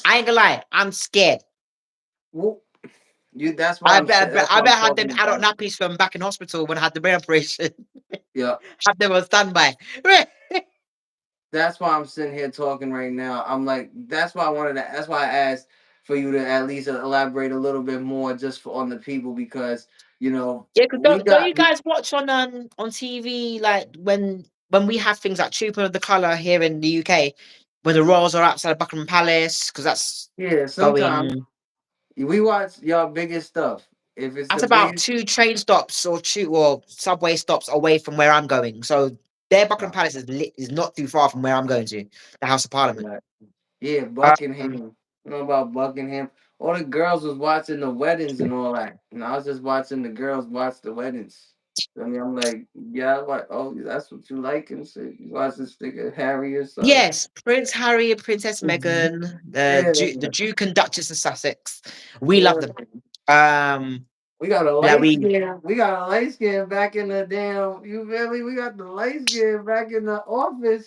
I ain't gonna lie, I'm scared. Well, you. That's why I I'm bet, saying. I bet, That's I why bet I'm I had them talking adult about it. nappies from back in hospital when I had the brain operation. Yeah. Have them on standby. That's why I'm sitting here talking right now. I'm like, that's why I wanted to. That's why I asked for you to at least elaborate a little bit more, just for on the people, because Yeah, because we don't got you guys watch on TV like when we have things like Troop of the Colour here in the UK, when the royals are outside of Buckingham Palace, because that's yeah. Sometimes going we watch y'all biggest stuff. If it's that's the about biggest, 2 train stops or subway stops away from where I'm going. So their Buckingham uh, Palace is not too far from where I'm going to, the House of Parliament. like, yeah, Um, Buckingham. You know about Buckingham? All the girls was watching the weddings and all that, and I was just watching the girls watch the weddings. I mean, I'm like, yeah, like, oh, that's what you like and shit. You watch this nigga Harry or something. yes, Prince Harry and Princess Meghan, Yeah, the Duke and Duchess of Sussex. We love yeah. them. Um, We got a like light we skin. We got a light skin back in the damn. You feel me? We got the light skin back in the office.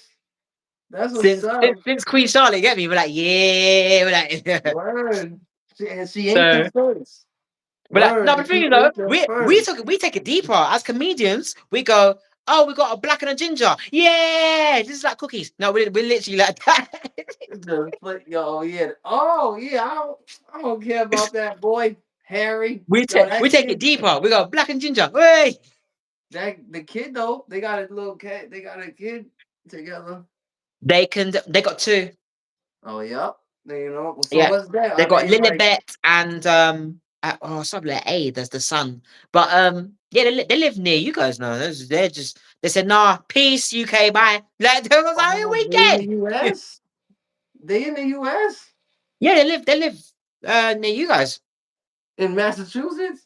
That's what's since up. since, since Queen Charlotte, get me? We're like, yeah, we're like, Word. And she ain't the so first. we're like, no, Word. but And the thing she is though, ain't the we first. take it deeper as comedians. We go, oh, we got a black and a ginger, yeah, this is like cookies. No, we're literally like that. The foot, yo, yeah. Oh, yeah. I don't care about that boy, Harry. we Yo, take we that take it kid. deeper. We go black and ginger. Hey, That the kid though. They got a little cat. They got a kid together. they got two. Oh, yep. So Yeah, what's that? they Are got they like? Lilibet and something like A. There's the son, but yeah, they live near you guys now. They're just they said nah, peace, UK, bye. Like they was like, here Oh, we they in the get. U.S. They in the U.S. Yeah, they live near you guys. in Massachusetts.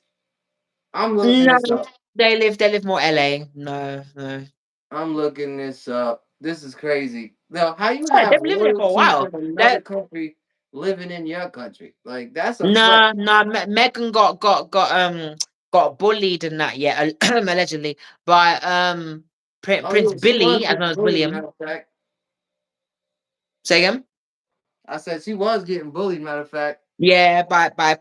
I'm looking No, this up. they live more LA. No, no. I'm looking this up. This is crazy. Now, how you Yeah, they've have been living there for a royalty while. from another That country living in your country? Like that's a flex. no, Megan got bullied and that. Yeah, allegedly by Oh Prince yeah, she was Billy as getting well as bullied. William. Matter of fact, Say again. I said she was getting bullied. Matter of fact, Yeah, by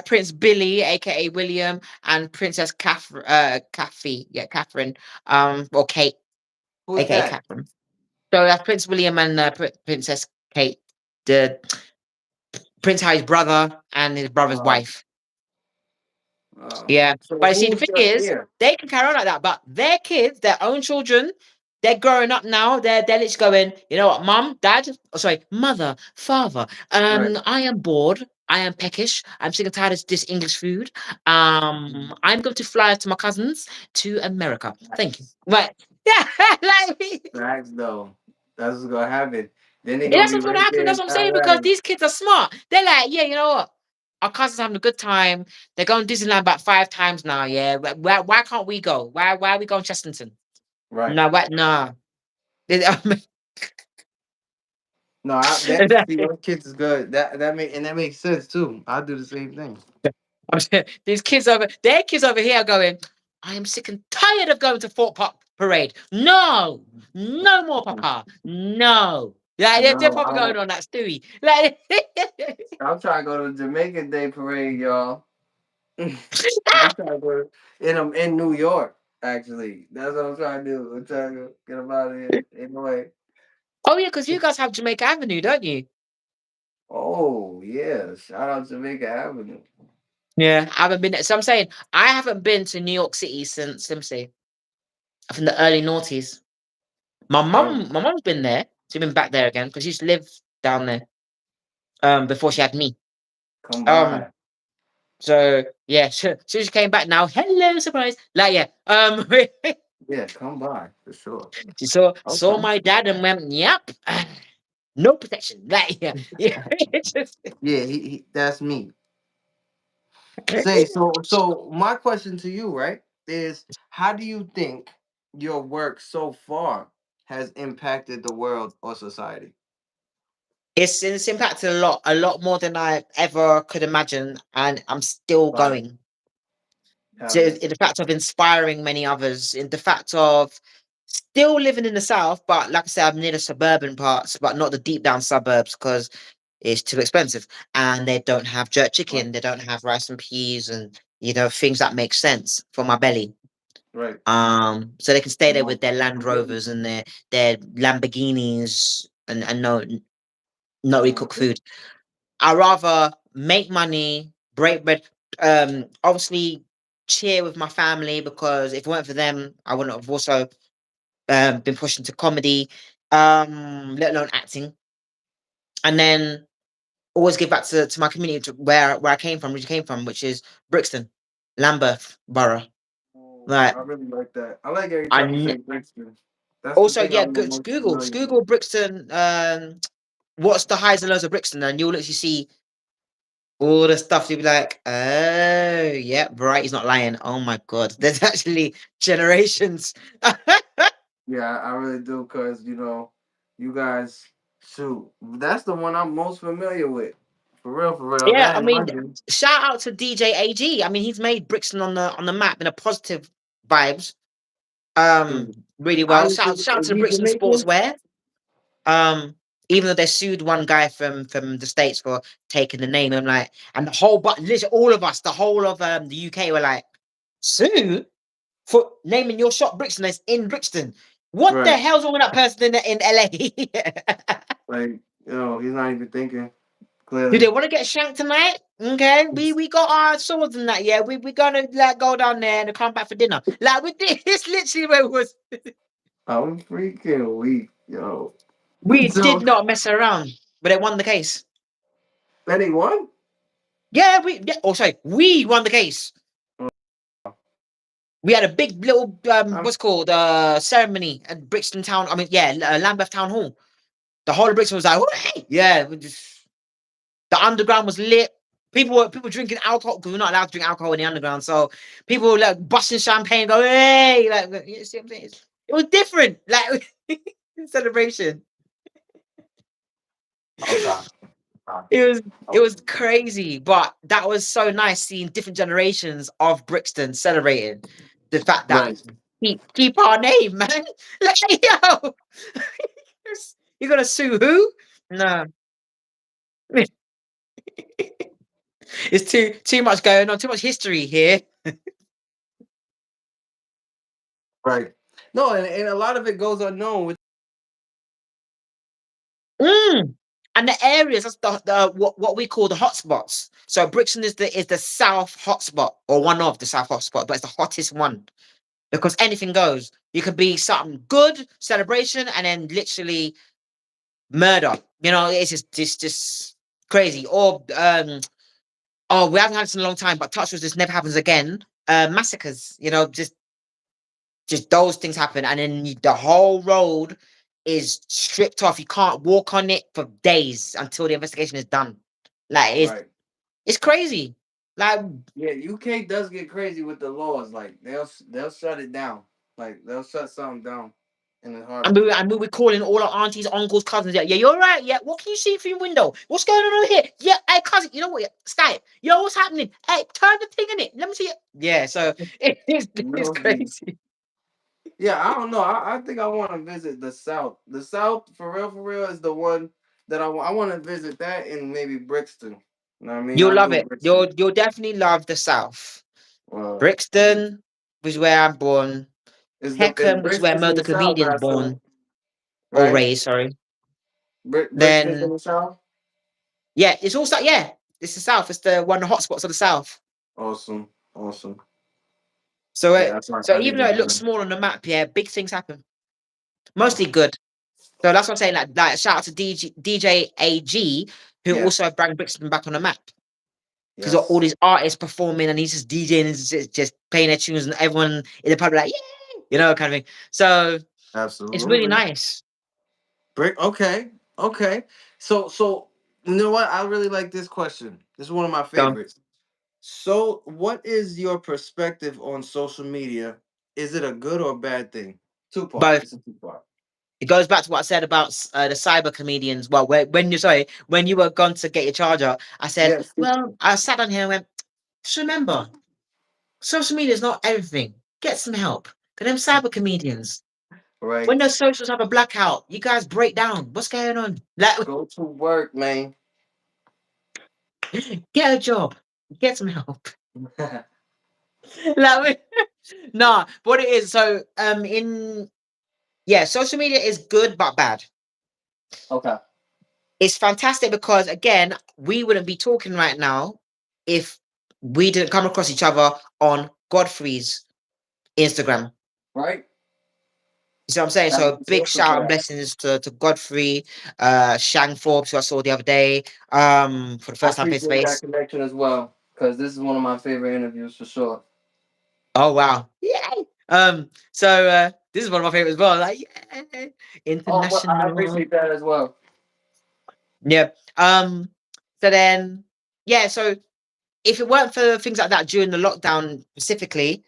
Prince Billy, aka William, and Princess Kathy, yeah, Catherine, or Kate, who's aka that? Catherine. So that's Prince William and Princess Kate, the Prince Harry's brother and his brother's Uh, wife. uh, Yeah, so but you see, the who's thing the is, heir? they can carry on like that, but their kids, their own children, they're growing up now. They're literally going, you know what, mum, dad, oh, sorry, mother, father. Right. I am bored. I am peckish. I'm sick and tired of this English food. I'm going to fly to my cousins to America. Thank you. Facts. Right. Yeah, like Facts though. That's what's gonna happen. Then they're Yeah, gonna that's be what's gonna right happen. there That's in what I'm saying because Thailand. these kids are smart. They're like, yeah, you know what? Our cousins having a good time. They're going to Disneyland about 5 times now. Yeah, why can't we go? Why are we going Chesterton? Right. No, what? Nah. No, that see those kids is good. That makes sense too. I do the same thing. These kids over, their kids over here are going. I am sick and tired of going to Fort Park Parade. No, no more, Papa. No. Yeah, they're No, probably going on that Stewie. Like, I'm trying to go to the Jamaican Day Parade, y'all. I'm trying to go in New York. Actually, that's what I'm trying to do. I'm trying to get them out of here. Anyway. oh yeah, because you guys have Jamaica Avenue, don't you? Oh yeah! Shout out Jamaica Avenue. Yeah, I haven't been there. So I'm saying I haven't been to New York City since let me see, from the early noughties. Oh, My mum's been there. She's been back there again because she used to live down there before she had me. come Um, by. so yeah, she came back now. Hello, surprise! Like yeah, Yeah, come by for sure. she saw Okay. my dad and went, yep, no protection. Like yeah, yeah. It's just- Yeah, that's me. Say so my question to you, right, is how do you think your work so far has impacted the world or society? it's impacted a lot more than I ever could imagine, and I'm still Right. going. Hell So yeah. in the fact of inspiring many others, in the fact of still living in the south, but like I said, I'm near the suburban parts, but not the deep down suburbs because it's too expensive, and they don't have jerk Right. chicken, they don't have rice and peas, and things that make sense for my belly. Right. So they can stay there No, with their Land completely. Rovers and their Lamborghinis and no not really cook Mhm. food. I rather make money, break bread, obviously cheer with my family because if it weren't for them, I wouldn't have also been pushed into comedy, let alone acting. And then always give back to my community where I came from, which came from, which is Brixton, Lambeth Borough. Oh, Like I really like that. I like every I time you n- say Brixton. That's the also thing yeah, I'm the go, most Google familiar with. Google Brixton. What's the highs and lows of Brixton, and you'll literally see all the stuff. You'll be like, oh yeah, right. He's not lying. Oh my god, there's actually generations. Yeah, I really do, cause you guys shoot. That's the one I'm most familiar with. For real. Yeah, That I in mean, London. shout out to DJ AG. I mean, he's made Brixton on the map in a positive vibes. Shoot. Really I well. used to. Shout out Is to the he Brixton Jamaican? Sportswear. Um, even though they sued one guy from the States for taking the name, I'm like, and the whole but literally all of us, the whole of the UK were like, sue for naming your shop Brixton that's in Brixton. What the Right. hell's wrong with that person in LA? Like he's not even thinking Do they clearly. want to get shanked tonight? Okay, we got our swords and that. Yeah, we gonna like go down there and come back for dinner. Like we did. It's literally where it was. I'm freaking weak, yo. We did So not mess around, but they won the case. anyone? Yeah, oh, sorry, we won the case. We had a big little I'm, what's it called ceremony at Brixton Town. I mean, yeah, Lambeth Town Hall. The whole of Brixton was like, "Hooray!" Yeah, the underground was lit. People drinking alcohol because we're not allowed to drink alcohol in the underground. So people were like busting champagne, go hey, like you see what I'm saying? It was different, like celebration. okay. It was it Okay. was crazy, but that was so nice seeing different generations of Brixton celebrating the fact that Right. keep our name, man. Like yo, you gonna sue who? No, it's too much going on, too much history here. Right. No, and a lot of it goes unknown with. Mm. And the areas that's the what we call the hotspots. So Brixton is the south hotspot or one of the south hotspot, but it's the hottest one because anything goes. You could be something good celebration and then literally murder. It's just crazy. Or oh, we haven't had this in a long time, but touch was this never happens again. Massacres. Just those things happen, and then the whole road is stripped off. You can't walk on it for days until the investigation is done. Like Right. it's crazy. Like Yeah, UK does get crazy with the laws. Like they'll shut it down. Like they'll shut something down in a heartbeat. and we were calling all our aunties, uncles, cousins. Yeah, you're right. Yeah, what can you see through your window? What's going on over here? Yeah, hey cousin, you know what? Skype. Yo, what's happening? Hey, turn the thing in it. Let me see it. Yeah, so it's No G. crazy. Yeah, I don't know. I think I want to visit the South. The South, for real, is the one that I want to visit that and maybe Brixton. You know what I mean? You'll I'll love do it. Brixton. You'll definitely love the South. Uh, Brixton, which is where I'm born. is Peckham, which is where Brixton most in of the the South, I comedians assume, born or right? raised. Sorry. Brixton is in Then the South. yeah, it's also yeah. It's the South. It's the one of the hotspots of the South. Awesome, awesome. So Yeah, that's why so I need even to though it go looks there. small on the map, yeah, big things happen. Mostly Wow. good. So that's what I'm saying. Like shout out to DJ AG, who Yes, also brought Brixton back on the map. Because all yes, these artists performing and he's just DJing and just playing their tunes and everyone in the pub like, yeah, kind of thing. So it's really absolutely. nice. Brick. Okay, okay. So you know what? I really like this question. This is one of my So favorites. So, what is your perspective on social media? Is it a good or bad thing? Two part. both. It's a two part. It goes back to what I said about the cyber comedians. Well, when you sorry, when you were gone to get your charger, I said, Yes. well, I sat down here and went, just remember, social media is not everything. Get some help. Because them cyber comedians, when Right. those socials have a blackout, you guys break down. What's going on? Like, Go to work, man. get a job. Get some help. Like, nah, what it is, so in yeah, social media is good but bad. Okay. It's fantastic because again, we wouldn't be talking right now if we didn't come across each other on Godfrey's Instagram. Right. You see what I'm saying? That So makes big sense shout for and that. blessings to Godfrey, Shang Forbes, who I saw the other day, for the I first time face to appreciate that face. connection as well because this is one of my favorite interviews for sure. Oh wow. Yay. So this is one of my favorites as well. Like, yeah, Oh, well, I international. appreciate that as well. Yeah. So then yeah, so if it weren't for things like that during the lockdown specifically,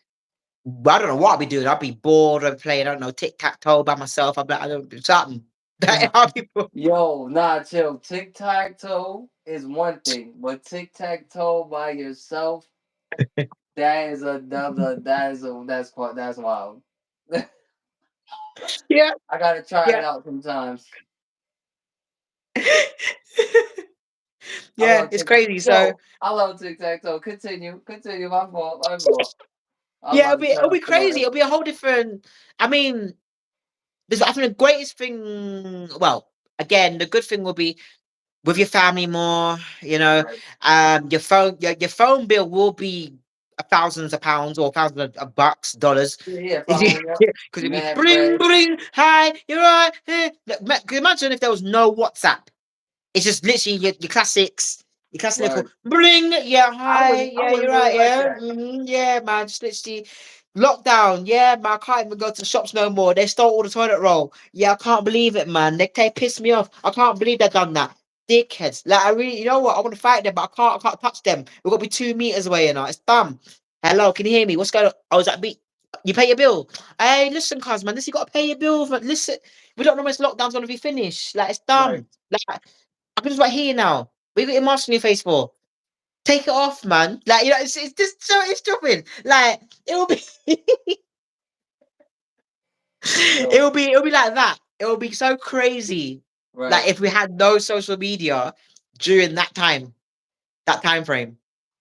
I don't know what I'd be doing. I'd be bored. I'd be playing, I don't know, tic tac toe by myself. I'd be like, I don't do something. How people Yo, nah, chill. Tic tac toe is one thing, but tic tac toe by yourself, that is another. That's wild. Yeah, I gotta try it yeah. out sometimes. I Yeah, love it's tic. crazy. So Yo, I love tic tac toe. Continue, continue. My fault. My fault. I'm yeah, about to it'll try be some of crazy. that. It'll be a whole different. I mean, this I think the greatest thing. Well, again, the good thing will be with your family more. Right. Your phone bill will be thousands of pounds or thousands of bucks, dollars. Yeah, yeah, Because phone. Yep. it'd be Mad bring, bread. bring, hi, you're right. Imagine if there was no WhatsApp. It's just literally your classics, your classic little Right. bling. Yeah, I hi. wouldn't. I Yeah, you're wouldn't really right. like Yeah, that. yeah, man. Just literally lockdown. Yeah, man. I can't even go to the shops no more. They stole all the toilet roll. Yeah, I can't believe it, man. They pissed me off. I can't believe they done that. Dickheads. Like I really, you know what? I want to fight them, but I can't. I can't touch them. We've got to be 2 meters away. It's dumb. Hello, can you hear me? What's going on? Oh, is that beat? You pay your bill. Hey, listen, cuz man, this you got to pay your bill. Man. Listen, we don't know when this lockdown's gonna be finished. Like it's Right. dumb. Like I can just right here now. What you got your mask on your face for? Take it off, man. Like it's just so it's dropping. Like it will be, Yo. it'll be like that. It will be so crazy. Like Right. if we had no social media during that time frame.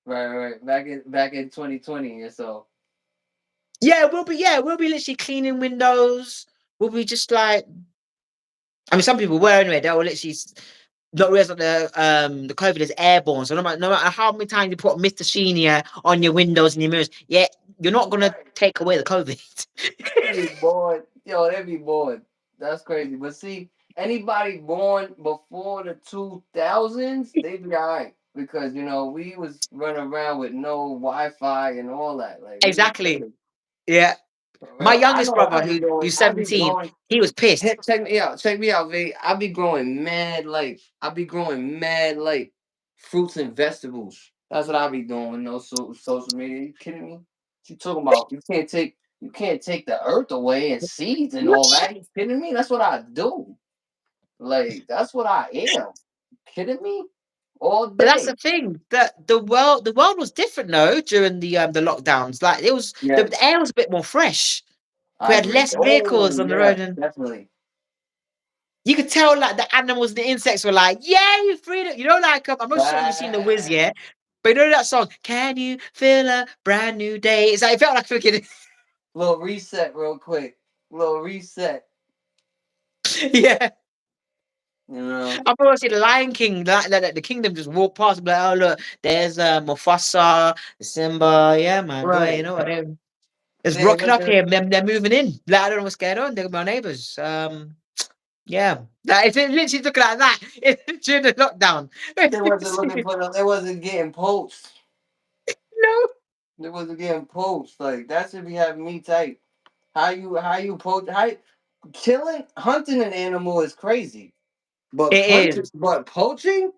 Right. Right. Back in 2020 or so. Yeah, we'll be literally cleaning windows. We'll be just like, I mean, some people were anyway. They will literally not realize that the COVID is airborne. So no matter how many times you put Mr. Sheenia on your windows and your mirrors, yeah, you're not gonna Right. take away the COVID. They be bored. Yo, they be bored. That's crazy. But see, anybody born before the 2000s, they be alright. Because, we was running around with no Wi Fi and all that. Like, we was Exactly. chilling. Yeah. My Well, I youngest know what brother, I be doing. who's I be 17, growing. he was pissed. Check me out. Check me out, V. I be growing mad like I be growing mad like fruits and vegetables. That's what I be doing. No social media. You kidding me? What you talking about? You can't take the earth away and seeds and all that. You kidding me? That's what I do. Like that's what I am. Kidding me? All But that's day. the thing. That the world was different though during the lockdowns. Like it was the Yes, air was a bit more fresh. We I had agree. less vehicles Oh on the yeah, road, and definitely. you could tell like the animals and the insects were like, "Yay, freedom!" You know, like I'm not sure you've seen the Wiz, Ah, yeah, but you know that song, "Can you feel a brand new day?" It's like it felt like freaking little reset, real quick. Little reset. yeah. You know. I've always seen the Lion King, the kingdom just walk past, and be like, "Oh look, there's Mufasa, Simba." Yeah, man, go ahead. You Right. know what? It's They rocking up looking. here. They're moving in. Like, I don't know what's going on. They're my neighbors. Yeah. Like, it's literally looking like that during the lockdown. They wasn't looking for them. They wasn't getting poached. No, They wasn't getting poached. Like that should be having me tight. How you poach? Killing hunting an animal is crazy. But it punching, is. but poaching,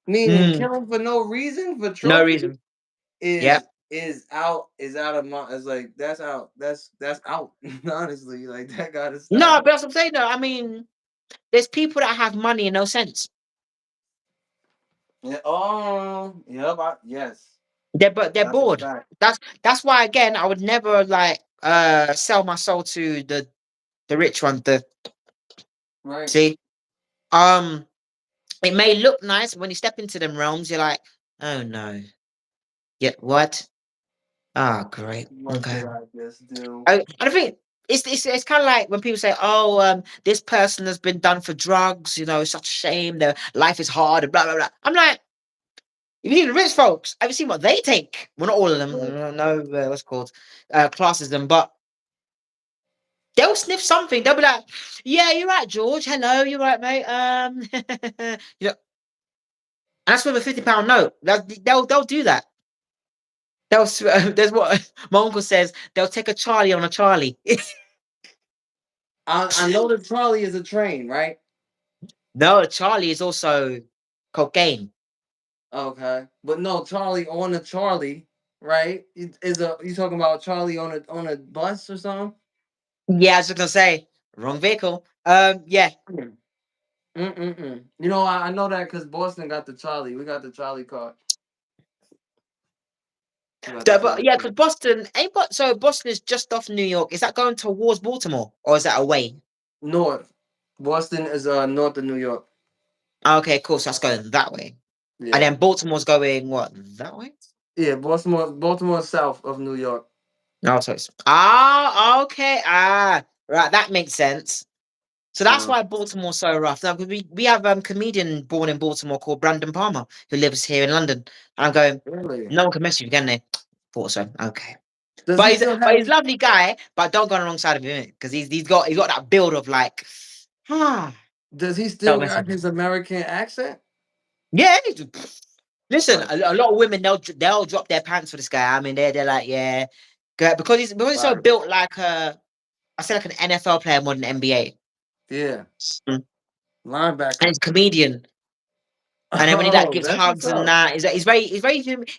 meaning Mm, killing for no reason for no trophy, reason. is Yep. is out of my. It's like that's out. That's out. Honestly, like that gotta No, stop. but that's what I'm saying. No, I mean, there's people that have money and no sense. Yeah. Oh, yep. Yes, They're that's a bored. fact. That's why again I would never like sell my soul to the rich ones. The Right. see um it may look nice when you step into them realms. You're like, oh no, yeah, what? Ah, great. What Okay. did I just do? I think it's kind of like when people say, "Oh, this person has been done for drugs. You know, it's such a shame. Their life is hard." And blah blah blah. I'm like, if you see the rich folks, have you seen what they take? Well, not all of them. Right. No, what's it called classes them, but they'll sniff something. They'll be like, "Yeah, you're right, George. Hello, you're right, mate. You know, and that's with a £50 note. They'll do that. There's what my uncle says. They'll take a Charlie on a Charlie. I know the trolley is a train, right? No, Charlie is also cocaine. Okay, but no, Charlie on a Charlie, right? Is a you talking about Charlie on a bus or something? Yeah, I was just gonna say wrong vehicle. Yeah, Mm. Mm-mm-mm. I know that because Boston got the Charlie. We got the Charlie card. We got the but Charlie yeah, because card. Boston ain't. But so Boston is just off New York. Is that going towards Baltimore or is that away? North. Boston is north of New York. Okay, cool. So that's going that way, and Yeah. then Baltimore's going what that way? Yeah, Baltimore south of New York. No, so it's okay. Right, that makes sense. So that's So why Baltimore's so rough. Now, 'cause we have comedian born in Baltimore called Brandon Palmer who lives here in London. And I'm going, really. no one can mess with you, can they? Thought so. Okay. Does But he he's still but have he's a lovely guy, but don't go on the wrong side of him because he's got that build of like ah does he don't still mess got with him. his American accent? Yeah, listen, Right. a lot of women they'll drop their pants for this guy. I mean they're like yeah, because he's so Right. built like I say like an NFL player more than NBA. Yeah. Mm. And Linebacker. he's a comedian. And then when he like Oh, gives that's what's hugs and up. that, he's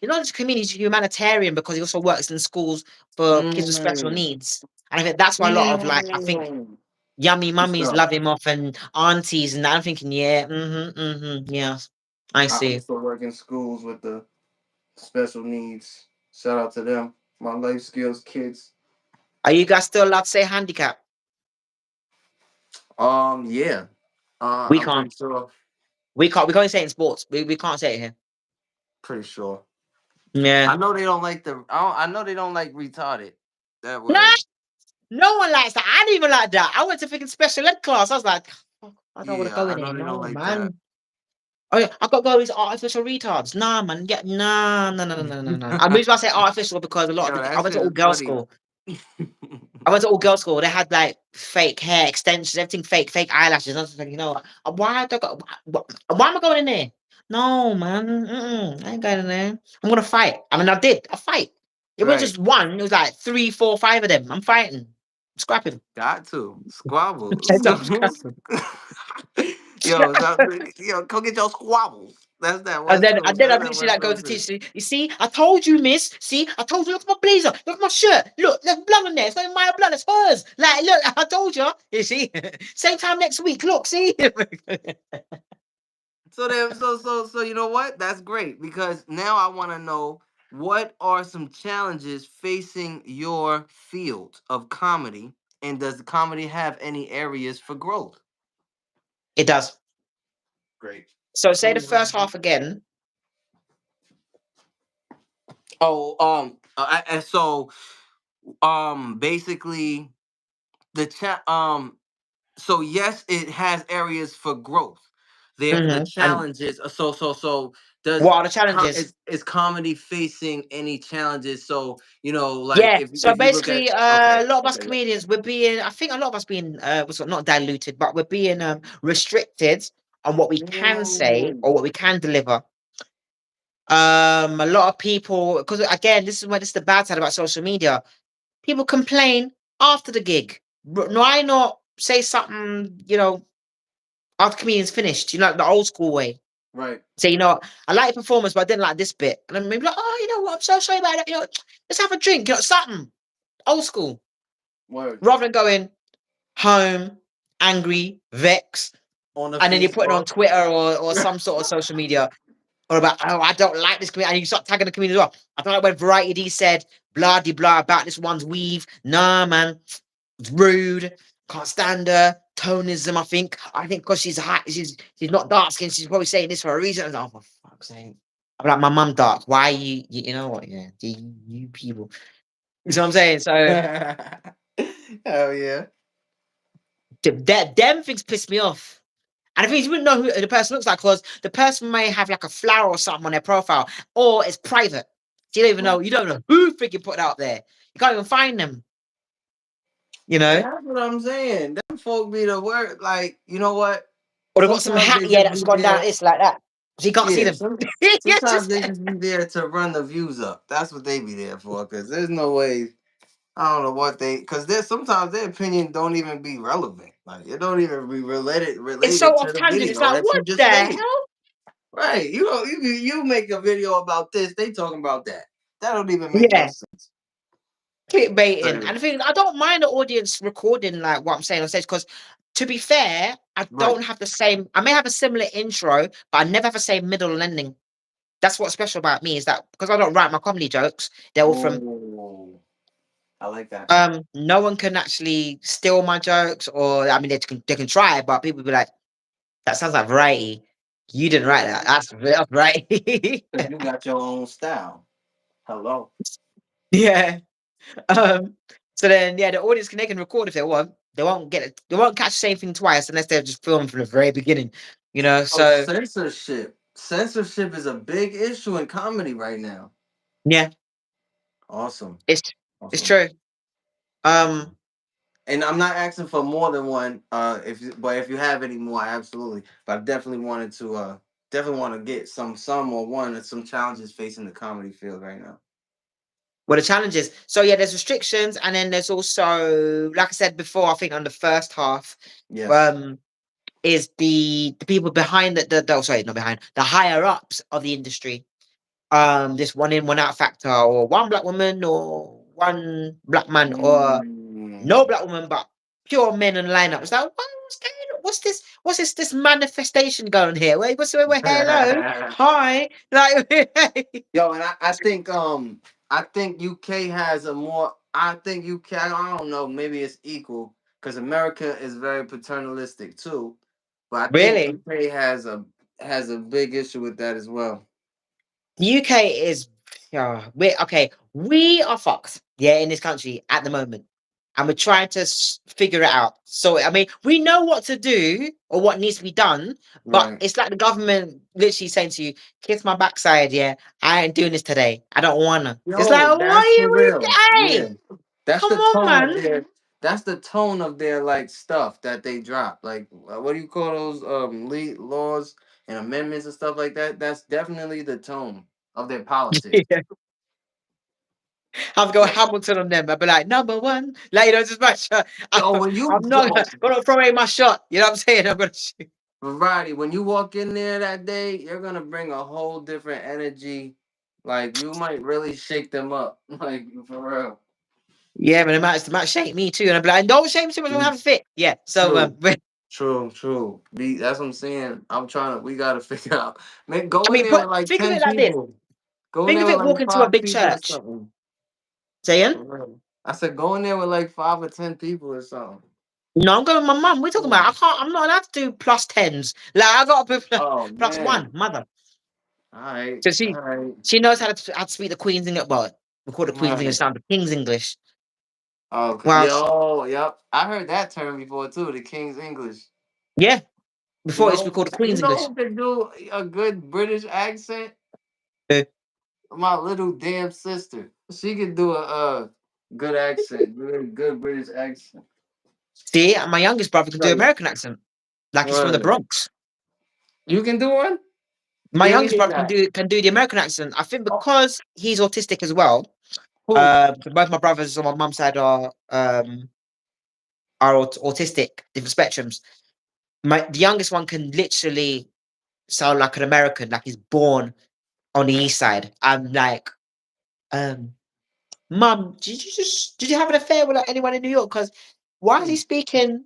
not just a comedian, he's a humanitarian because he also works in schools for kids with special Mm. needs. And I think that's why a lot of like I think Mm. yummy What's mummies up? love him off and aunties and that. I'm thinking, yeah, yeah, I I see. used to work in schools with the special needs. Shout out to them. My life skills kids. Are you guys still allowed to say handicap? Yeah. We I'm can't. pretty sure. We can't say it in sports. We can't say it here. Pretty sure. Yeah. I know they don't like I know they don't like retarded. That No, word. no one likes that. I didn't even like that. I went to freaking special ed class. I was like, "Fuck, I don't want to Yeah, go I in know here. they don't No, like that. man. Oh yeah, I got to go with these artificial retards. Nah, man. Yeah, nah, no, no, no, no, no, no. I mean, I say artificial because a lot of Yo, I that went shit to all is girls funny. school. I went to all girls school. They had like fake hair extensions, everything fake, fake eyelashes. I was like, why do I go, why am I going in there? No, man, I ain't going in there. I'm gonna fight. I mean, I did. I fight. It was Right. just one. It was like three, four, five of them. I'm fighting. Scrap him. Got to squabble. Say something, scrap him. Yo, go get your squabbles. That's that And West then Coast. I'm That's that literally West like going to Coast shit. teach. You see, I told you, miss. See, I told you. Look at my blazer. Look at my shirt. Look, there's blood on there. It's not even my blood. It's hers. Like, look, I told you. You see, same time next week. Look, see. So then, so you know what? That's great because now I want to know what are some challenges facing your field of comedy, and does the comedy have any areas for growth? It does. Great. So say the first half again. Oh, and so basically the chat so yes, it has areas for growth. The And challenges. So does what are the challenges? is comedy facing any challenges? So like Yeah. if So if you look at basically, okay, a lot of us okay, yeah. comedians, we're being, I think a lot of us being, what's it, not diluted, but we're being restricted on what we can say Mm, or what we can deliver. A lot of people, because again, this is the bad side about social media. People complain after the gig. Why not say something, after comedian's finished? The old school way. right. Say, I like your performance, but I didn't like this bit. And then maybe like, oh, you know what? I'm so sorry about that. Let's have a drink. Something old school, Word rather than going home angry, vexed, on the and then you're putting on Facebook. Twitter or some sort of social media or about, oh, I don't like this comedian. And you start tagging the comedian as well. I don't like when Variety D said blah de blah about this one's weave. Nah, man, it's rude. Can't stand her. Tonism, I think. I think because she's hot, she's not dark skinned. She's probably saying this for a reason. I was like, oh, for fuck's sake. I'm like, my mum dark. Why are you know what? Yeah, you people. You know what I'm saying? So Hell yeah. them things piss me off. And the thing is, you wouldn't know who the person looks like because the person may have like a flower or something on their profile, or it's private. So you don't even know. Right. You don't know who freaking put it out there. You can't even find them. You know, That's what I'm saying. Them folk be the word. Like, you know what? or they've got some Sometimes hat they yeah just that's be gone down there. like this like that, so you can't see Yeah, them. Yeah, sometimes just they just be there to run the views up. That's what they be there for. Cause there's no way. I don't know what they. Cause there's sometimes their opinion don't even be relevant. Like it don't even be it's so related to off the tangent. It's video like that you what the just made. hell? Right? You make a video about this. They talking about that. That don't even make no Yeah, sense. So, clickbaiting. yeah. And the thing is, I don't mind the audience recording like what I'm saying on stage because, to be fair, I Right. don't have the same. I may have a similar intro, but I never have the same middle and ending. That's what's special about me is that because I don't write my comedy jokes, they're all from Oh, I like that. no one can actually steal my jokes or I mean they can try, but people be like, that sounds like variety. You didn't write that. That's variety. Cause you got your own style. Hello. Yeah. Um so then yeah, the audience they can record if they want. They won't get it, they won't catch the same thing twice unless they're just filmed from the very beginning. Oh, So censorship. Censorship is a big issue in comedy right now. yeah, Awesome. it's it's Awesome. true. Um And I'm not asking for more than one. But if you have any more, absolutely. But I definitely want to get some or one or some challenges facing the comedy field right now. what the challenges. So yeah, there's restrictions, and then there's also, like I said before, I think on the first half, Yes. um, is the people behind oh, sorry, not behind the higher ups of the industry. This one in, one out factor, or one black woman, or one black man, or no Mm. black woman, but pure men in lineup. It's like, what's going on? What's this? What's this manifestation going here? Wait, hello, hi, like, Yo, and I think UK has a more I think UK I don't know, maybe it's equal because America is very paternalistic too. But I think really? UK has a big issue with that as well. The UK is, we okay. We are fucked, yeah, in this country at the moment, and we're trying to figure it out. So I mean, we know what to do or what needs to be done, but Right. it's like the government literally saying to you, "Kiss my backside, yeah, I ain't doing this today. I don't wanna." It's like, Yo, what that's are for you? real. Hey, Yeah. That's come the on, tone of man. their that's the tone of their like stuff that they drop. Like what do you call those lead laws and amendments and stuff like that? That's definitely the tone of their politics. have to go Hamilton on them. I'd be like, number one. Like, you know, just my shot. Yo, when you I'm not yo, gonna throw away my shot. You know what I'm saying? I'm gonna shoot. Variety, when you walk in there that day, you're gonna bring a whole different energy. Like you might really shake them up. Like for real. Yeah, but it might shake me too. And I'd be like, don't shake me too much, I'm Mm, have a fit. Yeah. So true. True. That's what I'm saying. I'm trying to we gotta figure out. Man, I go in mean, there with like think of 10 it like this. people. Go in Think there of with it like walking to a five big people or church. something. Saying, For real. I said go in there with like 5 or 10 people or something. no, I'm going with my mum. We're talking about I can't, I'm not allowed to do plus tens. Like I gotta be Oh plus one, man. mother. Alright. So Alright. she knows how to speak the Queen's English. Well, we call it Queen's English Alright. sound, the King's English. Okay. Well, Yo, yep. I heard that term before too, the King's English. yeah, You before it used to be know, called the you Queen's know English. who can do a good British accent? Uh, My little damn sister. She can do a good accent, really good British accent. See, my youngest brother can do Like, American accent, like he's from the word. Bronx. You can do one? My Let me youngest hear brother can that. do the American accent. I think Oh, because he's autistic as well. who? Both my brothers on my mum's side are autistic, different spectrums. The youngest one can literally sound like an American, like he's born on the east side. I'm like, um, Mum, did you have an affair with like, anyone in New York? Because why is he speaking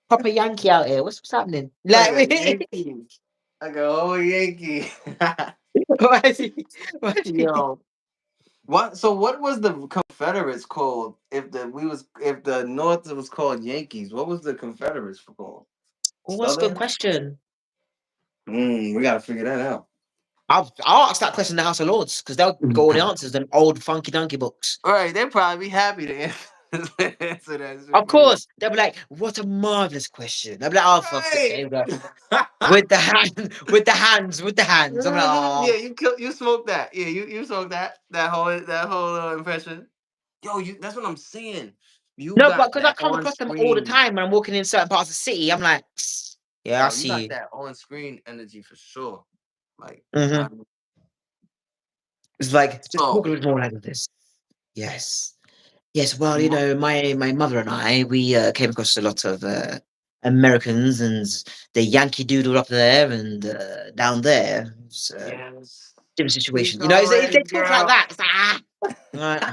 proper Yankee out here? What's happening? Like a Like, Yankee. Like a whole Yankee. why is he? Why is he? Yo. What so what was the Confederates called if the North was called Yankees, what was the Confederates called? Oh, that's a good Southern? question. We gotta figure that out. I'll ask that question in the House of Lords because they'll got all the answers. Them old funky donkey books. All right, they'd probably be happy to answer that shit Of for you. course, they'll be like, "What a marvelous question." They'll be like, "Oh, for flip's Right. sake, go with the hand, with the hands, with the hands." I'm like, Mhm. Yeah, "Oh you smoked that. Yeah, you smoked that whole impression. Yo, you that's what I'm saying. You no," but got because I that come on across them all the screen. time when I'm walking in certain parts of the city, I'm like, "Yeah, I Yo, you see got you." that on screen energy for sure. Like, Hmm. It's like just talk so a little more like this. Yes. Yes, well, mo- my mother and I, we came across a lot of Americans and the Yankee Doodle up there and down there. It's a yes. different Speak situation. If they already, talk like girl. that, it's like, ah. Right.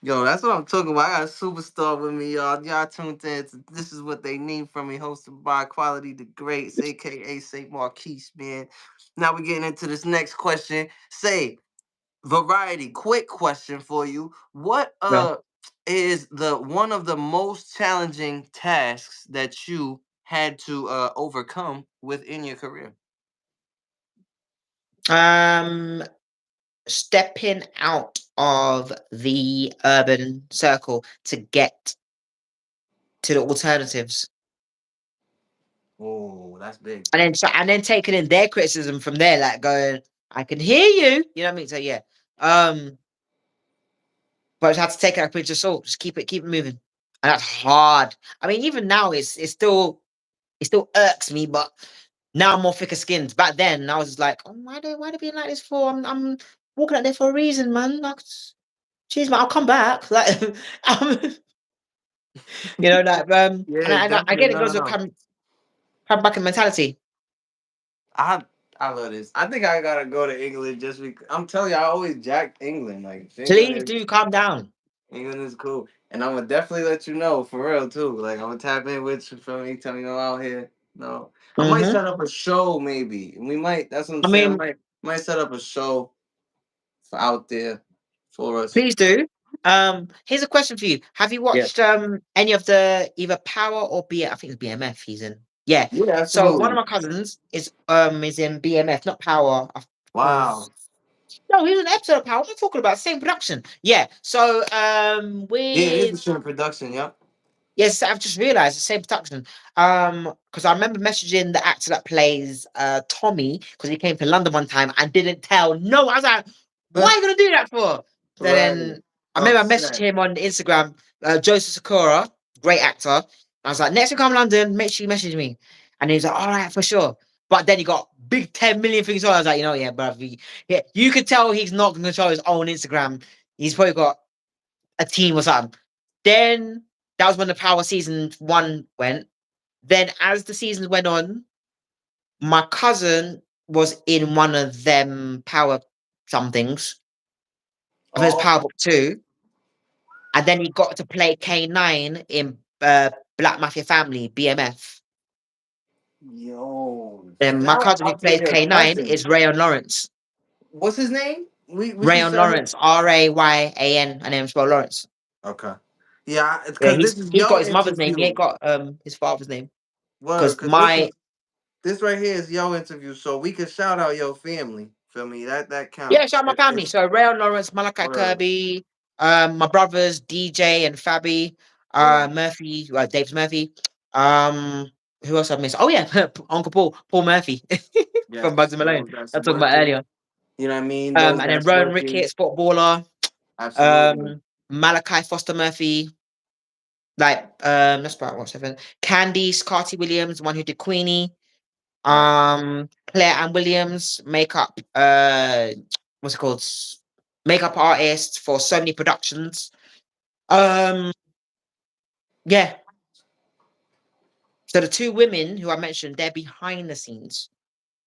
Yo, that's what I'm talking about. I got a superstar with me, y'all. Y'all tuned in. This is what they need from me, hosted by Quality the Greats, aka Saint Marquise, man. Now we're getting into this next question. Say, Variety, quick question for you. What Well, is the one of the most challenging tasks that you had to overcome within your career? um, stepping out of the urban circle to get to the alternatives, Oh, that's big. and then taking in their criticism from there, like going, "I can hear you," you know what I mean? So yeah, um, but I had to take it like a pinch of salt, just keep it moving, and that's hard. I mean, even now, it still irks me, but now I'm more thicker skinned. Back then, I was just like, "Oh, why they being like this for? I'm walking out there for a reason, man. Like, jeez, man, I'll come back." Like, um, and Yeah, I definitely. get it No, no, goes with no. come back in mentality. I I love this. I think I gotta go to England just because I'm telling you, I always jacked England. Like Please do calm down. England is cool, and I'm gonna definitely let you know for real too. Like I'm gonna tap in with you for me, tell me I'm out here. No, I might Hmm. set up a show maybe. We might. That's what I'm I saying. I mean, might set up a show for out there for us. please do. Here's a question for you. Have you Yeah. watched any of the either Power or B? I think it's BMF he's in. Yeah. Yeah, So one of absolutely. my cousins is in BMF, not Power. Wow. No, he's an episode of Power. We're talking about same production. Yeah. So Yeah, it is with the same production. Yep. yes, I've just realized the same production. Because I remember messaging the actor that plays Tommy because he came to London one time and didn't tell. No, I was like, "Why are you gonna do that for?" So Right. then I remember I messaged Upset. him on Instagram, Joseph Sakura, great actor. I was like, "Next time you come to London, make sure you message me." And he was like, "All right, for sure." But then he got big 10 million things on. I was like, yeah, bro. Yeah, you could tell he's not going to control his own Instagram. He's probably got a team or something. Then that was when the Power season one went. Then as the seasons went on, my cousin was in one of them Power somethings. I think it's Oh, Power Book 2. And then he got to play K9 in Black Mafia Family, BMF. yo, Then my shout cousin who out to plays your K9 cousin. is Rayon Lawrence. What's his name? We should Rayon shout him. Lawrence, Rayan, and then spell Lawrence. Okay. Yeah, it's Yeah, because this is he's got your his mother's name. He ain't interview. got his father's name. Word, Because because this my is this right here is your interview, so we can shout out your family. Feel me? That Yeah, counts. shout out my family. It's So Rayon Lawrence, Malachi word, Kirby, my brothers DJ and Fabi, word. Murphy, Dave's Murphy. Um, who else I missed? Oh yeah, Uncle Paul Murphy from Bugs Yes, and Malone. those that's I was talking about working. earlier. You know what I mean? Those And then that's Rowan working. Ricketts, footballer. Absolutely. Malachi Foster Murphy. Like that's about what 7. Candice Carty Williams, the one who did Queenie. Right. Claire Ann Williams, makeup. What's it called? Makeup artist for so many productions. Um, yeah. So the two women who I mentioned, they're behind the scenes,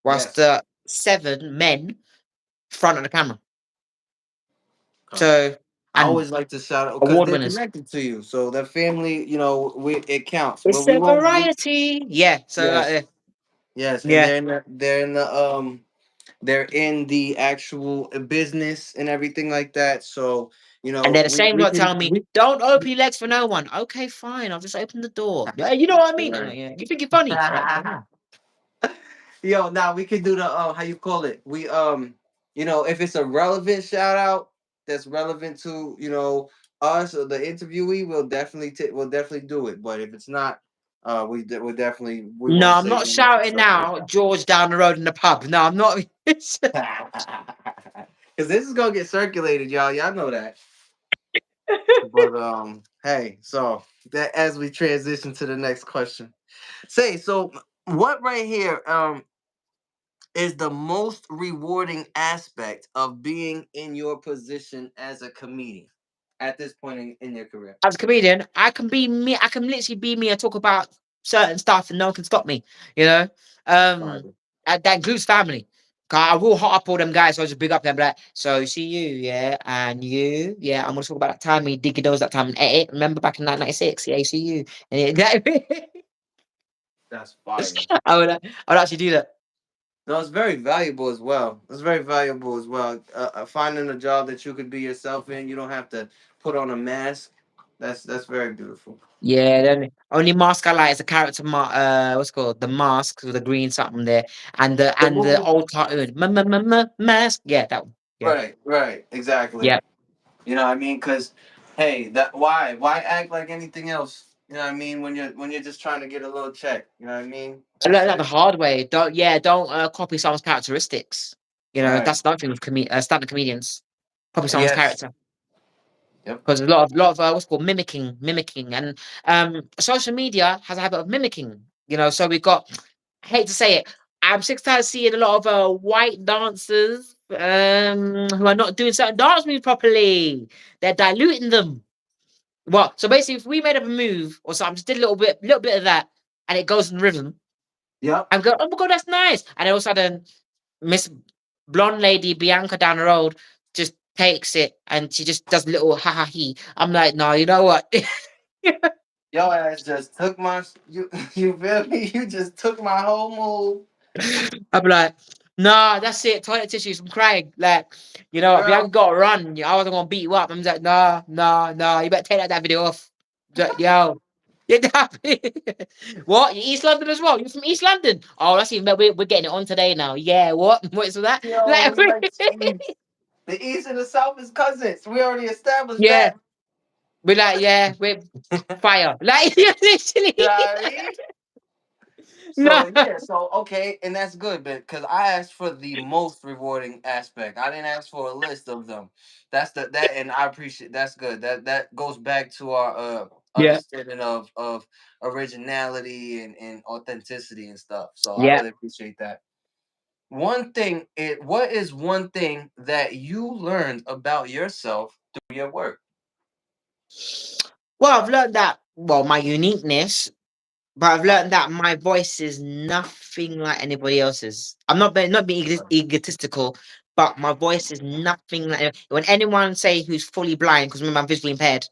whilst Yes. the 7 men front of the camera. Okay. So I and always like to shout out because award they're winners. connected to you. So their family, we it counts. But It's we a won't. variety. Yeah. So Yes. Yes, and yeah. they're in the actual business and everything like that. So And they're the we same we lot can telling me, don't open your legs for no one. Okay, fine. I'll just open the door. Yeah, you know what I mean? I'm right. like, yeah. You think you're funny? All right, fine. Yo, now we can do the how you call it? If it's a relevant shout out that's relevant to us or the interviewee, we'll definitely do it. But if it's not, we'll definitely we No, won't I'm say not nothing shouting stuff like now, George down the road in the pub. No, I'm not. that. Because this is gonna get circulated, y'all. Y'all know that. But hey, so that as we transition to the next question, say so. What right here is the most rewarding aspect of being in your position as a comedian at this point in your career? As a comedian, I can be me. I can literally be me and talk about certain stuff, and no one can stop me. You know, That's fine. that includes family. 'Cause I will hot up all them guys, so I just big up them. Like, so see you, yeah, and you, yeah. I'm gonna talk about that time we did those that time and ate it. Remember back in 1996? Yeah, see you. And That's fire. I would actually do that. No, it's very valuable as well. It's very valuable as well. Finding a job that you could be yourself in, you don't have to put on a mask. That's very beautiful. Yeah, the only mask I like is the character what's it called? The mask with the green something there. The And the movie. old cartoon. Mask. Yeah, that one. Yeah. Right, exactly. Yeah. You know what I mean? Because hey, that why act like anything else? You know what I mean? When you're just trying to get a little check. You know what I mean? I That's learned that the it. hard way. Don't copy someone's characteristics. Right. That's another thing with stand-up comedians. Copy someone's Yes. character. Yep. Because a lot of what's called mimicking. And social media has a habit of mimicking. So we got I hate to say it, I'm sick tired of seeing a lot of white dancers who are not doing certain dance moves properly. They're diluting them. Well, so basically, if we made up a move or something, just did a little bit of that, and it goes in rhythm, Yep. I'm going, oh my god, that's nice. And then all of a sudden, Miss Blonde Lady Bianca down the road just takes it and she just does a little ha ha he. I'm like, no, you know what? Your ass just took my you you feel me? You just took my whole move. I'm like, nah, that's it. Toilet tissues. I'm crying. Like, Bianca Girl. got to run. I wasn't gonna beat you up. I'm like, nah, nah, nah. You better take that video off. Like, yo. What? You East London as well? You from East London? Oh, that's even better. We're getting it on today now. Yeah, what? What's that? Yo, Like, we like the East and the South is cousins. We already established yeah, that. we're like, yeah, we're fire. Like, You literally, know what I mean? no. So yeah, so okay, and that's good, but because I asked for the most rewarding aspect, I didn't ask for a list of them. That's and I appreciate that's good. That goes back to our Yeah. understanding of originality and authenticity and stuff. So I Yeah. really appreciate that. What is one thing that you learned about yourself through your work? Well, I've learned that, well, my uniqueness, but I've learned that my voice is nothing like anybody else's. I'm not being egotistical, but my voice is nothing like when anyone say who's fully blind, because remember I'm visually impaired,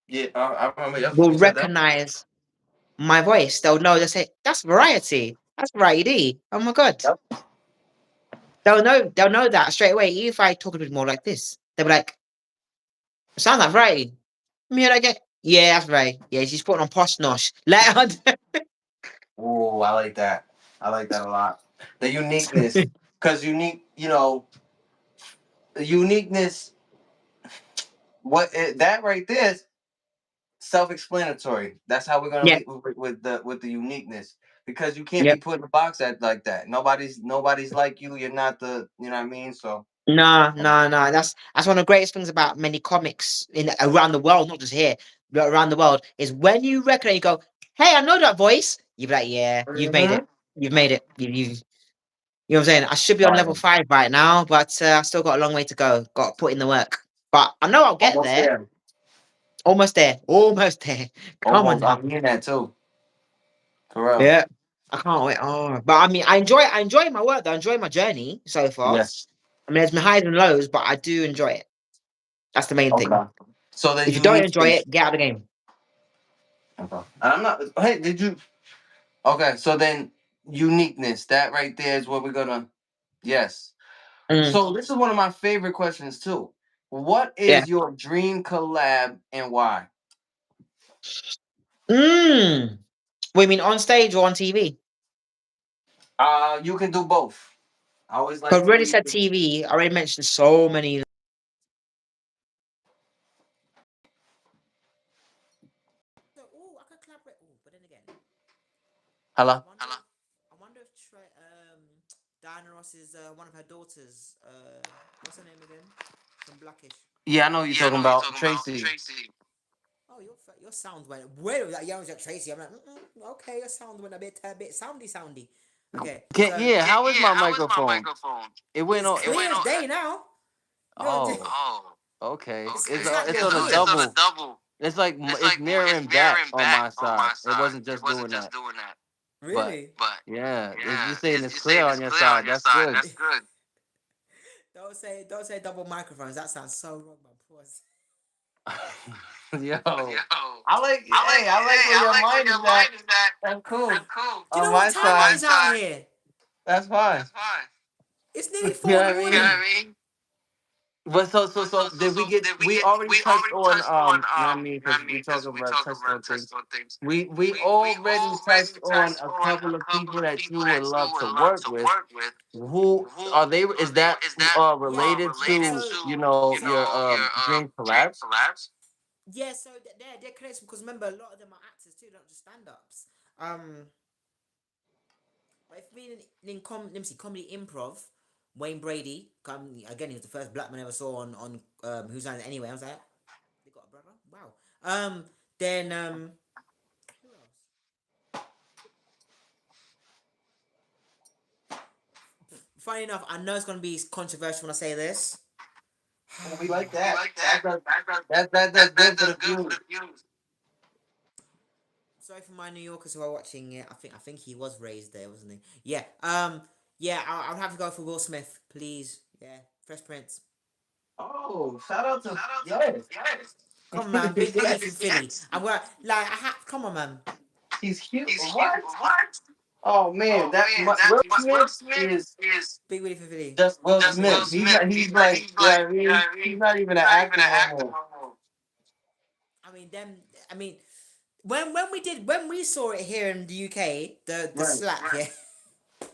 Yeah, I remember. Yep, you will said that. recognize my voice. They'll know. They'll say that's variety. That's variety. Oh my god. Yep. They'll know. They'll know that straight away. Even if I talk a bit more like this, they'll be like, "Sound like variety." Me and I get, yeah, that's right. Yeah, she's putting on posh nosh. Let her. Oh, I like that. I like that a lot. The uniqueness, because the uniqueness. That right there is self-explanatory. That's how we're gonna Yeah, leave with the uniqueness, because you can't yeah. be put in a box like that. Nobody's like you. You're not the. You know what I mean? So. No, no, no. That's one of the greatest things about many comics in around the world, not just here, but around the world, is when you recognize, you go, "Hey, I know that voice." You be like, "Yeah, you've made it. Mm-hmm. You've made it. You know what I'm saying? I should be on level Fire. 5 right now, but I still got a long way to go. Got to put in the work, but I know I'll get Almost there. there. Almost there. Almost there. Come on Almost. now. I'm hearing that too. For real. Yeah, I can't wait. Oh, but I mean, I enjoy my work. Though. I enjoy my journey so far. Yes. I mean, there's been highs and lows, but I do enjoy it. That's the main thing. Okay. So the If you don't enjoy uniqueness. it, get out of the game. Okay. And I'm not. Hey, did you? Okay. So then uniqueness. That right there is what we're gonna. Yes. Mm, So this is one of my favorite questions too. What yeah. is your dream collab and why? Mm. We mean on stage or on TV? You can do both. I always Because like we to already read. said TV. I already mentioned so many. So, oh, I could collaborate. Oh, but then again, Hello. I wonder if Diana Ross is one of her daughters. What's her name again? From Blackish. Yeah, I know what you're Yeah, I talking know what you're about, talking about, Tracy. Tracy. Oh, your sound went way like young like Tracy. I'm like, okay, your sound went a bit soundy. Okay, so Yeah. How is yeah, my how is my microphone? microphone? It went It's on. clear as day now. No, Oh. oh, Okay. it's like It's your on a voice. It's on a double. double. It's like It's it's like it's mirroring back mirroring on back my on side. my It side. wasn't It just wasn't doing just that. doing that. But Really? But yeah, yeah, you're saying it's you're clear saying on it's your clear on side. your That's side. good. That's good. Don't say double microphones. That sounds so wrong, man. Yo, Yo, I like where I your like where mind your is at. mind is at. That's cool. That's cool. Do you On know what my time it side, is out here? that's fine. That's fine. It's nearly You four know in what the I morning. mean? You know what I mean? But But did we get? did we We get? already We touched already on touched on you know what I mean, you know what because I we mean? talking Because we about talk touched about on touched things. on things. We We already touched already on touched a on couple a of couple people of that you people would that you love would to love work to with. work with. Who Who are they? are Is they? that Is that related related to to your your dream dream collabs? collabs? Yeah, so they're connected because remember a lot of them are actors too, not just stand-ups. But if we let me see, comedy improv, Wayne Brady, again, he was the first black man I ever saw on Who's On It Anyway. I was like, they got a brother? Wow. Then who else? Funny enough, I know it's gonna be controversial when I say this. We like We that. like that. That's good for That's the good for views. the views. Sorry for my New Yorkers who are watching it. I think he was raised there, wasn't he? Yeah. Yeah. I'll have to go for Will Smith, please. Yeah. Fresh Prince. Oh, shout out to Shout out to yes. yes. Come on, man. Big Willie from Yes. Philly. I'm gonna like. Come on, man. He's cute. He's cute. What? What? Oh man, Oh man, Will Will Smith Smith is is Big Willie from Philly. just Will Just Will Smith. He's Smith. not. He's He's not. like, He's you know what like. I You know mean? what I He's mean? not even an He's not even actor an no actor more. no more. I mean, them. I mean, when we saw it here in the UK, the Right. slap. Right. Yeah.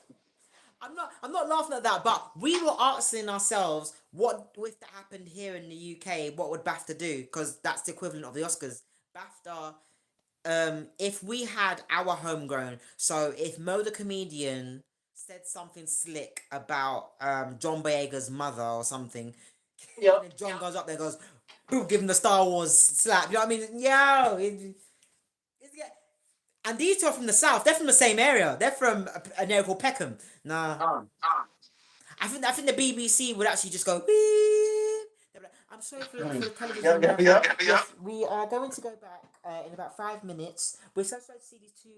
I'm not laughing at that, but we were asking ourselves, what if that happened here in the UK? What would BAFTA do? Because that's the equivalent of the Oscars. BAFTA, if we had our homegrown, so if Mo the comedian said something slick about John Boyega's mother or something, and Yep. then John goes up there and goes, boom, give him the Star Wars slap. You know what I mean? Yo, yeah. And these two are from the south. They're from the same area. They're from an area called Peckham. Nah, I think the BBC would actually just go. "Beep." They'd be like, I'm sorry for the television. Yes, we are going to go back in about 5 minutes. We're so sorry to see these two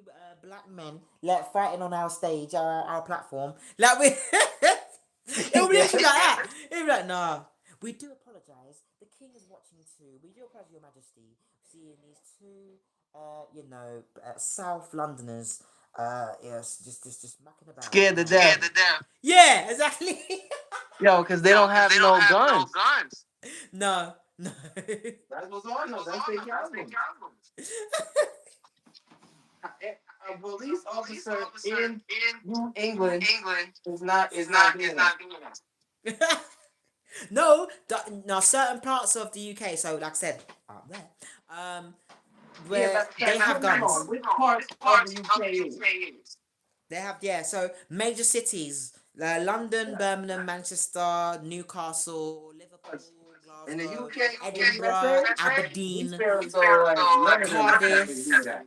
black men like fighting on our stage, our platform. Like we, it would be literally like that. It'd be like, nah. We do apologise. The king is watching too. We do apologise, Your Majesty, seeing these two, South Londoners, yes, just mucking about. Scared to death. Yeah, exactly. Yo, because they don't have no guns. No, no. That's what's on them. That's their problem. A police officer in New England is not doing that. No, now certain parts of the UK. So, like I said, out there, where they have guns. Which part of the UK is? They have, yeah. So major cities, London, Birmingham, Manchester, Newcastle, Liverpool, In the Glasgow, UK, Edinburgh, these Aberdeen, parents are like Cardiff. do that.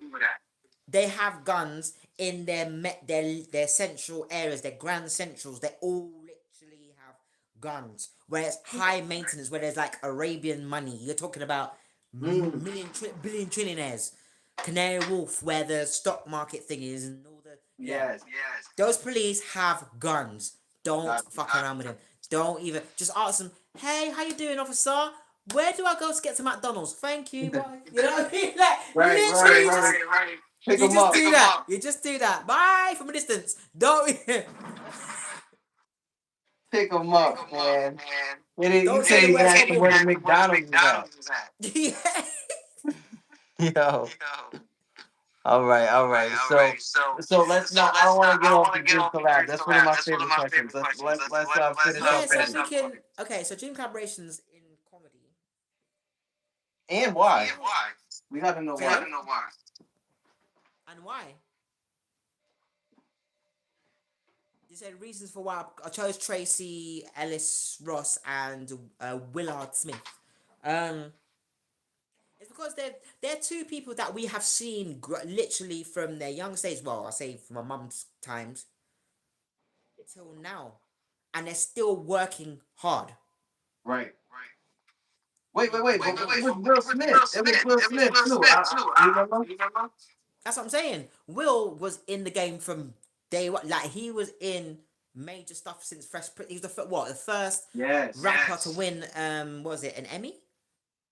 They have guns in their central areas, their grand centrals. They all literally have guns. Where it's high maintenance, where there's like Arabian money. You're talking about billion trillionaires. Canary Wharf, where the stock market thing is, and all the Yes. Those police have guns. Don't fuck around with them. Don't even just ask them. Hey, how you doing, officer? Where do I go to get to McDonald's? Thank you. Bye. You know what I mean? Like, literally, Right. Pick you 'em just up. do that. You just do that. Bye from a distance. Don't. Pick them up, man. You Don't can't say even where ask to where the McDonald's is at. Yeah. Yo. All right. So let's not. I don't want to get off the dream collab. That's one of my favorite questions. Let's finish Yeah. off So I'm that. thinking. Okay. So dream collaborations in comedy. And why? We gotta know Okay. why. And why? You said reasons for why I chose Tracy Ellis Ross and Willard Smith. It's because they're two people that we have seen literally from their young stage. Well, I say from my mum's times till now, and they're still working hard. Right. Wait. But it was Will Smith. It was Will Smith too. You remember? That's what I'm saying. Will was in the game from day one. Like he was in major stuff since Fresh Prince. He was the first rapper to win. What was it, an Emmy?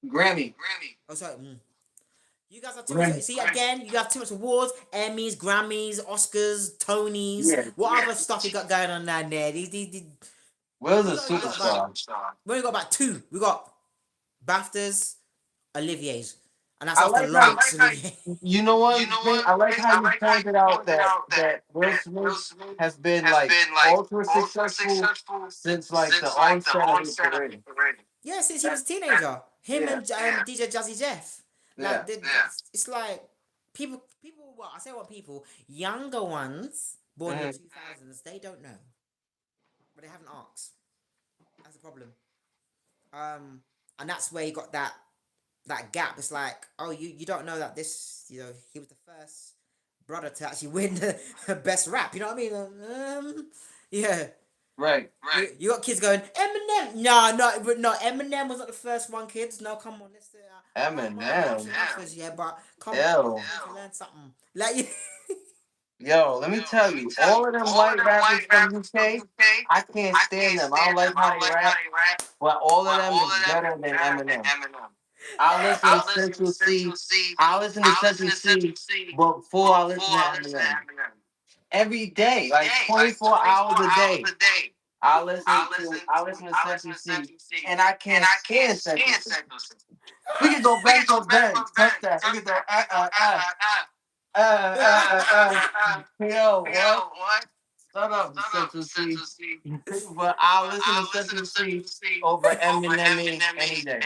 Grammy. Oh, sorry. You guys have too much. See again, you have too much awards, Emmys, Grammys, Oscars, Tonys. Yeah. What other stuff you got going on down there? These Will's a superstar. we only got about two. We got BAFTAs, Olivier's, and that's I after like how- Lawrence. Olivier. You know what? I like how you pointed out that Will Smith has been like ultra successful since like the onset of his career. Yeah, since he was a teenager. Him Yeah. and DJ Jazzy Jeff. Like, Yeah. it's like people. What I say, what people younger ones born in the 2000s, they don't know, but they haven't asked. That's the problem. And that's where you got that gap. It's like, oh, you don't know that this, he was the first brother to actually win the best rap. You know what I mean? Yeah. Right. You got kids going, Eminem. No, Eminem was not the first one, kids. No, come on, let's do that. Eminem. Yeah, but come Ew. on, to learn something. Like, Yo, let me tell you, all of them white rappers from UK, I can't stand them. I don't like how they rap, but all of them is better than Eminem. I listen to Central C. I listen to Central C before I listen to Eminem. Every day, like 24 hours a day. I listen to Central C, and I can't stand Central C. We can go back to Ben. Touch that. We can go Yo, what? Shut up, Central C. But I'll listen to Central C over Eminem any day.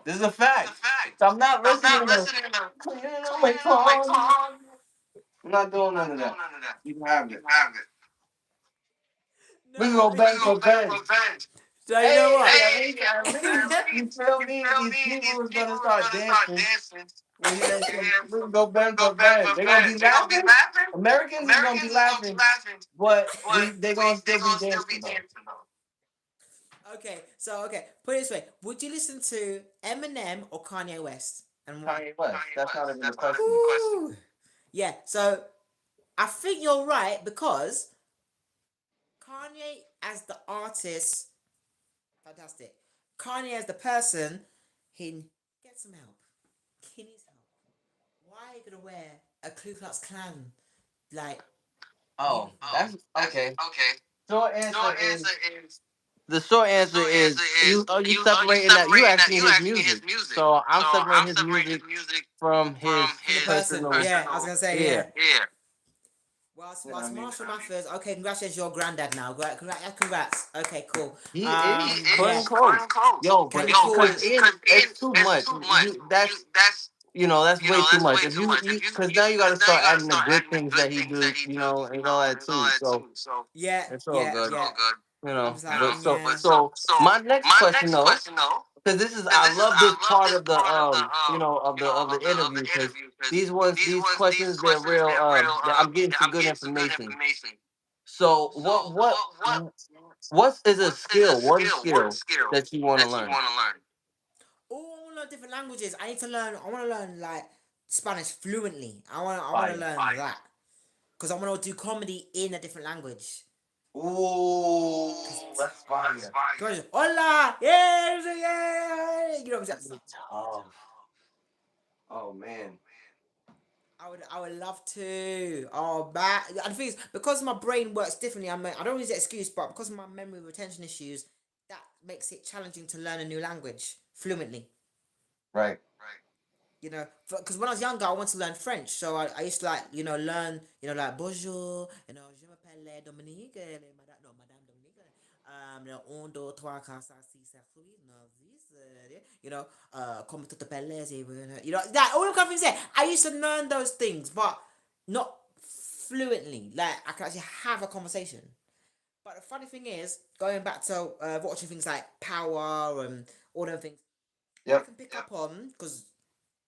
This is a fact. So I'm not listening to my car. I'm not doing none of that. You can have it. We can go back to Ben. So you know what? At least, you feel me? These people is gonna start dancing. When he said, "We go bang for bang," they're gonna be laughing. Americans is gonna be laughing, but they're gonna still be dancing though. Okay, put it this way: would you listen to Eminem or Kanye West, and why? Kanye West. That's not even a question. Woo! Yeah, so I think you're right because Kanye as the artist, fantastic. Kanye as the person, he gets some help. He needs help. Why are you gonna wear a Ku Klux Klan like Oh, uniform? that's okay. Short answer is the short answer is you separating that you asking his music. So I'm separating his music from his From the person, personal. yeah, I was gonna say, Yeah. yeah. You know what I mean? Marshall Mathers, okay, congratulations, your granddad now. Congrats. Okay, cool. He is Yeah. putting close. Yo, Can but you call because it's too much. That's way too much. If you because now you got to start adding the good things that he do, and all that too. So Yeah, it's all yeah, good. yeah. I'm just like, But yeah. my next question though, because this is I love this part of the of the interview because these questions they're real I'm getting some good information. So what is a skill? One skill that you want to learn? Oh, I want to learn different languages. I want to learn like Spanish fluently. I want to Fire. learn that. Because I want to do comedy in a different language. Ooh, that's fire. Hola! Yeah, yeah! You know what I'm saying? Tough. Oh man. I would love to. Oh, man. And the thing is, because my brain works differently, I don't use the excuse, but because of my memory retention issues, that makes it challenging to learn a new language fluently. Right. You know, because when I was younger, I wanted to learn French, so I used to like, learn, like bonjour, je m'appelle Dominique, Madame Dominique, un, deux, trois, quatre, cinq, six, sept, huit, neuf, dix, comme tu t'appelles, that all the kind of things there. I used to learn those things, but not fluently. Like I can actually have a conversation. But the funny thing is, going back to watching things like Power and all those things, what I Yep. can pick up on because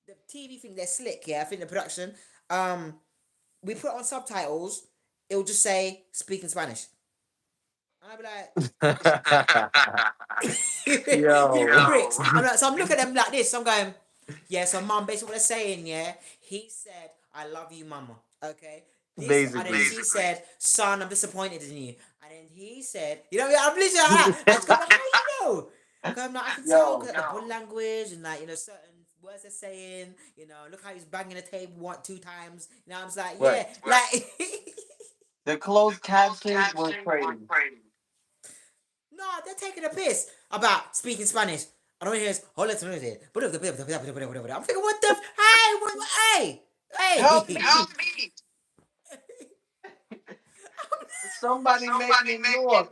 the TV thing they're slick, yeah. I think the production, we put on subtitles, it'll just say speaking Spanish, and I'll be like, you Yo. pricks. So I'm looking at them like this. I'm going, yeah. So mum, basically what they're saying, yeah. He said, "I love you, mama." Okay. This and then Basically. she said, "Son, I'm disappointed in you." And then he said, I'm literally like that. And it's going, how you know? Because I can tell Yo. because the body language and like certain words they're saying. Look how he's banging the table one, two times. I was like, Right. yeah, like. The closed captions were crazy. No, they're taking a piss about speaking Spanish. I don't hear this. Hold on, I'm thinking, what the? Hey, hey, Help hey. me. Somebody make me north.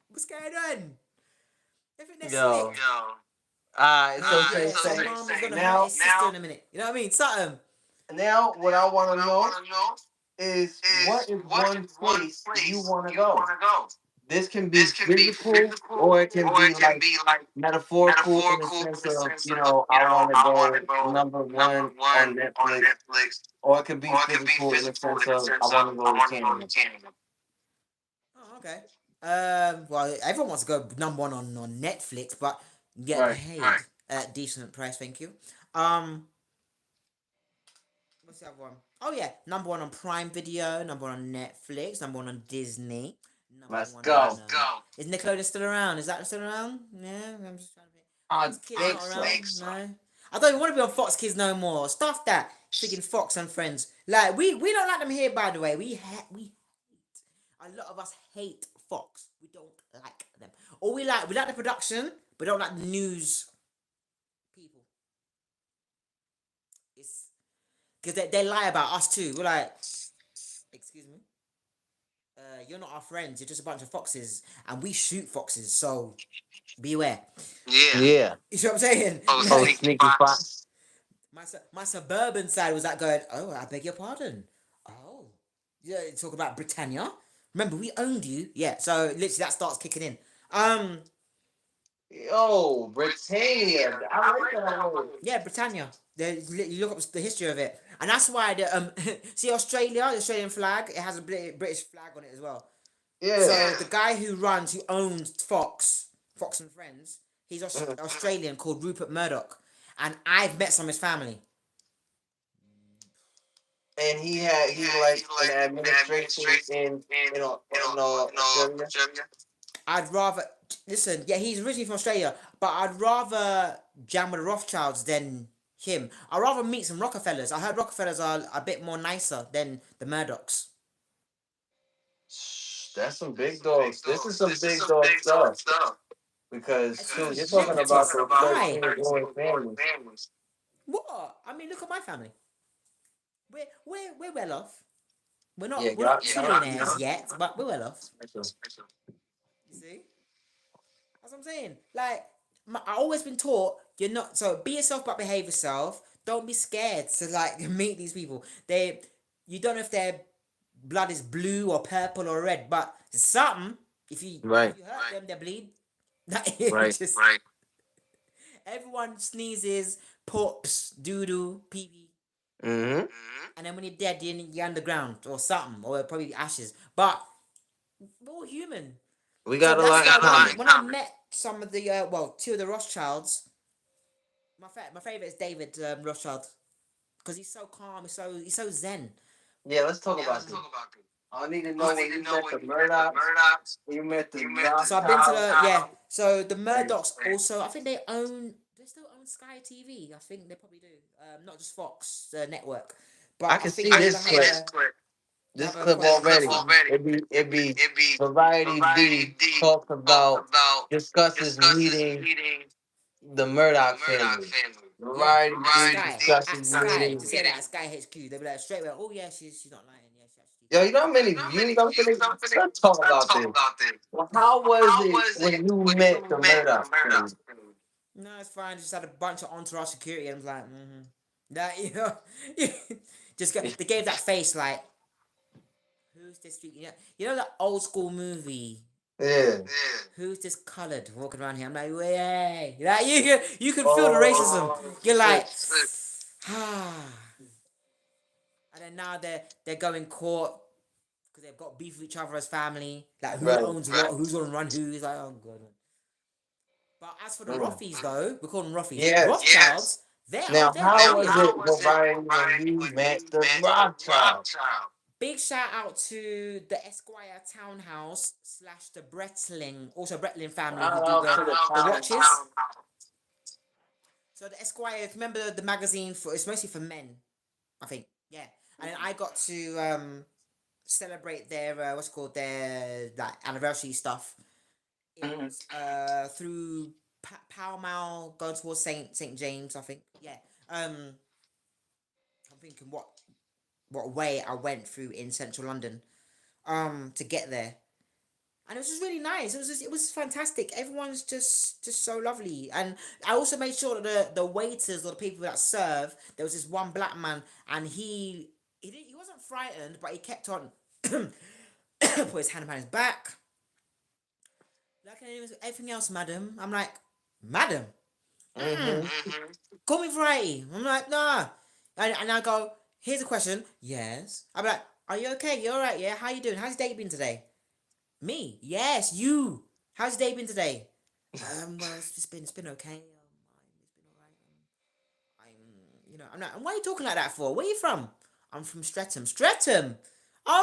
What's going on? I think they're Yo. slick. So Yeah, say so say mom is gonna hurt now his sister in a minute. You know what I mean? Something. now what I want to know is what is one place you want to go? This can be physical or it can be like metaphorical in the sense of, I want to go number one on Netflix, or it could be physical in the sense of I want to go to Canada. Oh, okay. Well, everyone wants to go number one on Netflix, but get Right. paid at decent price. Thank you. What's the other one? Oh yeah, number one on Prime Video, number one on Netflix, number one on Disney, number Let's one go. on. Is Nickelodeon still around? Is that still around? Yeah, I'm just trying to think. I Fox Kids think not so. around. No. I don't even want to be on Fox Kids no more. Stuff that. Freaking Fox and Friends. Like we don't like them here. By the way, we hate. A lot of us hate Fox. We don't like them. Or we like the production, but don't like the news people. It's because they lie about us too. We're like, excuse me. You're not our friends. You're just a bunch of foxes, and we shoot foxes. So beware. Yeah. You see what I'm saying? Oh, sneaky fox. My suburban side was like going, oh, I beg your pardon. Oh, yeah. Talk about Britannia. Remember, we owned you. Yeah. So literally, that starts kicking in. Um, Yo, Britannia. I like that word. yeah, Britannia. You look up the history of it, and that's why the see Australia, the Australian flag, it has a British flag on it as well. Yeah. So the guy who owns Fox and Friends, he's Australian called Rupert Murdoch, and I've met some of his family. And he's like an administration in Australia. I'd rather listen. Yeah, he's originally from Australia, but I'd rather jam with the Rothschilds than him. I'd rather meet some Rockefellers. I heard Rockefellers are a bit more nicer than the Murdochs. That's some big dogs. This is some big dog stuff. Because shoot, you're talking about Ridiculous. those Why? 13 growing families. What? I mean, look at my family. We're well off. Yeah, We're not trillionaires yet, but we're well off. y'all. You see? That's what I'm saying. Like, I always been taught you're not. So be yourself, but behave yourself. Don't be scared to like meet these people. You don't know if their blood is blue or purple or red, but something. Right. If you hurt them, they bleed. Right. Just, everyone sneezes, pops, doo doo, pee pee. Mm-hmm. And then when you're dead, you're underground or something, or probably ashes. But we're all human. We got a lot in That's why common. when I met some of the two of the Rothschilds, my favorite is David Rothschild because he's so calm, he's so zen. Yeah, let's talk about this. I need to know when you met the Murdochs. You met the So I've been to Rothschilds. so the Murdochs also. I think they still own Sky TV. I think they probably do. Not just Fox network. But I can see think this they'll have clip. This have a clip quite already. interesting- It be Variety D talks about discusses meeting the Murdoch family. Variety D Sky discusses Sky meeting. to say that at Sky HQ. They'll be like straight away. Oh yeah, she's not lying. Yeah, she actually. Yo, you know how many views I'm finna? Let's talk about this. Well, how was it when you met the Murdoch family? No, it's fine. Just had a bunch of entourage security, and I was like, that just they gave that face like, who's this? You know that old school movie. Yeah. Who's this coloured walking around here? I'm like, way, like you can feel the racism. You're like, and then now they're going court because they've got beef with each other as family. Like who owns what? Who's gonna run who? It's like, oh god. But as for the Rothies, though, we call them Rothies. Yes. Rothschilds, Now, how was it, Variety, when you met the Rothschilds? Big shout out to the Esquire Townhouse / the Bretling, also Bretling family who do the watches. So the Esquire, remember the magazine it's mostly for men, I think. Yeah, and then I got to celebrate their their like anniversary stuff. It was through Pall Mall going towards Saint James, I think. Yeah. I'm thinking what way I went through in central London to get there. And it was just really nice. It was fantastic. Everyone's just so lovely. And I also made sure that the waiters or the people that serve, there was this one black man and he wasn't frightened, but he kept on put his hand behind his back. Like everything else, madam. I'm like, madam? Call me Variety. I'm like, nah. And I go, here's a question. Yes. I'm like, are you okay? You alright? Yeah? How you doing? How's your day been today? Me? Yes, you. How's your day been today? Well, it's been okay. It's been alright. I'm like, why are you talking like that for? Where are you from? I'm from Streatham. Streatham?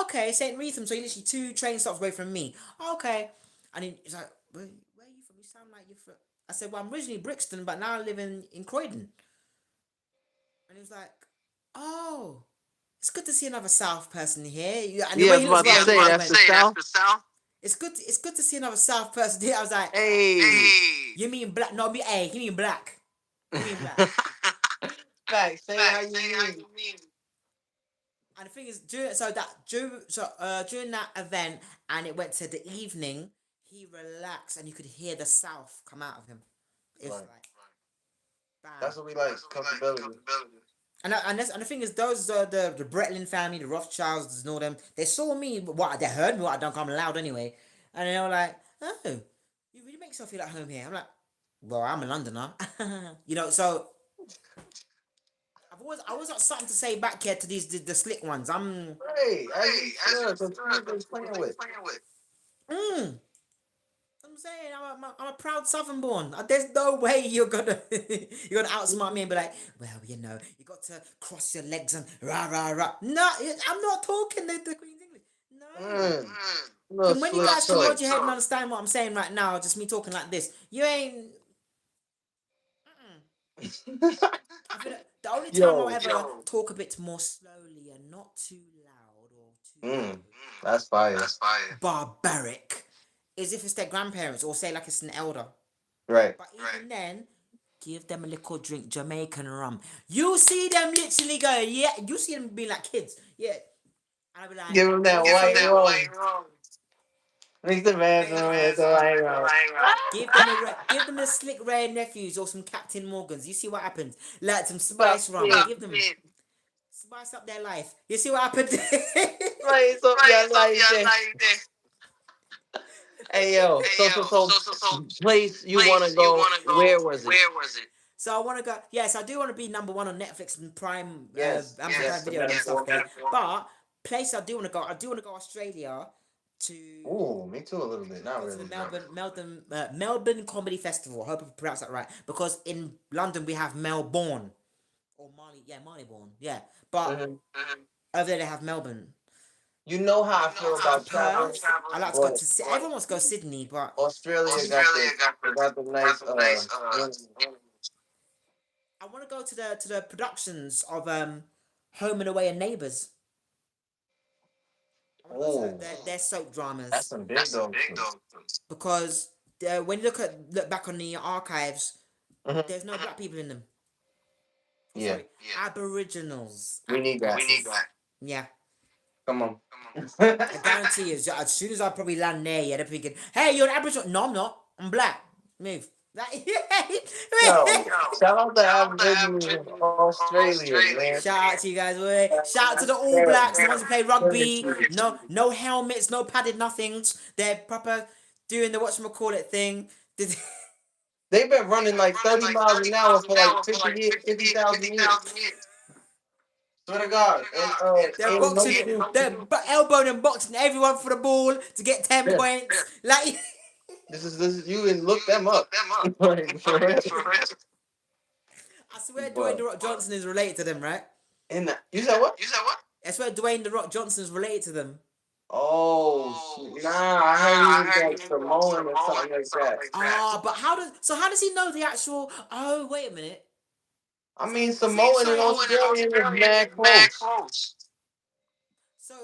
Okay, St. Wreatham. So you're literally 2 train stops away from me. Okay. And he's like, where are you from? You sound like you're from... I said, well, I'm originally Brixton, but now I live in Croydon. And he was like, oh, it's good to see another South person here. And I was about to say, that's the South? It's good to see another South person here. I was like, hey. You mean black? No, you mean black. You mean black. Facts, say how you mean. And the thing is, during that event, and it went to the evening, he relaxed, and you could hear the South come out of him. It was like, bam. That's what we like, comfortability. And the thing is, those the Bretling family, the Rothschilds, and all them, they saw me. They heard me. What I done, I'm loud anyway, and they were like, "Oh, you makes you feel at home here? I'm like, well, I'm a Londoner. So I always got something to say back here to these the slick ones. Right, as you should. That's who they playing with. Mm, I'm saying I'm a proud Southern born. There's no way you're gonna outsmart me and be like, well, you got to cross your legs and rah rah rah. No, I'm not talking the Queen's English. No. Mm. Little When you slick guys can toe. nod your head and understand what I'm saying right now, just me talking like this, you ain't. I feel like the only time I'll Yo. ever talk a bit more slowly and not too loud or too Mm. That's fire. barbaric is if it's their grandparents or say like it's an elder. Right. But even then, give them a little drink Jamaican rum. You see them literally going, yeah. You see them being like kids, yeah. And I'll be like, Give him that white rum. Make the bathroom is the white rum. give them a slick red nephews or some Captain Morgans. You see what happens? Like some Stop spice rum. it. Give them spice up their life. You see what happened? Spice up your life there. Hey yo, so place you wanna go, where was it? So I want to go. Yes, I do want to be number one on Netflix and Prime, Yes, Amazon yes, Prime the Video and stuff. metaphor. Okay, but place I do want to go. I do want to go Australia to Ooh, me too a little bit. Not go to the really. Melbourne Comedy Festival. I hope I pronounced that right. Because in London we have Melbourne or Marylebone. Yeah, but Mhm. over there they have Melbourne. You know how I feel To about traveling, Perth. I like to go but to. Everyone wants to go Sydney, but Australia got the nice I want to go to the productions of Home and Away and Neighbours. I want to go to oh, their soap that's dramas some big dogs. because when you look back on the archives, Mhm. there's no black people in them. Oh, Yeah, sorry, Aboriginals. we need that. Yeah, Come on. I guarantee you. As soon as I probably land there, yeah, they're thinking, "Hey, you're an Aboriginal." No, I'm not. I'm black. Move. Like, Yo, shout out to Aboriginals in Australia, man. shout out to you guys, boy. Shout out to the All Blacks, the ones who play rugby. No helmets, no padded nothings. They're proper doing the whatchamacallit thing. They've been running like 30 miles an hour for like 50 years, 50,000 years. Swear to God. And They're ain't no boxing, shoes. they're elbowing and boxing everyone for the ball to get 10 Yeah. points. Like, This is you can look them up. Like, for real. I swear Dwayne But The Rock Johnson is related to them, right? you said what? I swear Dwayne The Rock Johnson is related to them. Oh, nah, I heard he was like Samoan or something like that. But how does he know the actual? Oh, wait a minute. I mean, Samoan and Australian is mad close. So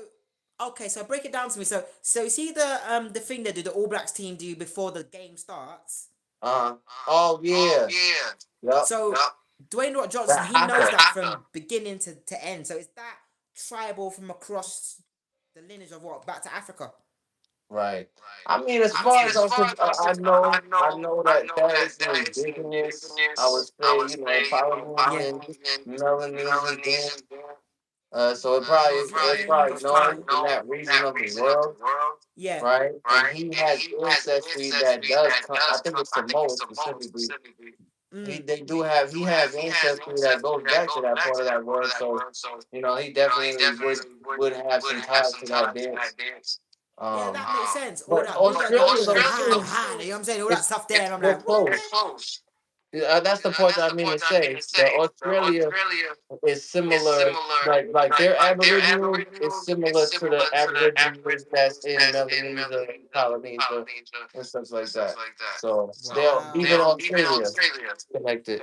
okay, so break it down to me. So you see the thing they do, the All Blacks team do before the game starts. Oh yeah. Yup. So Dwayne Rock The Johnson, he knows haka. that from beginning to end. So is that tribal from across the lineage of what back to Africa? Right. I mean, as far as I know that that is the indigenous. I would say, Polynesian, Melanesian. So it's probably known in that region of the world, Yeah. right? And he has ancestry that does come. I think it's Samoa specifically. He has ancestry that goes back to that part of that world. So he definitely would have some ties to that dance. Yeah, that makes sense. All But that Australia you know though too, what I'm saying? All that stuff there, and I'm they're like, what? close. That's the point that I mean to say. That Australia is similar, like their Aboriginal is similar to the Aborigines that's in Melanesia, Polynesia, and stuff like that. So they're even Wow. Australia connected.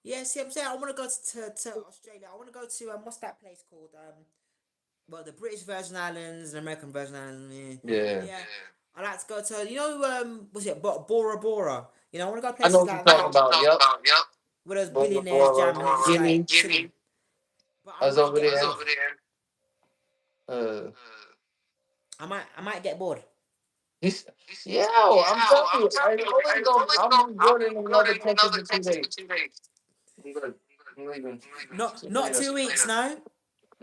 Yeah, see, I'm saying I want to go to Australia. I want to go to what's that place called? Well, the British Virgin Islands and American Virgin Islands. Yeah, Yeah. I like to go to was it Bora Bora? I want to go I know places what you're like talking that about. Yep, where those Bora billionaires Bora, jam and it's just Guinea, like chilling. But I I was might over get there. bored. I might get bored. He's, yeah, I'm telling you, I'm good in another 10 to 2 days. I'm good. I'm leaving. Not See you not later. 2 weeks, no.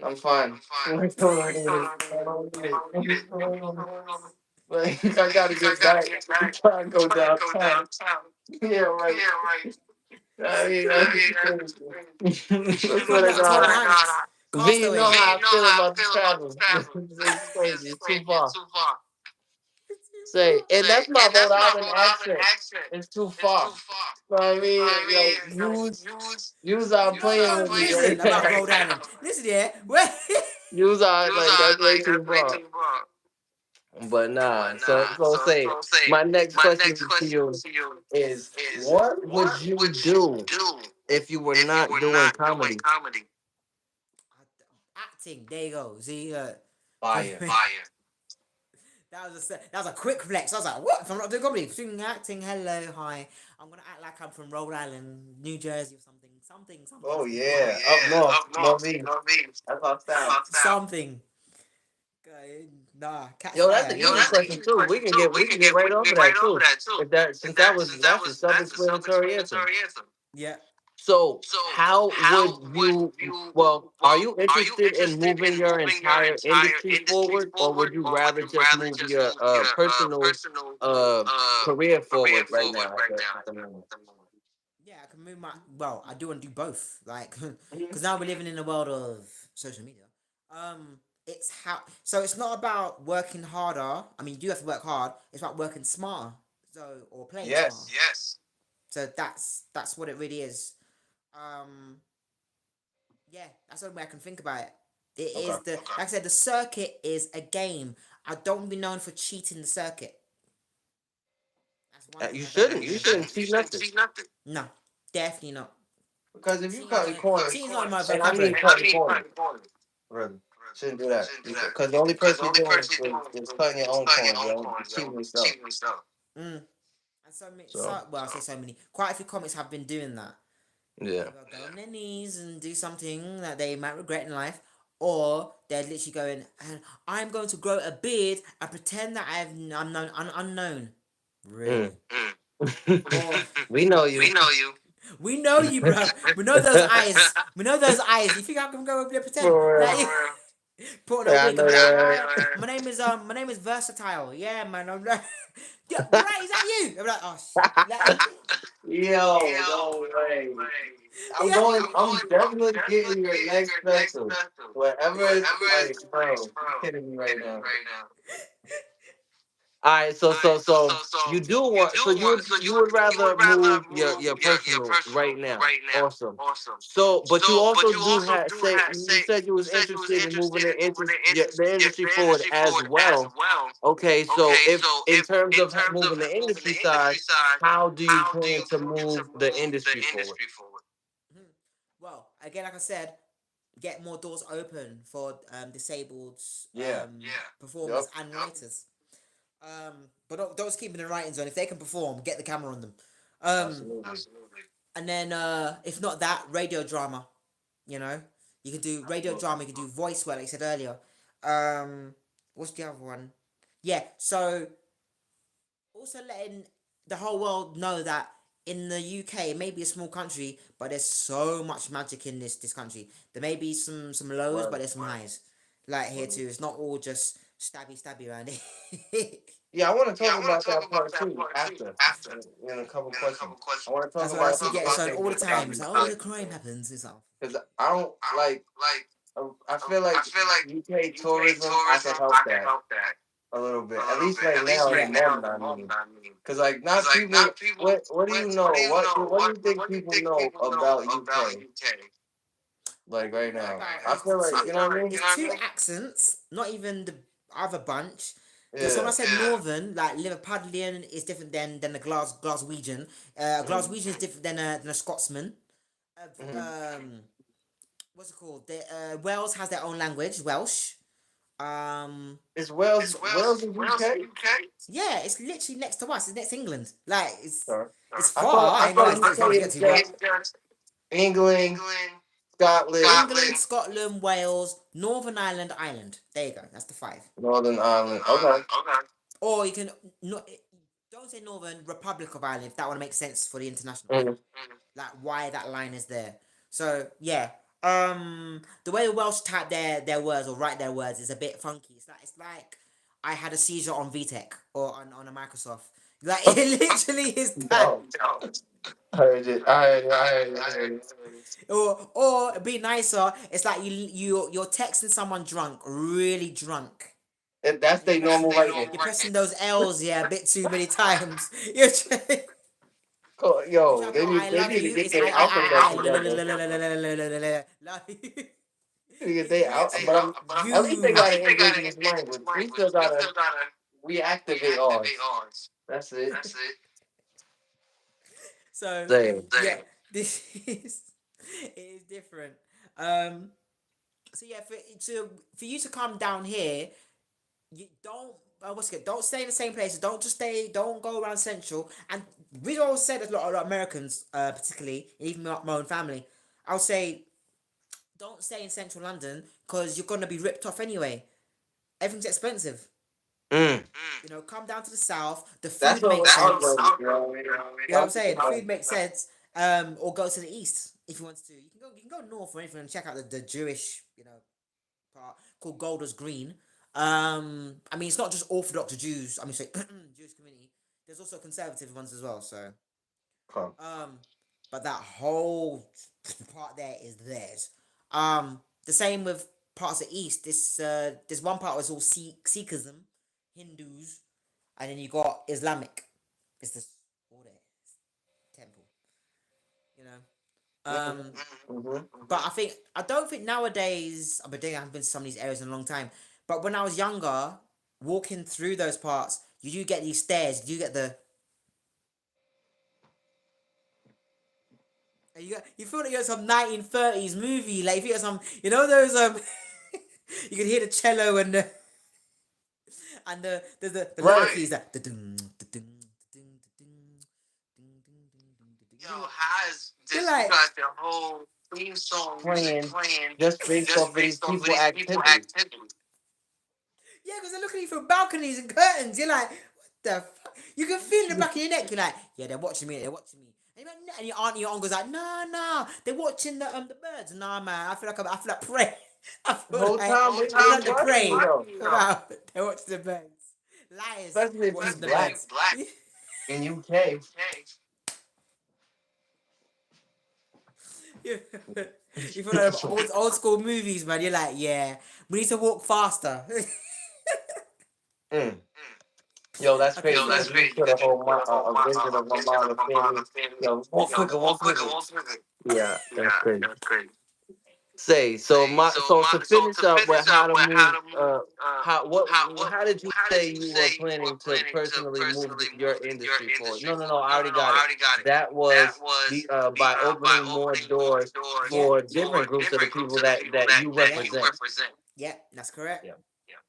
I'm fine. I don't need it. Like I gotta get back. I'm trying to go downtown. Yeah, right. I mean, that's crazy. That's what I Like Tom got. Hanks, V, you know Castaway. how I feel about the travel. It's crazy. It's too far. Say, and that's my Rhode Island accent. It's too far. So I mean, like, use our playing with me Listen right about now. Rhode Island. Listen here. Wait. Use our like that's way too far. But nah. So say my next question to you is, what would you do if you were not doing comedy? Acting. There you go. See, Fire. that was a quick flex. I was like, what? If I'm not doing comedy, singing, acting. Hello, hi. I'm gonna act like I'm from Rhode Island, New Jersey, or something. Oh yeah, up north, northeast. That's our style. Something. Okay, nah, catch Yo, that's fire. an easy question too. We can get right over that too. If that since that was that's a self-explanatory answer. Yeah. So how would you? Well, are you interested in moving your entire industry forward, or would you rather just move your personal uh career forward right now at the moment? Yeah, I can move my. Well, I do want to do both. Like, Mhm. because now we're living in a world of social media. It's how. So it's not about working harder. I mean, you do have to work hard. It's about working smarter. So or playing smarter. Yes. So that's what it really is. Um, yeah, that's the only way I can think about it. It Okay. is the like I said, the circuit is a game. I don't be known for cheating the circuit. That's one thing You I don't shouldn't. be You known for. shouldn't cheat nothing. No, definitely not. Because if you cutting corners, Cheating's not in my and I mean vocabulary. cutting corners, really, shouldn't do that. Because the only person you're doing is cutting your own corners. You're cheating yourself. Mm. And so many, So well, I say so many. Quite a few comics have been doing that. yeah. They'll go on their knees and do something that they might regret in life, or they're literally going, and I'm going to grow a beard and pretend that I'm unknown. Mm. Really? Or We know you. we know you, bro. We know those eyes. We know those eyes. You think I can go over there pretend For real. like you put on a Yeah, I wig know and be like, that. my name is versatile. Yeah, man. I'm like, yeah, right, is that you? I'm like, oh shit. Like, Yo, no way. I'm yeah. going. I'm definitely getting your next special. Whatever. Like, bro, you're kidding me right now. All right, so you do want so you would rather move your personal right now. Awesome. So, but you also do have say you said you was interested in moving the industry forward as well. Okay, so if in terms of moving the industry side, how do you plan to move the industry forward? Mhm. Well, again, like I said, get more doors open for disabled Yeah. performers Yep. and writers. But don't just keep them in the writing zone. If they can perform, get the camera on them. Um, Absolutely. and then if not that, radio drama. You know, you can do radio drama. You can do voice work, like I said earlier. What's the other one? Yeah. So also letting the whole world know that in the UK, it may be a small country, but there's so much magic in this country. There may be some lows, but Word. there's some highs. Like here Word. too, it's not all just stabby around it. Yeah, I want to talk about that part too after in a couple questions. I want to talk That's what I about see some getting shown things all the about time. It's the like, oh, UK the crime happens and stuff. because I don't like. I feel like UK tourism. I can help that a little bit, at least right now at the Yeah. moment. I mean, because like not people. What do you know? What do you think people know about UK? Like right Know now, about I feel like you know what I mean. it's two accents, not even the other bunch. Because when I Yeah. said northern, like Liverpudlian is different than the Glaswegian. Mm-hmm. Glaswegian is different than a Scotsman. Mm-hmm. What's it called? Wales has their own language, Welsh. Um, Is Wales in UK? yeah, it's literally next to us. It's next to England. Like Sorry. it's I thought far. I I know thought it's UK hard to get is to, but just England, Scotland, England, Scotland, Wales, Northern Ireland, Ireland. There you go. That's the five. Northern Ireland. Okay. Or you can not don't say Northern Republic of Ireland if that would make sense for the international. Mhm. Like why that line is there. So yeah. The way the Welsh type their words or write their words is a bit funky. It's like I had a seizure on VTech or on a Microsoft. Like it literally is that. Yo, I heard it. I heard it. I heard it. I heard it. Or be nicer. It's like you're texting someone drunk, really drunk. And that's You their pressing normal writing. you're pressing those L's, yeah, a bit too many times. You're trying, you're Yo, trying to put I they love need to you. get It's their alphabet I together. love you. They need to get It's their out, but I'm, at least they you. got an indigenous language. We still gotta reactivate ours. That's it. So Same. yeah, this is it is different. Um. So yeah, for you to come down here, you don't. What's it? Don't stay in the same places. Don't just stay. Don't go around central. And we always said a lot of Americans, particularly even my own family. I'll say don't stay in central London because you're gonna be ripped off anyway. Everything's expensive. Mm. Come down to the south. The That's food what makes our sense. goal is, bro. You know what I'm saying? The food makes sense. Or go to the east if you want to. You can go north or anything and check out the Jewish, part called Golders Green. I mean, it's not just Orthodox Jews. I mean, sorry, Jewish community. There's also conservative ones as well. So, Huh. but that whole part there is theirs. The same with parts of East. This one part was all Sikhism, Hindus, and then you got Islamic. It's this all there. It's temple. You know. Mm-hmm. But I don't think nowadays. I haven't been to some of these areas in a long time. But when I was younger, walking through those parts, you do get these stairs. You do get the. You feel like you're in some 1930s movie. Like if you got some, those you can hear the cello and the lower Right. keys that. Yo, has You're this like, got the whole theme song music playing just based off of these people activity? yeah, because they're looking at you from balconies and curtains. You're like, what the fuck? You can feel in the back of your neck. You're like, yeah, they're watching me. They're watching me. And, you're like, "No," and your aunt and your uncle's like, no, no, they're watching the birds. Nah, man, I feel like prey. I The feel whole like time I they feel like the watching you prey. though. Wow, they're watching the birds. Liars Especially if you watching the black birds. in UK. you you feel like old school movies, man. You're like, yeah, we need to walk faster. Mm. Yo, that's Okay, crazy because you put a whole a vision of my mom and family. Yo, walk quicker, walk quicker. Yeah, that's crazy. So to finish up with how to move, how did you say you were planning to personally move your industry forward? No, I already got it. That was the by opening more doors yeah, for different groups of the people that you represent. yeah, that's correct. Yeah.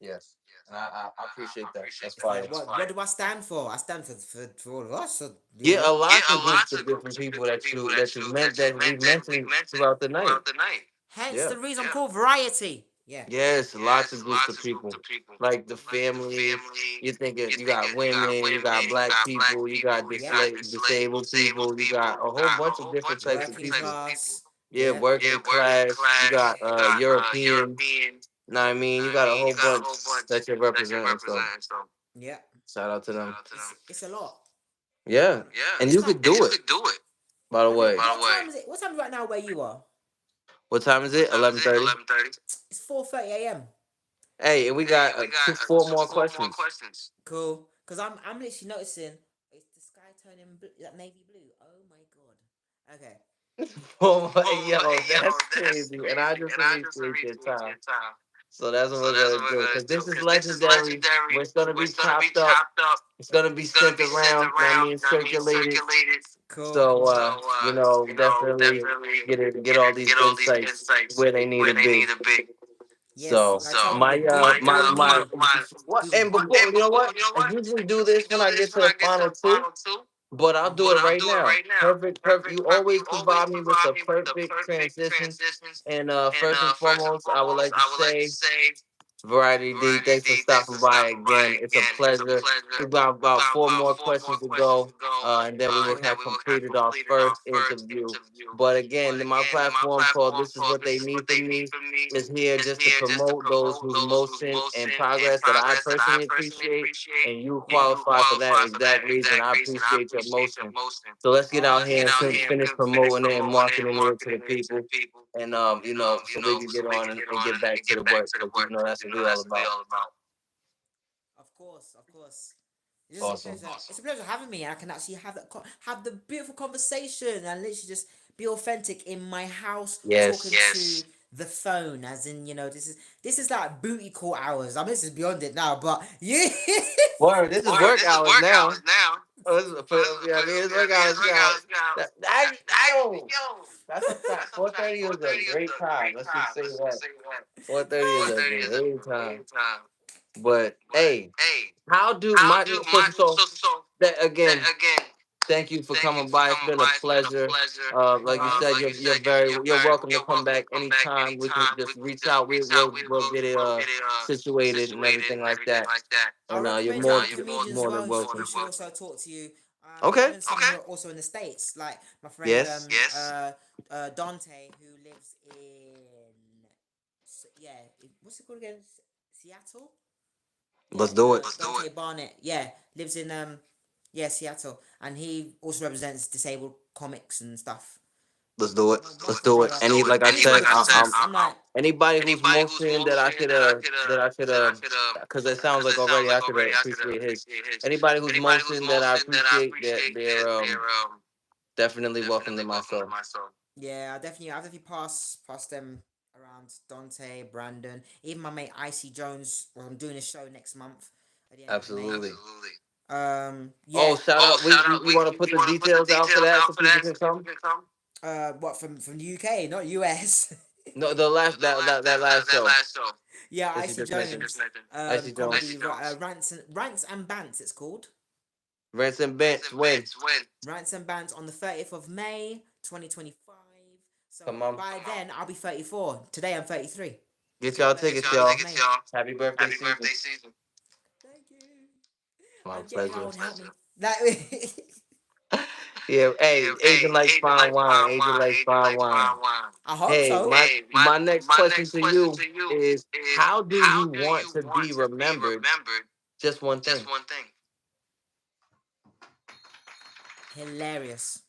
Yes, and I appreciate that. That's It's fire. like what do I stand for? I stand for all of us. So, Yeah, a lots of groups of different people that you meant that we mentioned throughout the night. hence Yeah. the reason I'm called variety. Yeah, Yes, lots of groups of people. Like the family, you thinking you got women, you got black people, you got disabled people, you got a whole bunch of different types of working people. class. Yeah, Yeah, working class, you got European, know what I mean? You got a whole bunch that you're representing. So yeah. shout out to them. It's a lot. Yeah. And It's you not. could do it, by the I think way. what time is it? What time is it right now where you are? What time is it? 11:30. It's 4:30 a.m. Hey, and we got four more questions. Cool. Cause I'm literally noticing it's the sky turning like navy blue. Oh my god. Okay. Oh my, yo, that's crazy. And I just appreciate your time. So that's what we're gonna do. Because this is legendary. It's gonna be chopped up. It's gonna be sent around. I mean, circulated. Cool. So definitely get all these insights where they need to be. Yes. So Like I told my you, my what do and before you know what? I usually do this when I get to the final two, but I'll do it right now. Perfect. You always provide me with the perfect transitions. And first and foremost, I would like to say Variety D, thanks for stopping by again. It's a pleasure. We got about four more questions to go, and then we will have completed our first interview. But again, my platform called "This Is What They Need From Me" is here just to promote those whose motion and progress that I personally appreciate, and you qualify for that exact reason. I appreciate your motion. So let's get out here and finish promoting it and marketing it to the people. And so we can get on and get back to the work because that's what we all about. Of course, of course. It's just a Awesome. pleasure. It's a pleasure having me. I can actually have have the beautiful conversation and literally just be authentic in my house, Yes. talking to the phone. As in, this is like booty call hours. I mean, this is beyond it now, but yeah. Word, this is work hours now. Oh, this is I mean, it's work hours now. Yo, that's a fact. 4:30 is a great time. Let's just say that. 4:30 is a great time. But hey, how do my so that again? Thank you for coming by. It's been a pleasure. Like you said, you're welcome to come back anytime. We can just reach out. We'll get it situated and everything like that. I And you're recommend more some comedians as more well than welcome. who should also talk to you. Okay. Even some who are also in the States, like my friend Yes. Dante, who lives in what's it called again? Seattle. Yeah, Let's do it. Dante Barnett. Yeah, lives in Seattle, and he also represents disabled comics and stuff. Let's do it. Let's Wonderful do it. brother. Any like I Easy with said, the cousins. I'm like, anybody who's motion that I could because it sounds like already I could appreciate his. Anybody who's motion that I appreciate that they're definitely welcome to my show. yeah, I definitely pass them around. Dante, Brandon, even my mate Icy Jones. Well, I'm doing a show next month at the end of May. Absolutely. Yeah. Oh, shout out! We want to put the details out for that so people can come. What from the UK, not US. No, the last that last show Yeah, that you Icy just mentioned. Jones. Icy Jones. Comedy Rants and Bants. It's called Ransom Bench win. Rants and Bants on the 30th of May, 2025. So Come on, by then I'll be 34. Today I'm 33. get y'all tickets, y'all. Happy birthday Happy season. season. Thank you. My I'm getting pleasure. old. Help me. That. Yeah, hey, aging like fine wine, aging like fine wine. I hope Hey, so. my next question to you is how do you want to be remembered? Just one thing. Hilarious.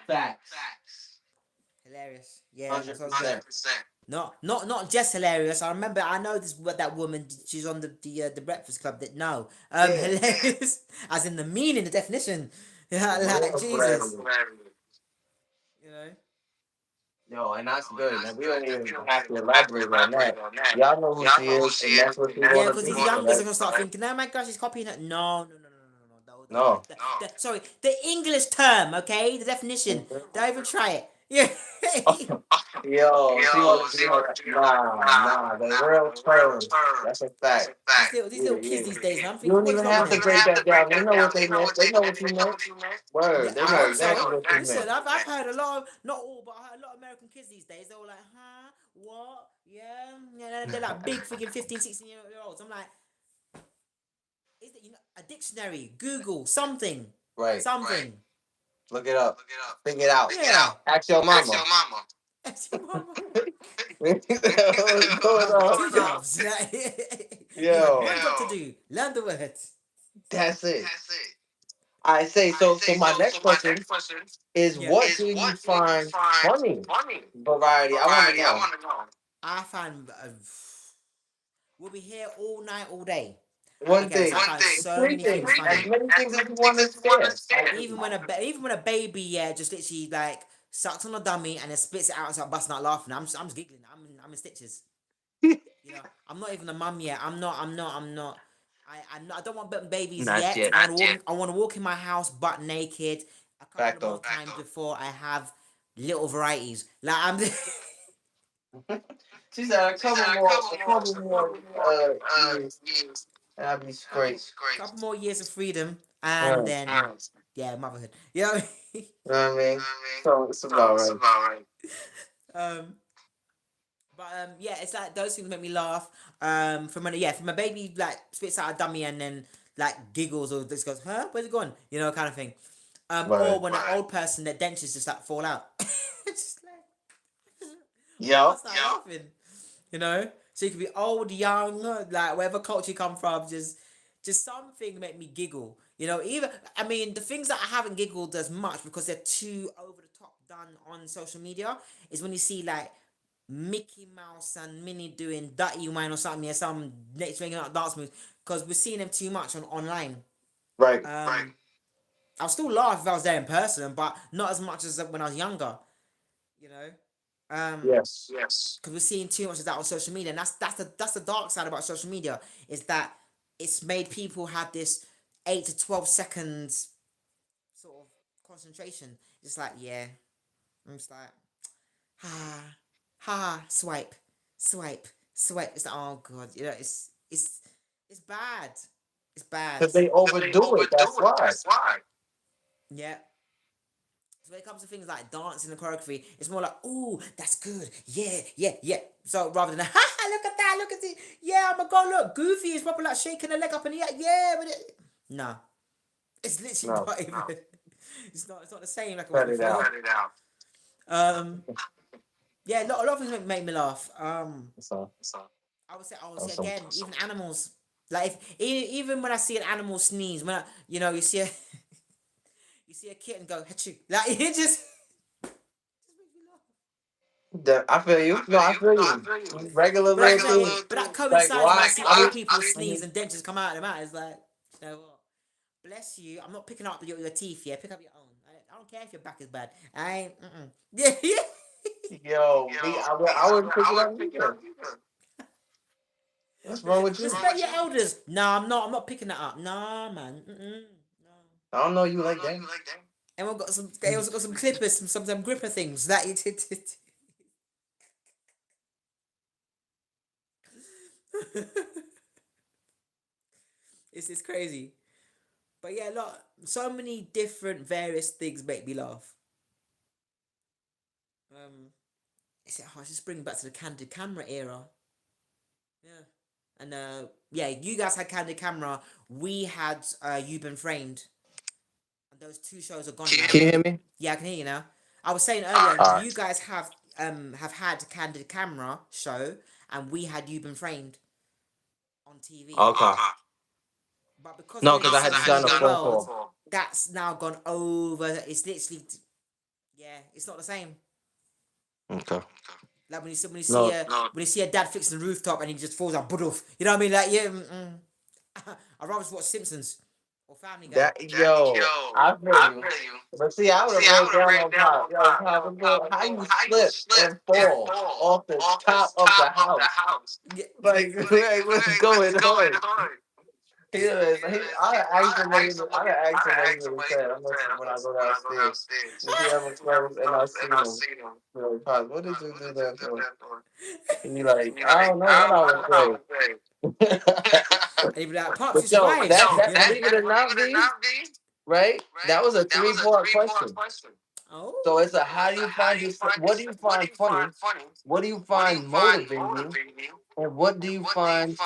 Facts. Hilarious. Yeah, that sounds good. 100%. Not just hilarious. I know this what that woman. She's on the Breakfast Club. That no, Yeah. hilarious. As in the meaning, the definition. Yeah, like Jesus. You know. Yo, and that's good. And we don't even have to elaborate on that. Y'all know who she is, and that's what we Yeah, want because to these be. So youngers are that's gonna start thinking, "Oh my gosh, he's copying it." No, no, no, no, no, no, no. no. Sorry, the English term, okay, the definition. Don't even try it. Yeah. Yo, she want to be her. Nah, the real term. That's a fact. These Yeah, little kids yeah. these days, man. I'm You thinking, don't what is even wrong with have to them? break that down. They know what they meant. They know what you meant. Yeah, Word. They I know hope exactly so. what you Listen, meant. I've heard a lot of, not all, but I heard a lot of American kids these days. They're all like, huh? What? Yeah. They're like big freaking 15, 16 year olds. I'm like, is it a dictionary? Google something. Right. Something. Look it up. Figure it out. Yeah. Ask your mama. That's your mama. What's going on? Two jobs. You had Yo, one job to do. Learn the words. that's it. I say so. So my next question is, Yeah. what do you find funny? Variety. I want to know. I find we'll be here all night, all day. One Because thing. I find so Three many things things. As funny. many things as you want to share. Even when a baby just literally like sucks on a dummy and then spits it out and starts busting out laughing, I'm just giggling. I'm in stitches. I'm not even a mum yet. I'm not. I don't want babies Not yet. yet. I want to walk in my house butt naked a couple of more Facto. times before I have little varieties. Like I'm. She said a couple more years, and I'll be straight. Couple more years of freedom and Right. then yeah, motherhood. You know what I mean? You know what I mean? So it's about right. Um, But yeah, it's like those things make me laugh. From a baby like spits out a dummy and then like giggles or just goes, huh? Where's it going? You know, kind of thing. Or Right. when an old person, their dentures just like fall out. Just like, why Yep. can't start laughing? You know, so you can be old, young, like wherever culture you come from, just something make me giggle. You know, even I mean the things that I haven't giggled as much because they're too over the top done on social media is when you see like Mickey Mouse and Minnie doing Dirty Wine or something, or some next thing out dance moves because we're seeing them too much on online. Right. I'll still laugh if I was there in person, but not as much as when I was younger. You know, Yes. because we're seeing too much of that on social media, and that's the dark side about social media is that it's made people have this 8 to 12 seconds sort of concentration. Just like yeah, I'm just like ha swipe, swipe, swipe. It's like oh god, you know, it's bad. It's bad. Because they overdo it. That's why. Yeah. So when it comes to things like dancing and choreography, it's more like, oh, that's good. Yeah, yeah, yeah. So rather than, ha, look at that, look at it. Yeah, I'm gonna go look. Goofy is probably like shaking a leg up and yeah, but it. No. It's literally No. not even. It's not the same like it was Cut it before. out. Um, yeah, a lot of things make me laugh. So, I would say, oh, see some, again, even animals. Like even when I see an animal sneeze, when you see a you see a kitten go achoo, like it just makes me laugh. I feel you. No, I feel you. Regular But that's little what I'm saying. thing. But that Like, coincides when I why? see I old mean, people sneeze mhm. and dentures come out of their mouth. It's like, you know what? Bless you. I'm not picking up your teeth. Yeah, pick up your own. I don't care if your back is bad. I ain't. Yeah, yeah. Yo, me, I wouldn't pick it up either. What's wrong with you? Respect your elders. Nah, I'm not. I'm not picking that up. Nah, man. No. I don't know you like that. And we've got some. They also got some clippers, some gripper things. That it's crazy. But yeah, look, so many different various things make me laugh. Um, it's just bringing back to the candid camera era. Yeah. And yeah, you guys had candid camera. We had You Been Framed, and those two shows are gone now. Can you hear me? Yeah, I can hear you now. I was saying All earlier, right. you guys have had candid camera show, and we had You Been Framed on TV. Okay. But because No, we're in because I had to social sign a media phone world, call. that's now gone over. It's literally, yeah, it's not the same. Okay. Like No, when you see a dad fixing the rooftop and he just falls out, budoof. You know what I mean? Like yeah, I'd rather just watch Simpsons or Family Guy. that yo, I feel you. But see, I would have wrote down on top. Yo, Papa, bro, how you slip and fall off the top of the house? Yeah, Like, like what's going on? I asked him when he would have said, when I go downstairs. If he ever close and I see him, like, Pop, what did you do that for? And he like, I don't know what I would say. and he'd be like, "Pops, But you yo, survived." that You know? believe it or not, V, right? That was a three-part question. So Oh, it's a how do you find yourself? What do you find funny? What do you find motivating? And what do you find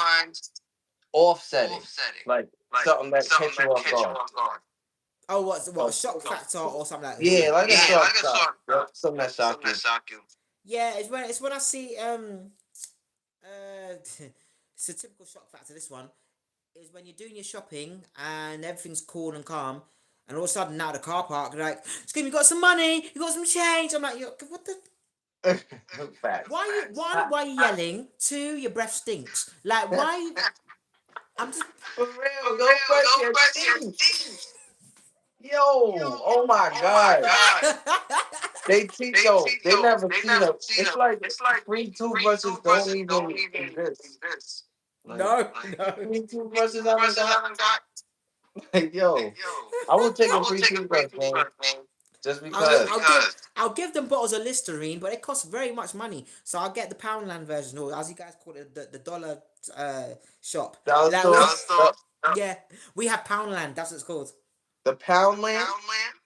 offsetting? Like something that catch you off guard. oh, what a So, shock factor or something like? yeah, like a Like shock. Yep, something that shock you. yeah, it's when I see it's a typical shock factor. This one is when you're doing your shopping and everything's cool and calm, and all of a sudden now the car park you're like, excuse me, you got some money, you got some change. I'm like, what the? Facts. Why you Ha- why are you yelling? Two, your breath stinks. Like why? I'm just For real, go brush your teeth. Yo, oh my God. They teach yo, they never teach up. It's like free toothbrushes don't even exist. Like no, no. free toothbrushes haven't got like yo. I would take a free toothbrush, man. Just because. I'll give them bottles of Listerine, but it costs very much money. So I'll get the Poundland version, or as you guys call it, the dollar shop. Dollar Like store. yeah, we have Poundland. That's what it's called. The Poundland.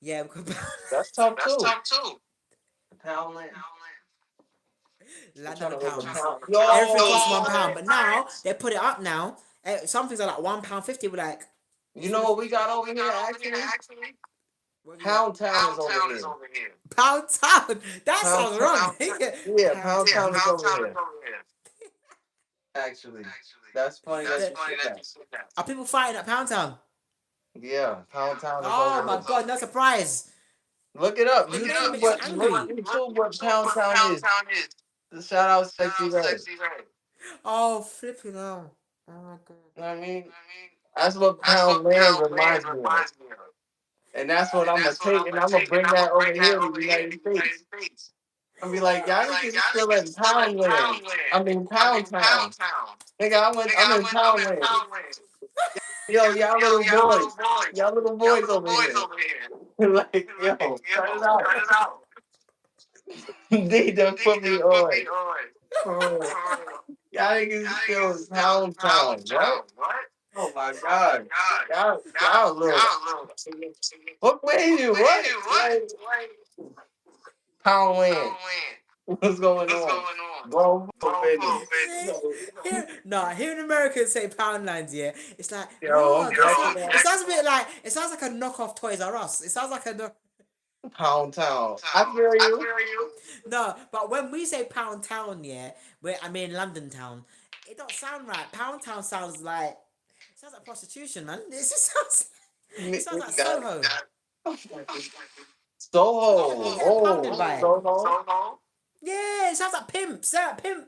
Yeah, we call That's tough too. The Poundland. Land of trying the to order pounds. pound. Everything costs Yo, £1, but now they put it up now. Some things are like £1.50. We're like, you know what we got over here? Actually, what have you got? Pound Town is over here. Pound Town. That Pound sounds Town. wrong. Yeah, Pound Pound Town. Town is over here. Actually, that's funny that you said that. Are people fighting at Pound Town? Yeah, Pound Town is Oh over my here. god, no surprise. Look it up. The name makes you angry. YouTube what Pound Town is. Shout out Sexy Red. Oh, flipping hell. Oh my god. You know what I mean? That's what Pound Land reminds me of. And that's what I'm gonna take, and I'm gonna bring that over here to the United States. I'm be like, y'all niggas is still in Pound Land. I mean Pound Town. Nigga, I'm in Pound Land. Yo, y'all little boys over here. Like, yo, cut it out. They done put me on. For real. Y'all niggas is still in Pound Town. What? Oh my god. Y'all little. What way you? What? Like, Pound Land. What's going on? Grown folk business. Hearing Americans say Poundland, yeah, it's like, Yo, raw. I'm jacking It that. sounds a bit like, it sounds like a knockoff Toys R Us. It sounds like a Pound Town. I feel you. no, but when we say Pound Town, yeah, I mean London Town, it don't sound right. Pound Town sounds like prostitution, man. It just sounds like Soho. Soho. You get pounded by it. Soho. Yeah, it sounds like pimps. Yeah, I feel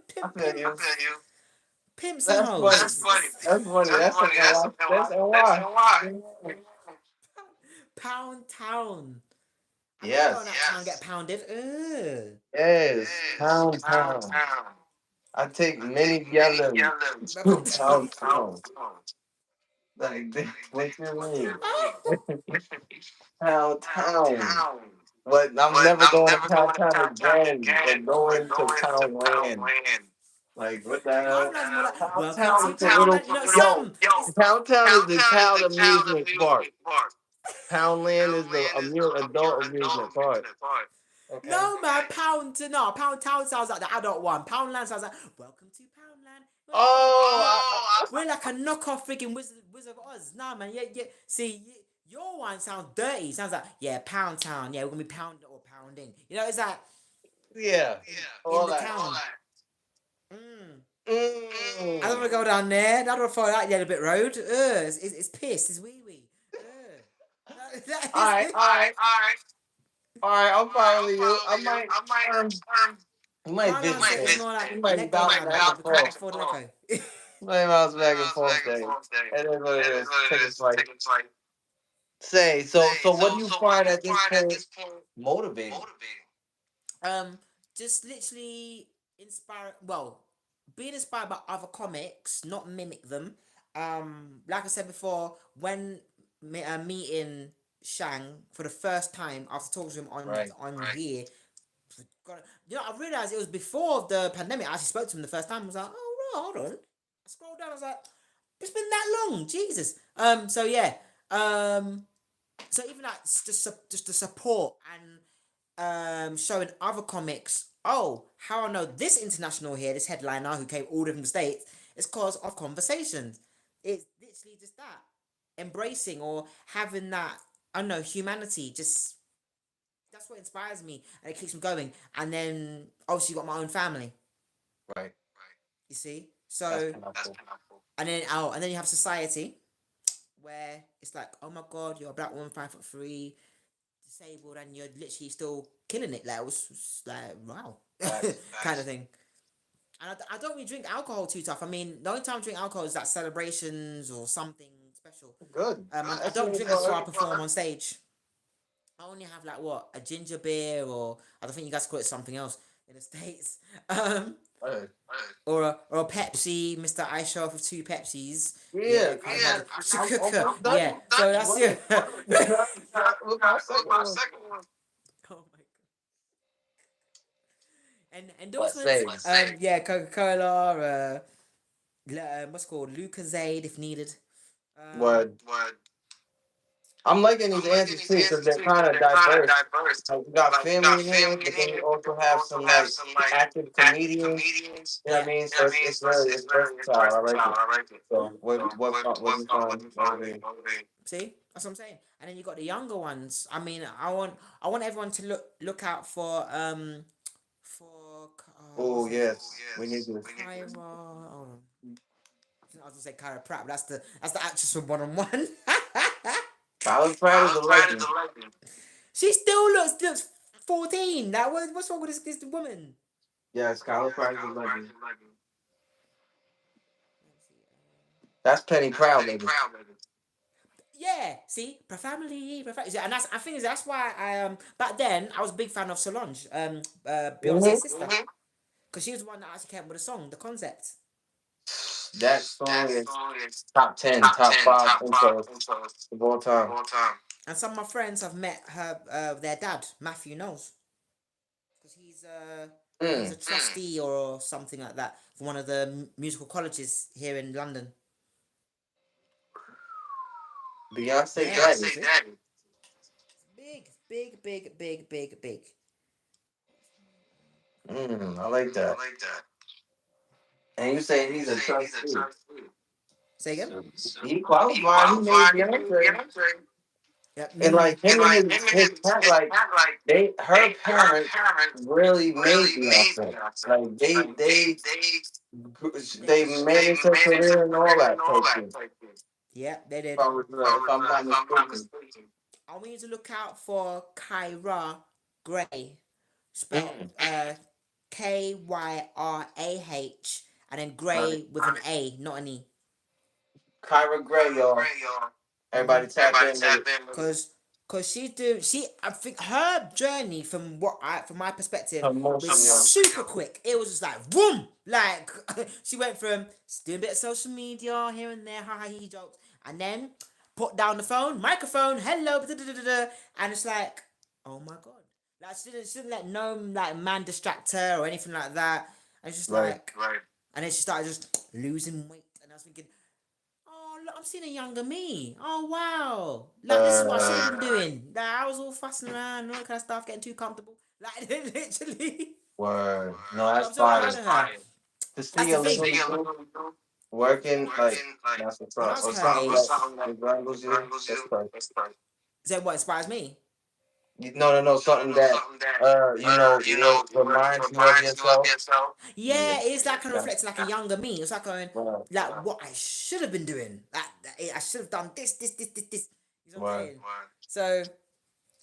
you. Pimps and That's hoes. funny. That's funny. That's NY. That's NY. Pound Town. I don't go Yes. on that town and get pounded. Ugh. Yes. Pound Town. I take many yellow to Pound Town. Like, what you mean? Pound Town. But I'm never going to Pound Town again. Or going to Pound Land. Like, what the hell? Poundland's more like, Pound welcome Town to is a little. Poundland. You know Yo, something? Pound Town is the child amusement park. Pound Land is the adult amusement park. Okay. No, man, Pound Town sounds like the adult one. Poundland sounds like, welcome to Poundland. We're like a knockoff freaking Wizard of Oz. Nah, man, yeah. See, your one sounds dirty. Sounds like, yeah, Pound Town. Yeah, we're gonna be pounding or pounding. You know, it's like, Yeah. in the town. I don't want to go down there. I don't want to follow that yellow bit road. It's piss. It's wee wee. Alright. I'll follow you. I might visit Poundland is it. more like You might Lego bounce land, back but and we can't forth. afford Lego. Might bounce back and forth there. And then what it is. Take a flight. Say, so what do you find at this point motivating? Just literally being inspired by other comics, not mimic them. Like I said before, when meeting Shang for the first time after talking to him on here, I realized it was before the pandemic. I actually spoke to him the first time. I was like, oh no, hold on. I scrolled down. I was like, it's been that long, Jesus. So yeah. So even like just the support and showing other comics. Oh, how I know this international here, this headliner who came all from the States, is because of conversations. It's literally just that. Embracing or having that, I don't know, humanity. Just, that's what inspires me and it keeps me going. And then, obviously, you got my own family. Right. You see? So, and then you have society where it's like, oh my God, you're a black woman, 5'3", disabled, and you're literally still killing it. Like, it was like, wow. Kind of thing. And I don't really drink alcohol too tough. I mean, the only time I drink alcohol is at celebrations or something special. Good. I don't drink before I perform on stage. I only have like a ginger beer, or I don't think you guys call it something else in the States. Or a Pepsi, Mr. Ice Shelf with 2 Pepsis. Yeah. Yeah. So that's it. With my second one. Oh my god. And endorsements. Yeah, Coca-Cola. What's it called, Lucozade if needed. Word. I'm liking these answers too because they're kind of diverse. Like you got family names, but then you also have some like active comedians. You know what I Yeah. mean? So it's versatile. I like it. So what you find motivating? See, that's what I'm saying. And then you got the younger ones. I mean, I want everyone to look out for Oh what's his yes, we need this. Kyra. Hold on. I was gonna say Kyra Pratt, but that's the actress from One on One. Tyler Pratt is a legend. She still looks 14. Like what's wrong with this woman? Yes, Tyler Pratt is a legend. That's Penny Proud, baby. Yeah, see, and I think that's why I back then I was a big fan of Solange, Beyonce's Mm-hmm. sister, because she was the one that actually came up with the song, the concept. That song is top 10, top 5 intros of all time. And some of my friends have met their dad, Matthew knows, because I think he's a Mm. trustee or something like that for one of the musical colleges here in London. Beyonce Yeah, Daddy. big, big, big, big, big, big. I like that. And you say he's a trustee. Say again. He qualified. He made Beyonce. Yeah, And like him and his parent, like her parents really made Beyonce. Like they managed her career and all that type thing. Yeah, they did. If I'm not mistaken. I want you to look out for Kyra Gray, spelled Mm. Kyraah, and then Right. Gray with an A, not an E. Kyra Gray, y'all. Everybody tap in with it. Cause I think her journey from my perspective Her was motion, y'all. super quick. It was just like boom, like she went from doing a bit of social media here and there, ha ha he jokes, and then put down the phone, microphone, hello, and it's like, oh my god, like she didn't let no like man distract her or anything like that. And it's just Right. like, and then she started just losing weight, and I was thinking, oh, look, I'm seeing a younger me. Oh, wow. Like, this is what I should have been doing. Like, I was all fussing around and all that kind of stuff, getting too comfortable. Like, literally. Word. No, But that's I'm so proud fire. of her. To That's see the a thing. little working, like, that's what's When I up. was Or her something age, that wrangles you. That's perfect. is that what inspires me? No. Something that, reminds you of yourself. Yeah. Yeah, it's like kind of That's reflecting like a younger me. It's like going, right. like, what I should have been doing. Like, I should have done this. You know what I'm Right. saying? So,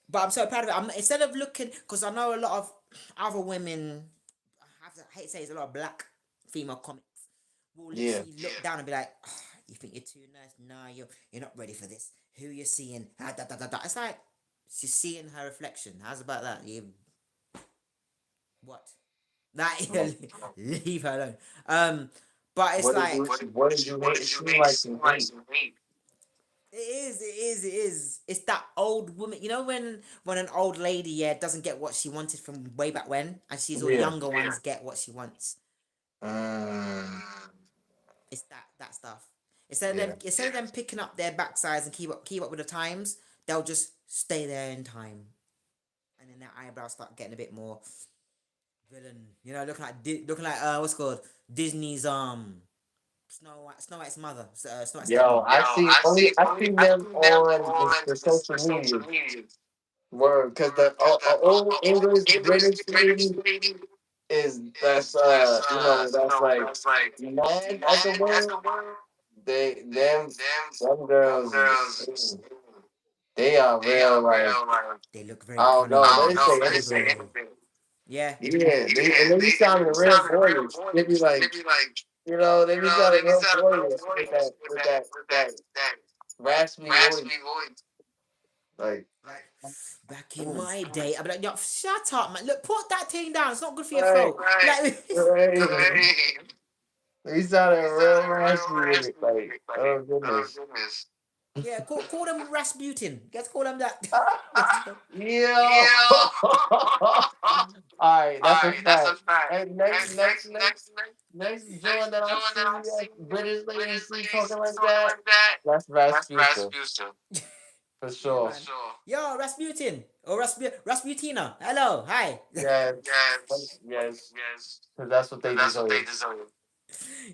but I'm so proud of it. Instead of looking, because I know a lot of other women, I hate to say it's a lot of black female comics, will Yeah. literally look down and be like, "Ah, you think you're too nice? Nah, you're not ready for this. Who you seeing? Ah, da, da, da, da." It's like, she's seeing her reflection. How's about that? What? That Right. leave her alone. But it's like, What did you hate? It seemed like some hate. it is. It's that old woman. You know when an old lady doesn't get what she wanted from way back when, and she's all Yeah. younger ones get what she wants. Um, It's that stuff. yeah. Instead of them picking up their backsides and keep up with the times, they'll just stay there in time, and then their eyebrows start getting a bit more villain. You know, looking like what's it called Disney's Snow White's mother, Snow White's Yo, stepmom. I see them on the social media. Word, because the old English British lady is that's like mad at the world. They them girls is they are real like They look I very don't cunning know. and They say anything. stable. Yeah. Yeah, they be sounding real boyish. They be like, they be sounding real boyish with that raspy voice. Like, Like back in mm, my day, I'd be like, yo, shut up, man. Look, put that thing down. It's not good for your right, throat. Like, right. He sounded real raspy with it. Like, oh goodness. yeah, call them Rasputin. Let's call them that. Yeah. All right, that's a fact. And next joint that I see a British lady see talking like that, that's Rasputin. For Yeah, sure. man. Yo, Rasputin or Rasputina. Hello, hi. Yes. Yes. Because that's what they deserve.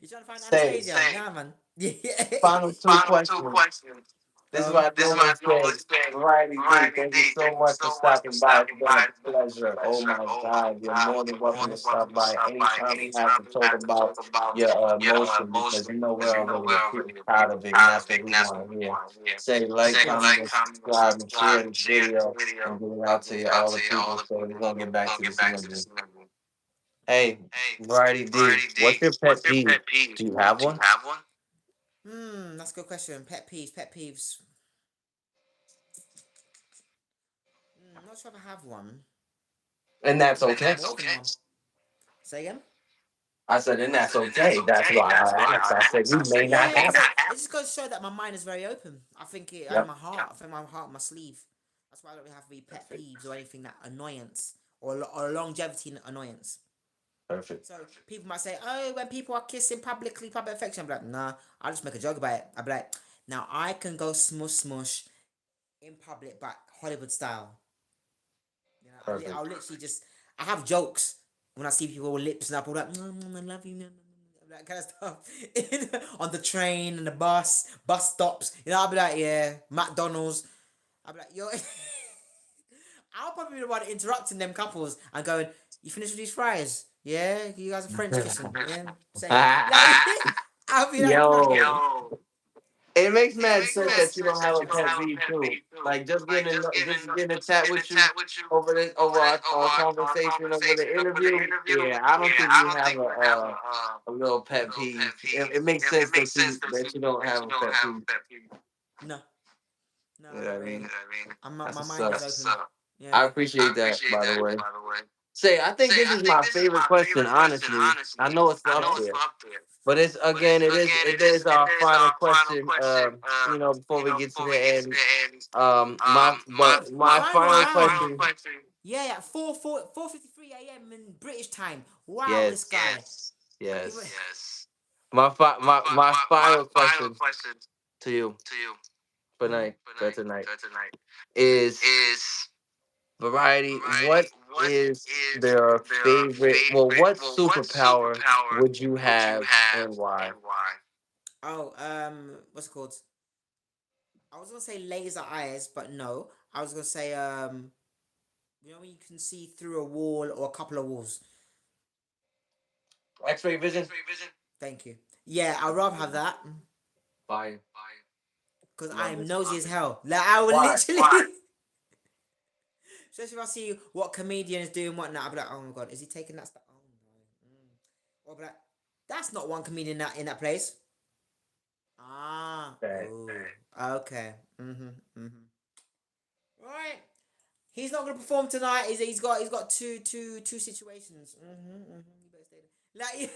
You trying to find Say, Anastasia? Nah, man. Yeah. final two questions. This is Go. what I normally say. Variety D, thank you so much for stopping by. It's been a pleasure. Oh my God. You're more than welcome to stop by anytime you have to talk about your emotion because you know we're already pretty proud of it and that's what we want to hear. Say like, Of course. comment, and subscribe, and share this video and get it out to all the people. So we're going to get back to this interview. Hey, Variety D, what's your pet peeve? Do you have one? That's a good question. Pet peeves. Pet peeves. Not sure if I have one. And that's Might have okay. more than one. Say again. I said, and that's okay. That's why I asked. I said, you may not Yeah, have it. it just goes to show that my mind is very open. I think it, and Yep. my heart. I think my heart, on my sleeve. That's why I don't really have to be pet Perfect. peeves or anything that annoyance or longevity annoyance. Perfect. So people might say, "Oh, when people are kissing publicly, public affection," I'm like, "Nah, I'll just make a joke about it." I'll be like, "Now I can go smush in public, but Hollywood style." You know, Perfect. I'll literally just I have jokes when I see people with lips and up, all like, I love you, that kind of stuff. On the train and the bus stops. You know, I'll be like, yeah, McDonald's. I'll be like, yo. I'll probably be the one interrupting them couples and going, "You finished with these fries? Yeah, you guys are French kissing. Yeah, say like, I'll be that kind of. Yo, it makes mad sense that you don't have a pet peeve too. Like just getting a chat with you over this over our conversation over the interview. Yeah, I don't think you have a little pet peeve. It makes sense that you don't have a pet peeve. No, no, You know what not I mean? really. That's My what's mind up. is open. I Yeah. appreciate that, by the way. Say, I think this is my favorite question, honestly. I know it's up Okay. there, but it's again, it is our final question. Before we get to the end, my Final final round. question. Yeah, 4:53 a.m. in British time. Wow, this Yes, guy. Even, yes. My final question to you for tonight is variety. What is their favorite? Well, what superpower would you have and why? oh, what's it called? I was gonna say laser eyes, but no. I was gonna say you know when you can see through a wall or a couple of walls. X-ray vision. Thank you. Yeah, I'd rather have that Fire. because I Love am it. nosy as hell. Like I will Why? literally. Especially if I see what comedian is doing what now, I'll be like, oh my god, is he taking that stuff? Oh no. Or I'll be like, that's not one comedian in that place. Ah, Okay. oh, okay. Right. He's not gonna perform tonight. He's got two situations. You better stay there. Like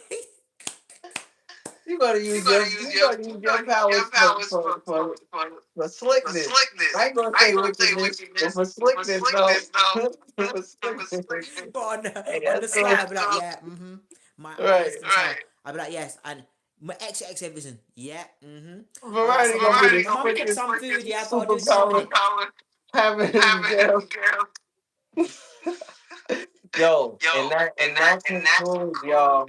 You gotta use your powers for slickness. I ain't gonna say wickedness, but for slickness though. For slickness. but Hey, on that's the cool. sly, I'll be like, yeah, My Right. eyes can tell. I'll be like, yes, and my extra vision, yeah, So Variety my gonna be mum, the my mum gets slickest some food. Yeah, I've got to do something with superpower it. having girl. Yo, and that concludes our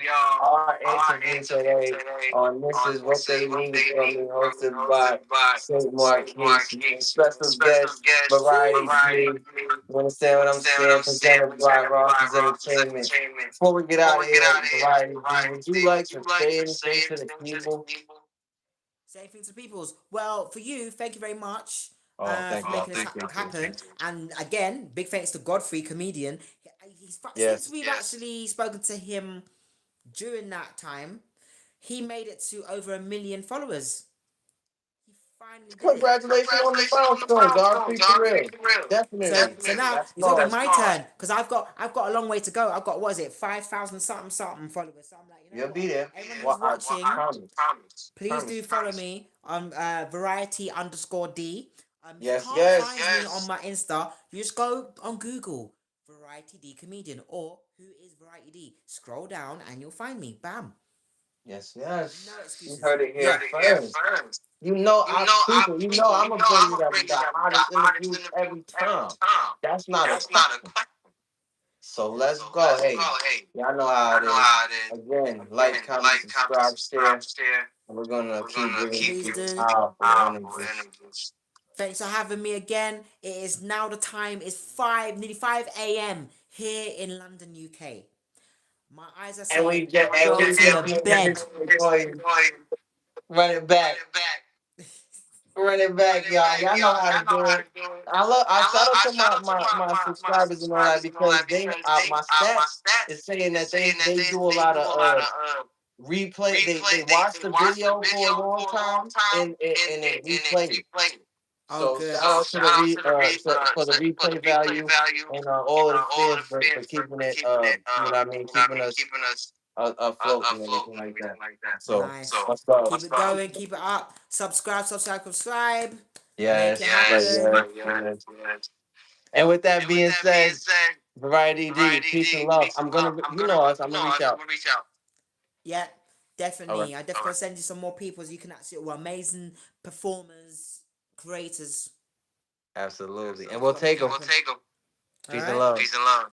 interview today on This Is What They Need from me, hosted by St. Marquis. Special guest Variety Sheesh. D. You understand what I'm saying? Presented by Ross's Entertainment. Before we get out of here, Variety D, would you like to say anything to the people? Say things to people's. Well, for you, thank you very much Oh, for thank you. I making this appreciate you. happen. And again, big thanks to Godfrey, comedian. Since Yes. we've actually spoken to him during that time, he made it to over 1 million followers. He finally did it. Congratulations on the milestone, Godfrey, for real. Definitely. So now That's it's gonna be smart. my turn because I've got a long way to go. I've got, what is it, 5,000 something followers. So I'm like, you know You'll what? be there. Everyone Well, who's I watching, promise. please do follow me on variety_D. If you Yes, can't find yes. me on my Insta, you just go on Google Variety D comedian or who is Variety D. Scroll down and you'll find me. Bam. Yes, No yes. You excuses. heard it Yeah. here first. You know, people, I'm gonna bring you the hottest interviews every time. That's not a question. So let's go. Hey, y'all know how it is. Again, like, comment, subscribe, share. And we're gonna keep bringing Please you do. powerful energy. Thanks for having me again. It is now the time is nearly 5 a.m. here in London, UK. My eyes are And we saying, just and go we to just bed. run it back. Run it back, y'all. Y'all know how to do it. I shout out to my subscribers and all that because they my stats is saying that they do a lot of replay. They watch the video for a long time and then replay it. Oh, So good. shout out to the for the replay value and all of the fans for keeping it you know what I mean, keeping us afloat and everything like that. So Nice. let's go. Keep it going. Keep it up. Subscribe. Make it Yes, like happen. yes. And with that being said, Variety D, peace and love. I'm gonna, you know us. I'm gonna reach out. Yeah, All right, definitely. I definitely gonna send you some more people so you can actually amazing performers, creators. absolutely, and Definitely we'll got to make take it them. happen. All Peace and right. love.